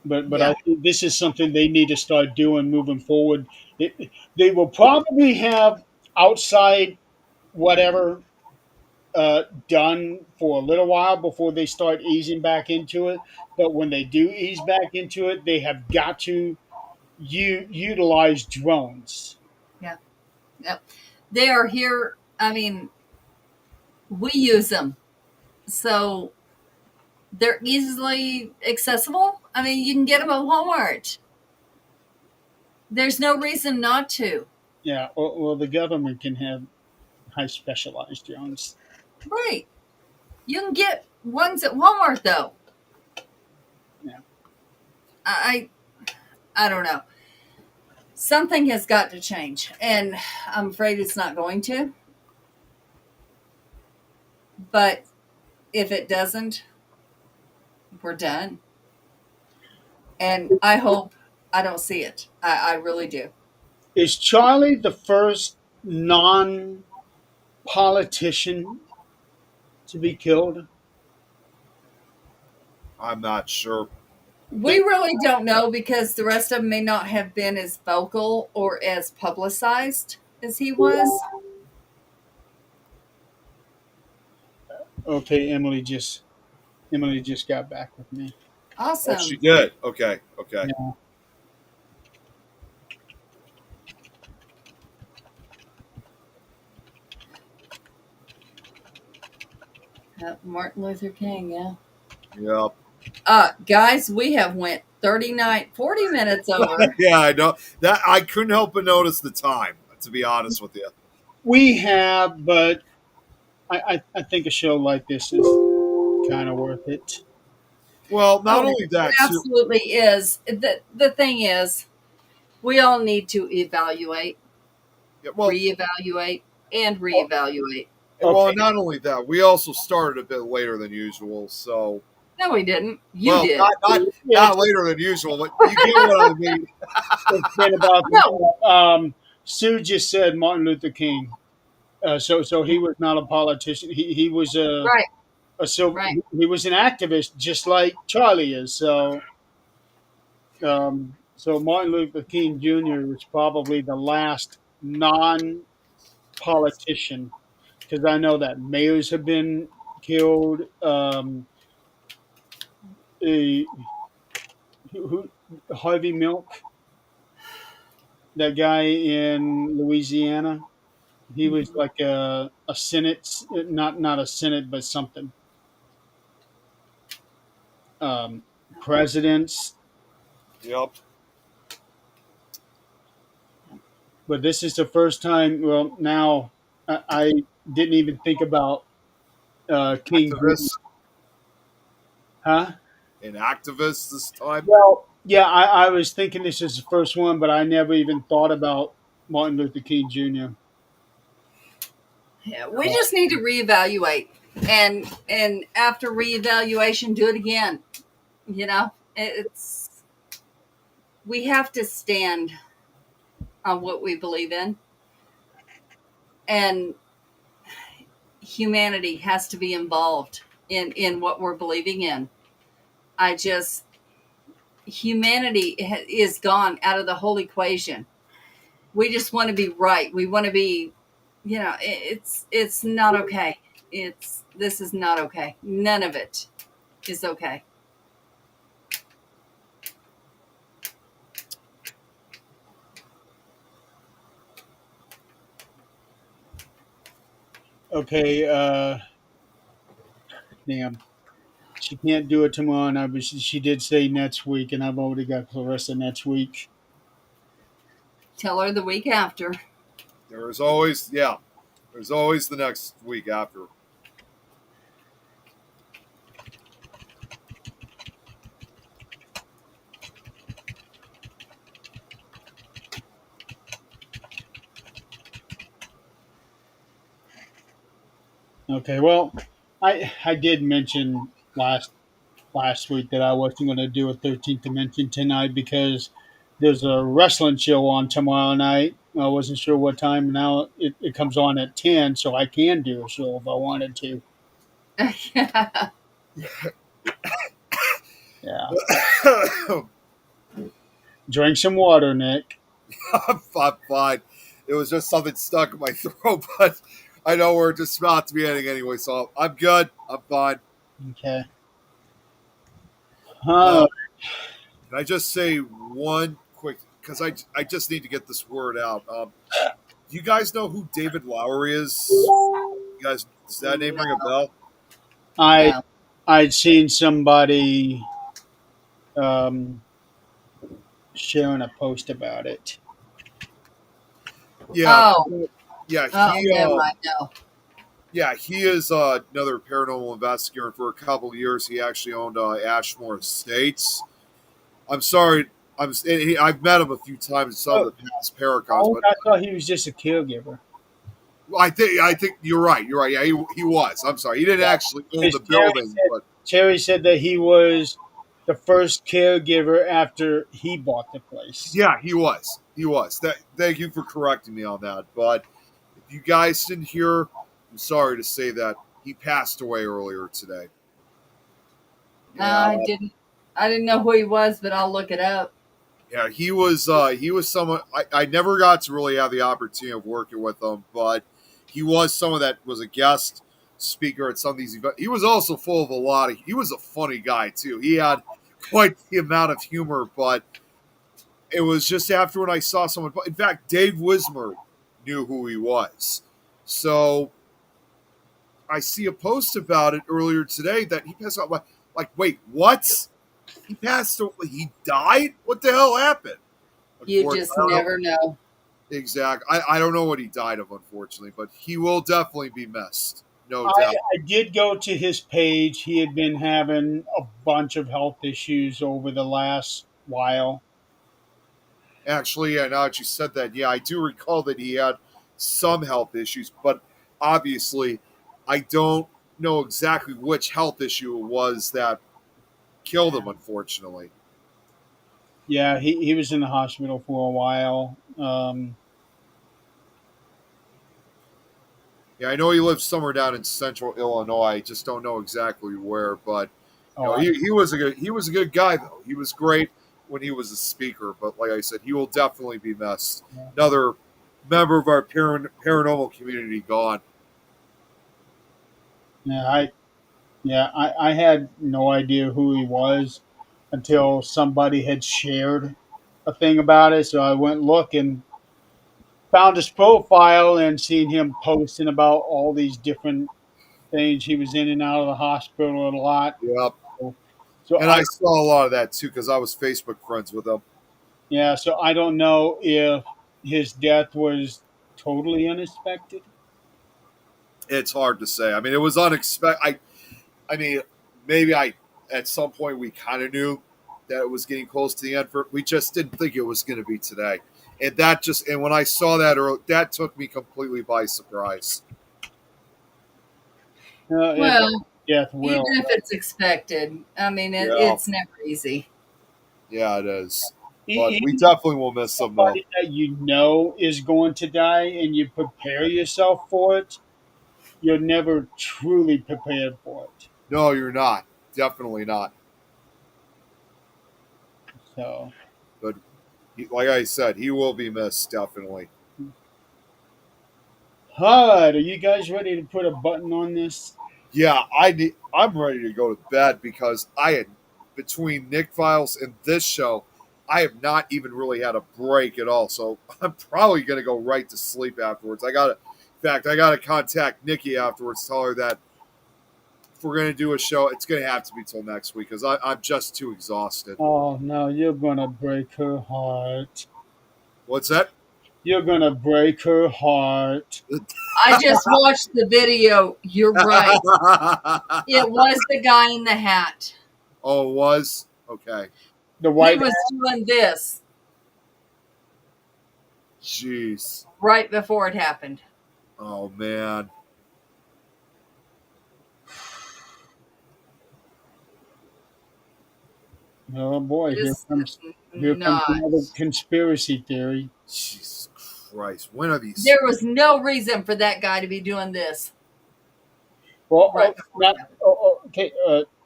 But Yeah. I think this is something they need to start doing moving forward. They will probably have outside whatever done for a little while before they start easing back into it. But when they do ease back into it, they have got to utilize drones. Yeah. Yep. They are here. I mean, we use them. So they're easily accessible. I mean, you can get them at Walmart. There's no reason not to. Yeah, well, the government can have high specialized drones. Right. You can get ones at Walmart though. Yeah. I don't know. Something has got to change, and I'm afraid it's not going to. But if it doesn't, we're done. And I hope I don't see it. I really do. Is Charlie the first non politician to be killed? I'm not sure. We really don't know because the rest of them may not have been as vocal or as publicized as he was. Okay, Emily just got back with me. Oh, she Awesome. did. Okay. Okay. Yeah. Martin Luther King, yeah. Yep. Guys, we have went 40 minutes over. Yeah, I know that. I couldn't help but notice the time. To be honest with you. We have, but I think a show like this is kind of worth it. Well, not Oh, only it that, too. absolutely is. The thing is, we all need to evaluate, Yeah, well, reevaluate, and reevaluate. well, Okay. and not only that, we also started a bit later than usual. So, No, we didn't. You well, did. Yeah, not later than usual, but you get what I mean. it's been about. No, Sue just said Martin Luther King. So he was not a politician. He was right, a civil. right. He was an activist, just like Charlie is. So Martin Luther King Jr. was probably the last non-politician, because I know that mayors have been killed. A, who, Harvey Milk, that guy in Louisiana, he was like a Senate, not a Senate, but something. Um, Presidents, Yep. but this is the first time. Well, now I didn't even think about King Jr. Activists Huh? and activists this time. Well, yeah, I was thinking this is the first one, but I never even thought about Martin Luther King Jr. Yeah, we just need to reevaluate, and after reevaluation, do it again. You know, it's we have to stand on what we believe in, and humanity has to be involved in what we're believing in. I just humanity is gone out of the whole equation. We just want to be right. We want to be, it's not okay. This is not okay. None of it is okay. Okay, damn. She can't do it tomorrow, and but she did say next week, and I've already got Clarissa next week. Tell her the week after. There's always, yeah, there's always the next week after. Okay, well, I did mention last week that I wasn't going to do a 13th Dimension tonight because there's a wrestling show on tomorrow night. I wasn't sure what time. Now it comes on at 10, so I can do a show if I wanted to. Yeah. Drink some water, Nick. I'm fine. It was just something stuck in my throat, but I know we're just about to be ending anyway, so I'm good. I'm fine. Okay. Uh, can I just say one quick, because I just need to get this word out. Do you guys know who David Lowery is? You guys, does that name ring a bell? I No. I'd seen somebody um, sharing a post about it. Yeah, Oh, yeah, oh, never mind. No. yeah, he is another paranormal investigator. And for a couple of years, he actually owned Ashmore Estates. I'm sorry, I've met him a few times in some of the past Paracons, Oh, but I thought he was just a caregiver. I think you're right. You're right. Yeah, he was. I'm sorry, he didn't actually own the building, but Terry said that he was the first caregiver after he bought the place. yeah, he was. He was. Thank you for correcting me on that. But if you guys didn't hear, I'm sorry to say that he passed away earlier today. Yeah, I didn't know who he was, but I'll look it up. yeah, he was someone I never got to really have the opportunity of working with him, but he was someone that was a guest speaker at some of these events. He was also full of he was a funny guy too. He had quite the amount of humor, but it was just after when I saw someone. In fact, Dave Wismer knew who he was. So I see a post about it earlier today that he passed out. Like, wait, what? He passed away. He died? What the hell happened? You just never know. Exactly. I don't know what he died of, unfortunately, but he will definitely be missed. no I, doubt. I did go to his page. He had been having a bunch of health issues over the last while. Actually, yeah, now that you said that, yeah, I do recall that he had some health issues, but obviously, I don't know exactly which health issue it was that killed him, unfortunately. Yeah, he was in the hospital for a while. Yeah, I know he lives somewhere down in central Illinois. I just don't know exactly where, but Oh, he was a good guy though. He was great when he was a speaker, but like I said, he will definitely be missed. Another member of our paranormal community gone. yeah, I had no idea who he was until somebody had shared a thing about it. So I went looking, found his profile, and seen him posting about all these different things. He was in and out of the hospital a lot. Yep. So, so And I I saw a lot of that too because I was Facebook friends with him. yeah, so I don't know if his death was totally unexpected. It's hard to say. I mean, it was unexpected. I mean, maybe I at some point we kind of knew that it was getting close to the end. We just didn't think it was going to be today, and when I saw that, that took me completely by surprise. It, Well, death even will. if it's expected, I mean, Yeah, it's never easy. yeah, it is. But we Even definitely will miss them though. somebody that you know is going to die and you prepare yourself for it, you're never truly prepared for it. No, you're not. Definitely not. So, But like I said, he will be missed definitely. all right, are you guys ready to put a button on this? Yeah, I'm ready to go to bed because I had between Nick Files and this show, I have not even really had a break at all. So I'm probably gonna go right to sleep afterwards. In fact, I gotta contact Nikki afterwards, tell her that if we're gonna do a show, it's gonna have to be till next week because I'm just too exhausted. Oh no, you're gonna break her heart. What's that? You're gonna break her heart. I just watched the video. You're right. It was the guy in the hat. Oh, it was okay. The He white was doing this Jeez. right before it happened. Oh man. Oh boy, Just here comes not. another conspiracy theory. Jesus Christ. When are these? There was no reason for that guy to be doing this Well, right before it happened. okay.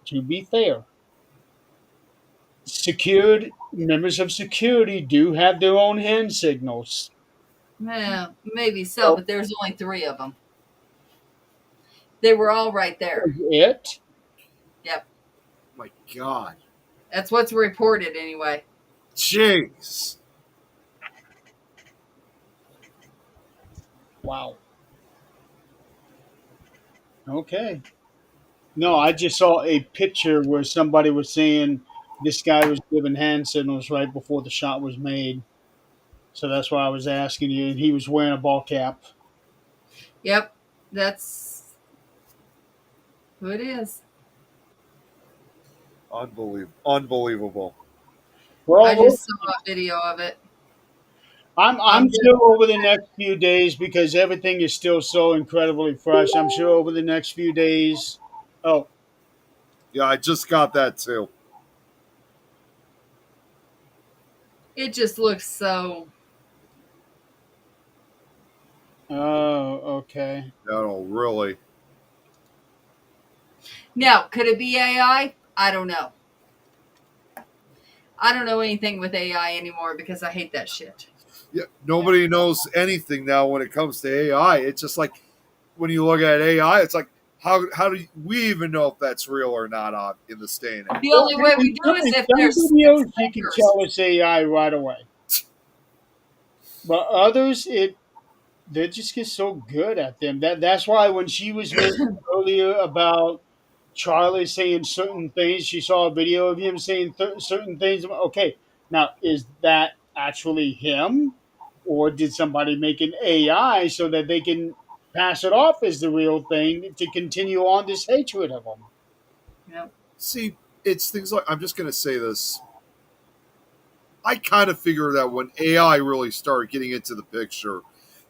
To be fair, secured members of security do have their own hand signals. Well, maybe so, So but there's only three of them. They were all right there. it. Yep. My God. That's what's reported anyway. Jeez. Wow. Okay. No, I just saw a picture where somebody was saying this guy was giving hand signals right before the shot was made. So that's why I was asking you. And he was wearing a ball cap. Yep. That's who it is. Unbelievable. I Well, just saw a video of it. I'm sure over the next few days, because everything is still so incredibly fresh. I'm sure over the next few days. Oh, Yeah, I just got that too. It just looks so. okay. No, really. Now, could it be AI? I don't know. I don't know anything with AI anymore because I hate that shit. Yeah, nobody knows anything now when it comes to AI. It's just like when you look at AI, it's like how do we even know if that's real or not in this day and age? The only way we do is In if some there's videos, six you can fingers. tell it's AI right away. But others, they just get so good at them. That's why when she was mentioned earlier about Charlie saying certain things, she saw a video of him saying certain things. Okay, now is that actually him, or did somebody make an AI so that they can pass it off as the real thing to continue on this hatred of them. Yep. See, it's things like I'm just going to say this. I kind of figured that when AI really started getting into the picture,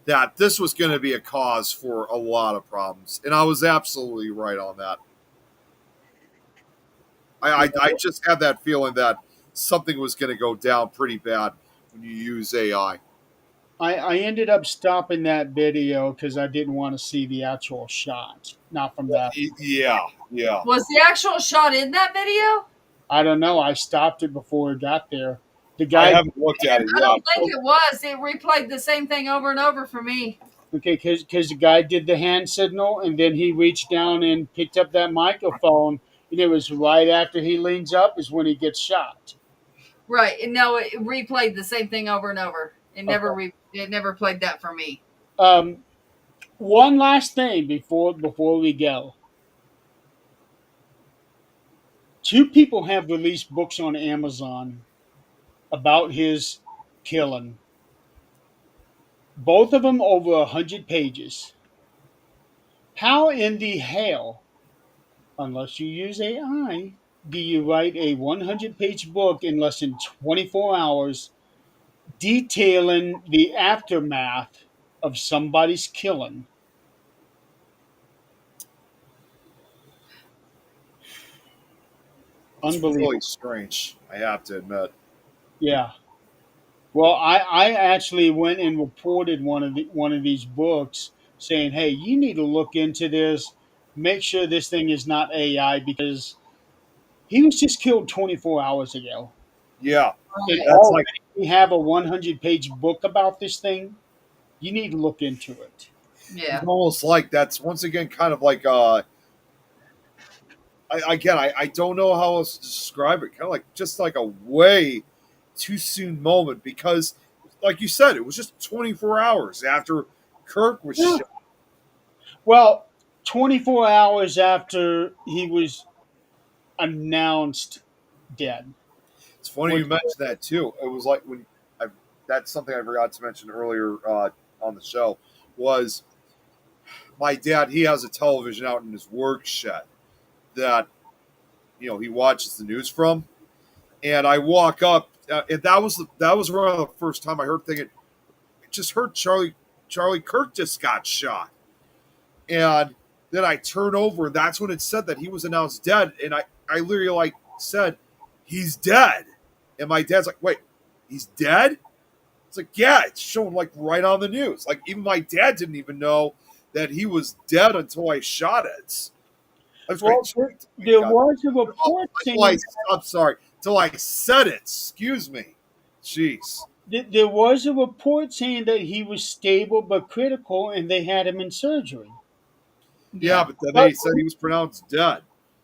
that this was going to be a cause for a lot of problems, and I was absolutely right on that. I just had that feeling that something was going to go down pretty bad when you use AI. I ended up stopping that video because I didn't want to see the actual shot. Not from that. Yeah, yeah. Was the actual shot in that video? I don't know. I stopped it before it got there. The I guy, haven't looked at it I yet. don't think it was. It replayed the same thing over and over for me. okay, because the guy did the hand signal and then he reached down and picked up that microphone, and it was right after he leans up is when he gets shot. Right. And no, it replayed the same thing over and over. It never Okay. it never played that for me. Um, one last thing before we go. Two people have released books on Amazon about his killing. Both of them over 100 pages. How in the hell, unless you use AI, do you write a 100-page book in less than 24 hours detailing the aftermath of somebody's killing? It's Unbelievable. really strange, I have to admit. Yeah. Well, I actually went and reported one of these books saying, "Hey, you need to look into this. Make sure this thing is not AI because he was just killed 24 hours ago, Yeah, and Right. that's like already we have a 100-page book about this thing. You need to look into it." it's Yeah. almost like that's once again kind of like I don't know how else to describe it. Kind of like just like a way too soon moment because, like you said, it was just 24 hours after Kirk was Yeah. shot. Well, 24 hours after he was announced dead. It's funny you Which, mentioned that too. It was like when I that's something I forgot to mention earlier on the show was my dad. He has a television out in his work shed that he watches the news from, and I walk up, and that was around the first time I heard thinking, just heard Charlie Kirk just got shot, and then I turn over, and that's when it said that he was announced dead, and I literally like said, he's dead, and my dad's like, wait, he's dead? It's like, yeah, it's shown like right on the news. Like even my dad didn't even know that he was dead until I shot it. I was well, great. there was a report Until I, saying I'm sorry. Until I said it. Excuse me. Jeez. there was a report saying that he was stable but critical, and they had him in surgery. Yeah, Yeah. but then But they said he was pronounced dead.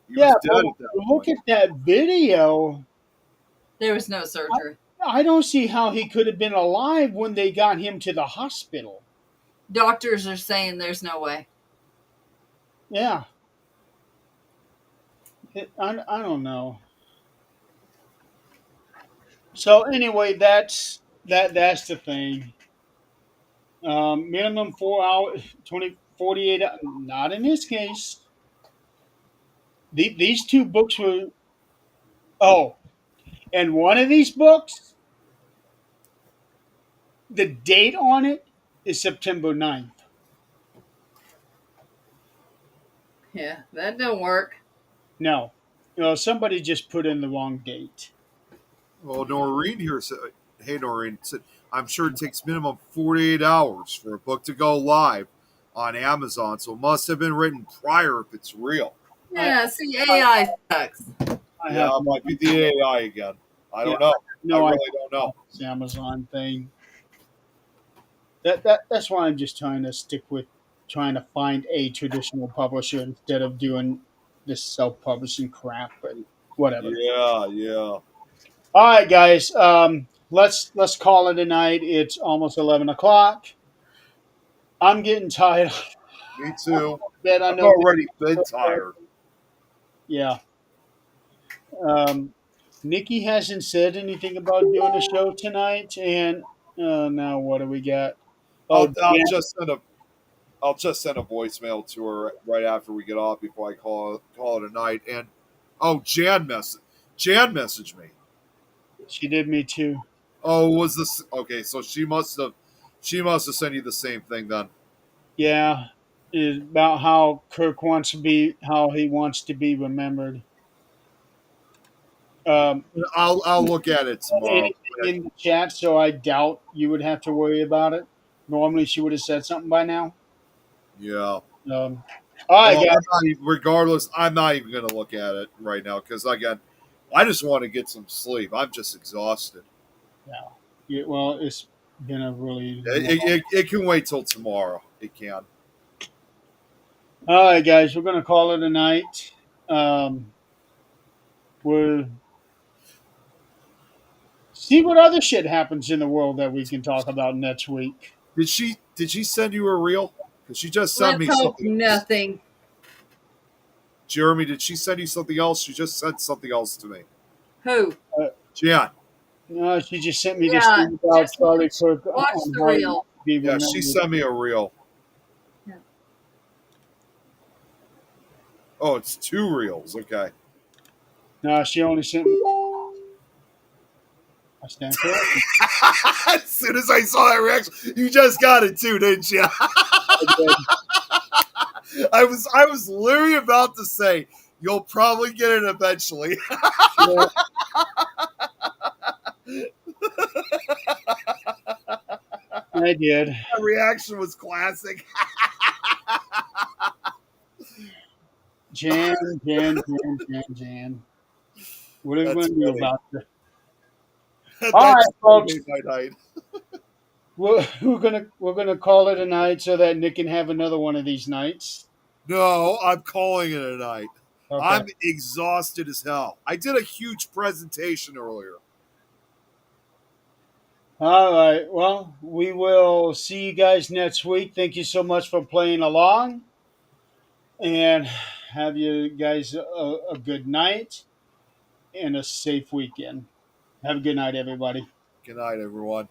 He yeah, was dead but at that look point. at that video. There was no surgery. I don't see how he could have been alive when they got him to the hospital. Doctors are saying there's no way. Yeah, I don't know. So anyway, that's the thing. Minimum 4 hours, 20 48. Not in this case. These two books were. Oh, and one of these books, the date on it is September 9th. Yeah, that don't work. No, somebody just put in the wrong date. Well, Noreen here said, hey, Noreen, said, I'm sure it takes minimum 48 hours for a book to go live on Amazon, so it must have been written prior if it's real. Yeah, see, AI sucks. I Yeah, have it might be the AI again. I don't yeah, know. no I idea really don't know. about this Amazon thing. That's why I'm just trying to stick with trying to find a traditional publisher instead of doing this self-publishing crap. But whatever. Yeah, yeah. All right, guys. Let's call it a night. It's almost 11 o'clock. I'm getting tired. Me too. Bet I I've know. already been tired. Yeah. Um, Nikki hasn't said anything about doing a show tonight, and now what do we got? Oh, I'll Dan, just send a I'll just send a voicemail to her right after we get off before I call it a night. And oh, Jan messaged me. She did me too. Oh, was this okay? So she must have sent you the same thing then. Yeah, is about how Kirk wants to be, how he wants to be remembered. Um, I'll look at it tomorrow. Anything in the chat, so I doubt you would have to worry about it. Normally, she would have said something by now. Yeah. All right, Well, guys. regardless, I'm not even going to look at it right now because again, I just want to get some sleep. I'm just exhausted. Yeah, well, it's been a really It can wait till tomorrow. It can. All right, guys. We're gonna call it a night. We'll see what other shit happens in the world that we can talk about next week. Did she send you a reel? Because she just sent Let's me hope something. nothing. Jeremy, did she send you something else? She just sent something else to me. Who? Jan. No, she just sent me this Yeah, thing about just Charlie Kirk watch on the how he reel. wants to be Yeah, remembered. she sent me a reel. Yeah. Oh, it's 2 reels. Okay. No, she only sent me. I stand corrected. As soon as I saw that reaction, you just got it too, didn't you? I was literally about to say you'll probably get it eventually. Yeah, I did. That reaction was classic. Jan. What are we That's going to do funny. about this? That All right, just folks. made my night. We're gonna call it a night so that Nick can have another one of these nights. No, I'm calling it a night. Okay. I'm exhausted as hell. I did a huge presentation earlier. All right. Well, we will see you guys next week. Thank you so much for playing along, and have you guys a good night and a safe weekend. Have a good night, everybody. Good night, everyone.